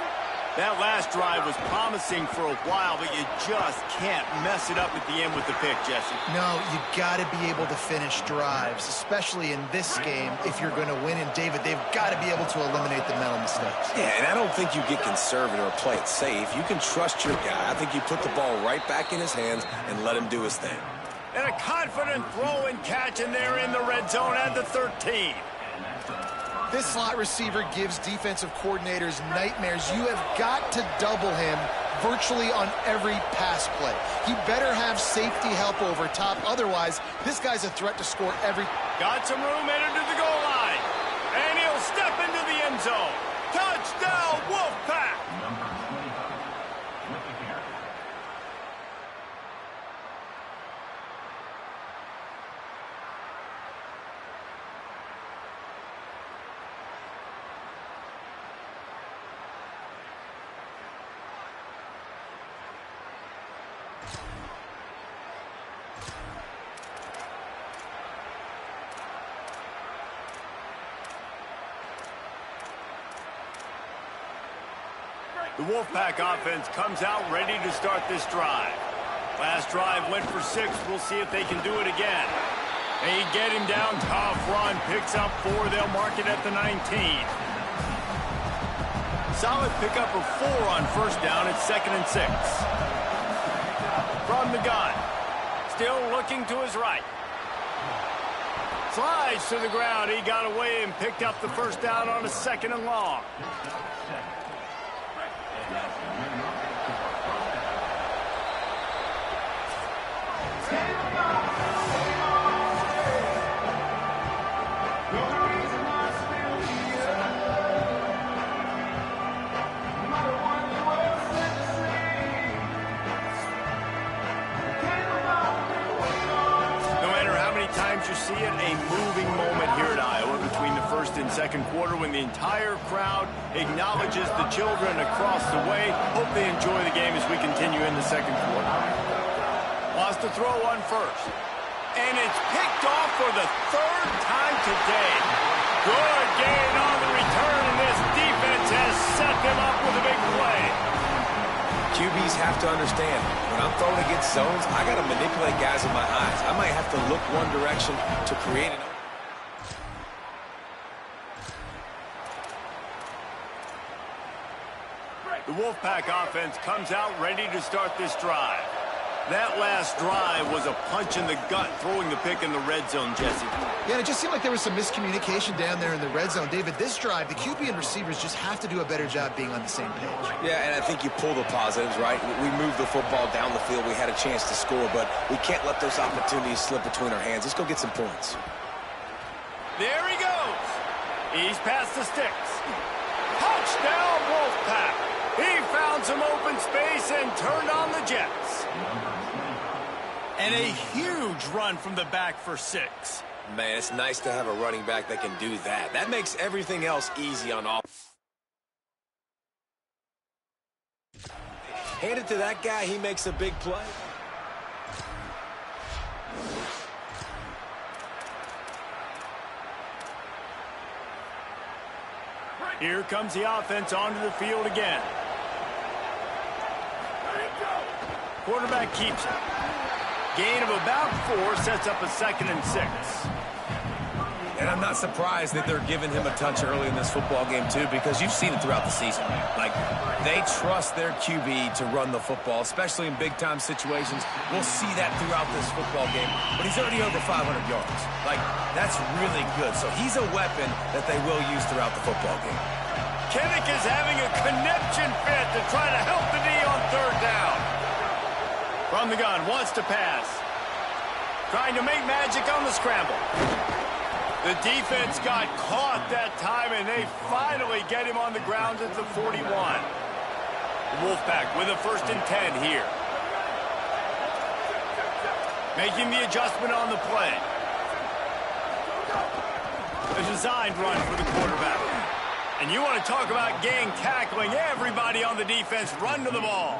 That last drive was promising for a while, but you just can't mess it up at the end with the pick, Jesse. No, you got to be able to finish drives, especially in this game. If you're going to win, and David, they've got to be able to eliminate the mental mistakes. Yeah, and I don't think you get conservative or play it safe. You can trust your guy. I think you put the ball right back in his hands and let him do his thing. And a confident throw and catch, and they're in the red zone at the 13. This slot receiver gives defensive coordinators nightmares. You have got to double him virtually on every pass play. He better have safety help over top. Otherwise, this guy's a threat to score every... Got some room headed to the goal line. And he'll step into the end zone. Touchdown, Wolfpack! Number 25 with the carry. The Wolfpack offense comes out ready to start this drive. Last drive went for 6. We'll see if they can do it again. They get him down. Tough run. Picks up 4. They'll mark it at the 19. Solid pickup of 4 on 1st down. It's 2nd and 6. From the gun. Still looking to his right. Slides to the ground. He got away and picked up the first down on a 2nd and long. You see it, a moving moment here at Iowa between the first and second quarter when the entire crowd acknowledges the children across the way. Hope they enjoy the game as we continue in the second quarter. Wants to throw on first. And it's picked off for the 3rd time today. Good gain on the return, and this defense has set them up with a big play. QBs have to understand, when I'm throwing against zones, I got to manipulate guys with my eyes. I might have to look one direction to create an... The Wolfpack offense comes out ready to start this drive. That last drive was a punch in the gut, throwing the pick in the red zone, Jesse. Yeah, and it just seemed like there was some miscommunication down there in the red zone. David, this drive, the QB and receivers just have to do a better job being on the same page. Yeah, and I think you pull the positives, right? We moved the football down the field. We had a chance to score, but we can't let those opportunities slip between our hands. Let's go get some points. There he goes. He's past the sticks. Touchdown, Wolfpack. He found some open space and turned on the Jets. And a huge run from the back for 6. Man, it's nice to have a running back that can do that. That makes everything else easy on offense. Hand it to that guy, he makes a big play. Here comes the offense onto the field again. Quarterback keeps it. Gain of about 4 sets up a 2nd and 6. And I'm not surprised that they're giving him a touch early in this football game, too, because you've seen it throughout the season. Like, they trust their QB to run the football, especially in big-time situations. We'll see that throughout this football game. But he's already over 500 yards. Like, that's really good. So he's a weapon that they will use throughout the football game. Kinnick is having a conniption fit to try to help the D on 3rd down. From the gun, wants to pass. Trying to make magic on the scramble. The defense got caught that time, and they finally get him on the ground at the 41. The Wolfpack with a 1st and 10 here. Making the adjustment on the play. A designed run for the quarterback. And you want to talk about gang tackling. Everybody on the defense run to the ball.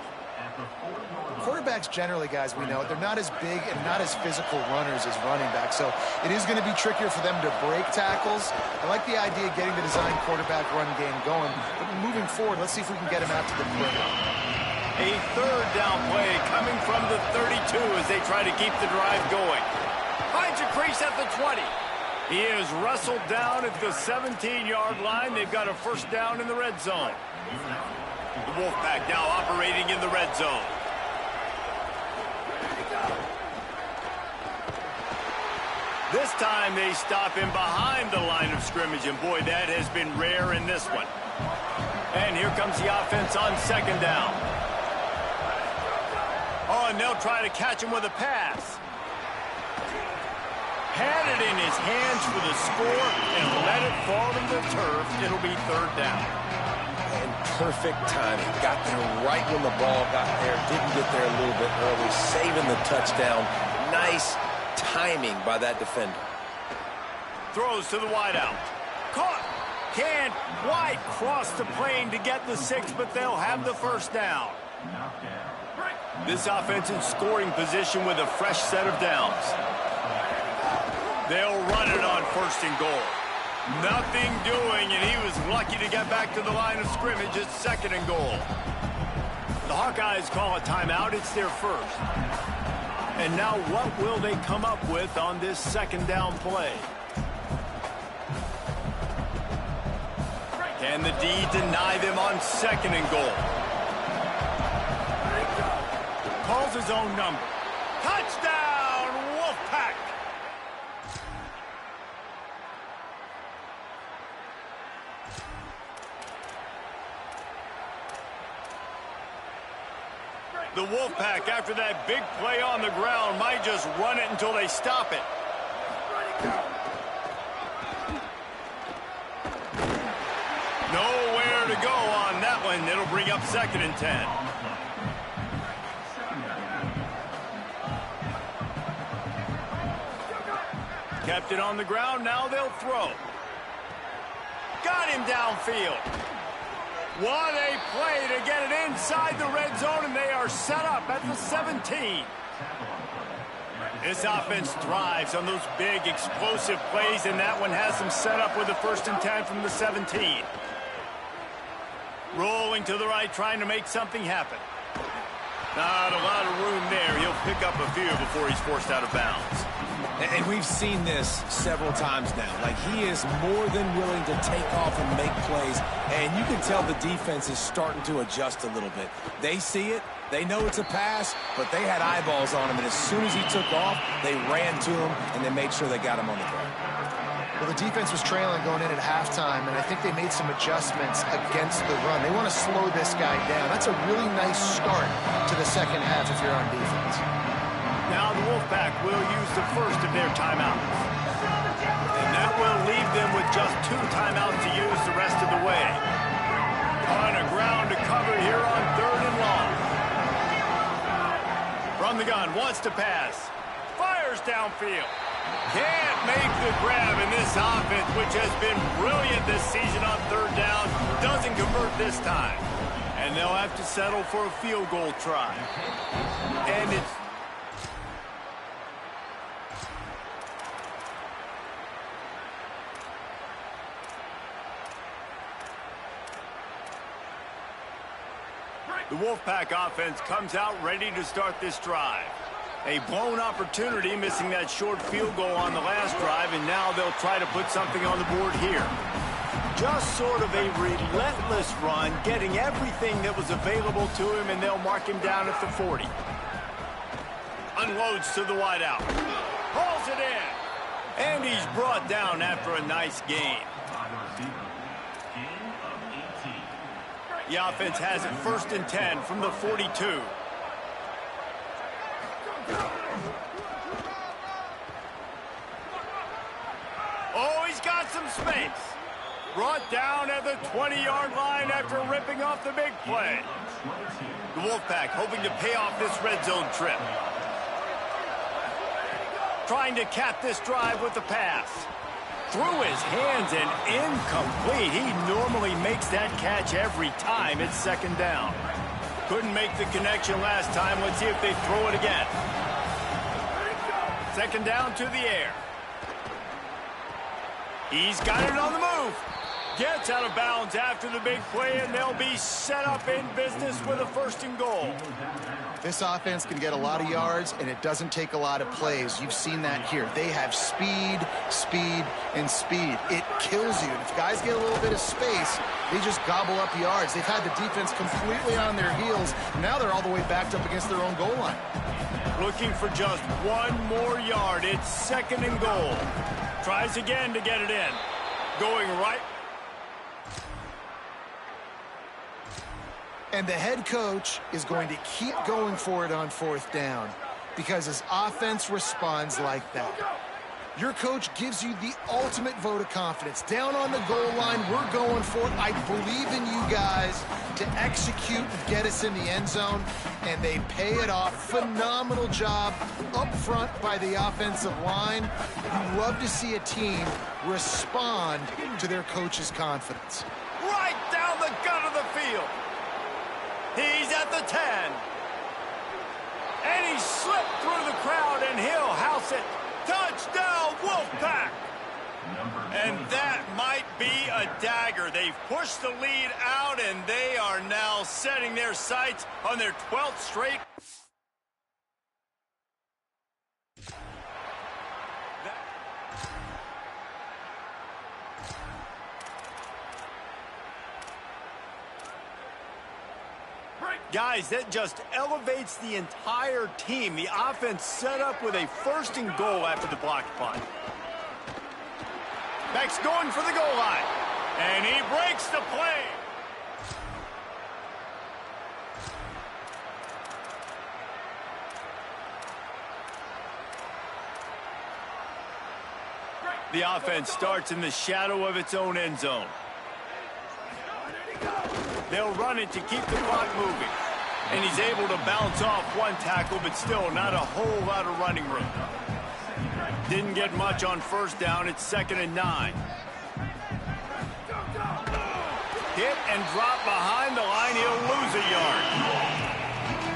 Quarterbacks generally, guys, we know, they're not as big and not as physical runners as running backs, so it is going to be trickier for them to break tackles. I like the idea of getting the design quarterback run game going, but moving forward, let's see if we can get him out to the perimeter. A 3rd down play coming from the 32 as they try to keep the drive going. Finds a crease at the 20. He is wrestled down at the 17-yard line. They've got a 1st down in the red zone. The Wolfpack now operating in the red zone. This time they stop him behind the line of scrimmage, and boy, that has been rare in this one. And here comes the offense on 2nd down. Oh, and they'll try to catch him with a pass. Had it in his hands for the score and let it fall to the turf. It'll be 3rd down. And perfect timing. Got there right when the ball got there. Didn't get there a little bit early. Saving the touchdown. Nice timing by that defender. Throws to the wideout. Caught. Can't quite cross the plane to get the 6, but they'll have the 1st down. This offense in scoring position with a fresh set of downs. They'll run it on 1st and goal. Nothing doing, and he was lucky to get back to the line of scrimmage at 2nd and goal. The Hawkeyes call a timeout. It's their 1st. And now what will they come up with on this 2nd down play? Can the D deny them on 2nd and goal? Calls his own number. Touchdown! The Wolfpack, after that big play on the ground, might just run it until they stop it. Nowhere to go on that one. It'll bring up 2nd and 10. Kept it on the ground. Now they'll throw. Got him downfield. What a play to get it inside the red zone, and they are set up at the 17. This offense thrives on those big, explosive plays, and that one has them set up with a 1st and 10 from the 17. Rolling to the right, trying to make something happen. Not a lot of room there. He'll pick up a few before he's forced out of bounds. And we've seen this several times now. Like, he is more than willing to take off and make plays. And you can tell the defense is starting to adjust a little bit. They see it. They know it's a pass, but they had eyeballs on him. And as soon as he took off, they ran to him, and they made sure they got him on the ground. Well, the defense was trailing going in at halftime, and I think they made some adjustments against the run. They want to slow this guy down. That's a really nice start to the second half if you're on defense. Now the Wolfpack will use the first of their timeouts. And that will leave them with just 2 timeouts to use the rest of the way. On a ground to cover here on 3rd and long. From the gun, wants to pass. Fires downfield. Can't make the grab, in this offense, which has been brilliant this season on 3rd down, doesn't convert this time. And they'll have to settle for a field goal try. And it's the Wolfpack offense comes out ready to start this drive. A blown opportunity, missing that short field goal on the last drive, and now they'll try to put something on the board here. Just sort of a relentless run, getting everything that was available to him, and they'll mark him down at the 40. Unloads to the wideout. Hauls it in. And he's brought down after a nice gain. The offense has it 1st and 10 from the 42. Oh, he's got some space. Brought down at the 20-yard line after ripping off the big play. The Wolfpack hoping to pay off this red zone trip. Trying to cap this drive with the pass. Through his hands and incomplete. He normally makes that catch every time. It's 2nd down. Couldn't make the connection last time. Let's see if they throw it again. 2nd down to the air. He's got it on the move. Gets out of bounds after the big play, and they'll be set up in business with a 1st and goal. This offense can get a lot of yards, and it doesn't take a lot of plays. You've seen that here. They have speed, speed, and speed. It kills you. If guys get a little bit of space, they just gobble up yards. They've had the defense completely on their heels. Now they're all the way backed up against their own goal line. Looking for just 1 more yard. It's 2nd and goal. Tries again to get it in. Going right. And the head coach is going to keep going for it on 4th down because his offense responds like that. Your coach gives you the ultimate vote of confidence. Down on the goal line, we're going for it. I believe in you guys to execute and get us in the end zone, and they pay it off. Phenomenal job up front by the offensive line. You love to see a team respond to their coach's confidence. Right down the gut of the field. He's at the 10. And he slipped through the crowd, and he'll house it. Touchdown, Wolfpack. And that might be a dagger. They've pushed the lead out, and they are now setting their sights on their 12th straight. Guys, that just elevates the entire team. The offense set up with a 1st and goal after the blocked punt. Beck's going for the goal line. And he breaks the play. The offense starts in the shadow of its own end zone. They'll run it to keep the clock moving. And he's able to bounce off one tackle, but still not a whole lot of running room. Didn't get much on first down. It's 2nd and 9. Hit and drop behind the line. He'll lose a yard.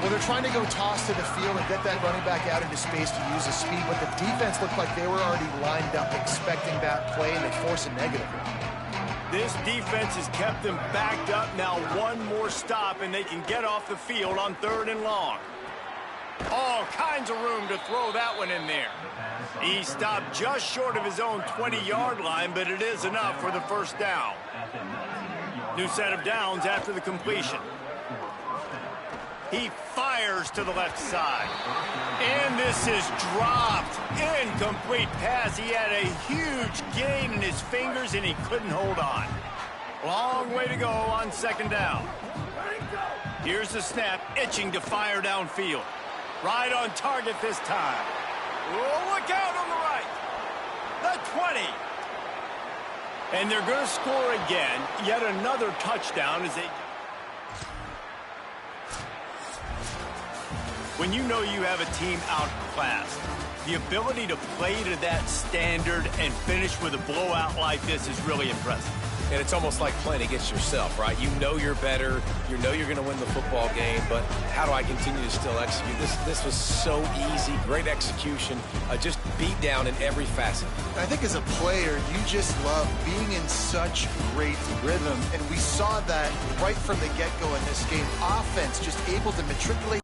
Well, they're trying to go toss to the field and get that running back out into space to use his speed, but the defense looked like they were already lined up expecting that play, and they force a negative. This defense has kept them backed up. Now one more stop, and they can get off the field on 3rd and long. All kinds of room to throw that one in there. He stopped just short of his own 20-yard line, but it is enough for the first down. New set of downs after the completion. He fires to the left side. And this is dropped. Incomplete pass. He had a huge gain in his fingers, and he couldn't hold on. Long way to go on 2nd down. Here's the snap, itching to fire downfield. Right on target this time. Oh, look out on the right. The 20. And they're going to score again. Yet another touchdown as they... When you know you have a team outclassed, the ability to play to that standard and finish with a blowout like this is really impressive. And it's almost like playing against yourself, right? You know you're better. You know you're going to win the football game, but how do I continue to still execute? This was so easy. Great execution. Just beat down in every facet. I think as a player, you just love being in such great rhythm, and we saw that right from the get-go in this game. Offense just able to matriculate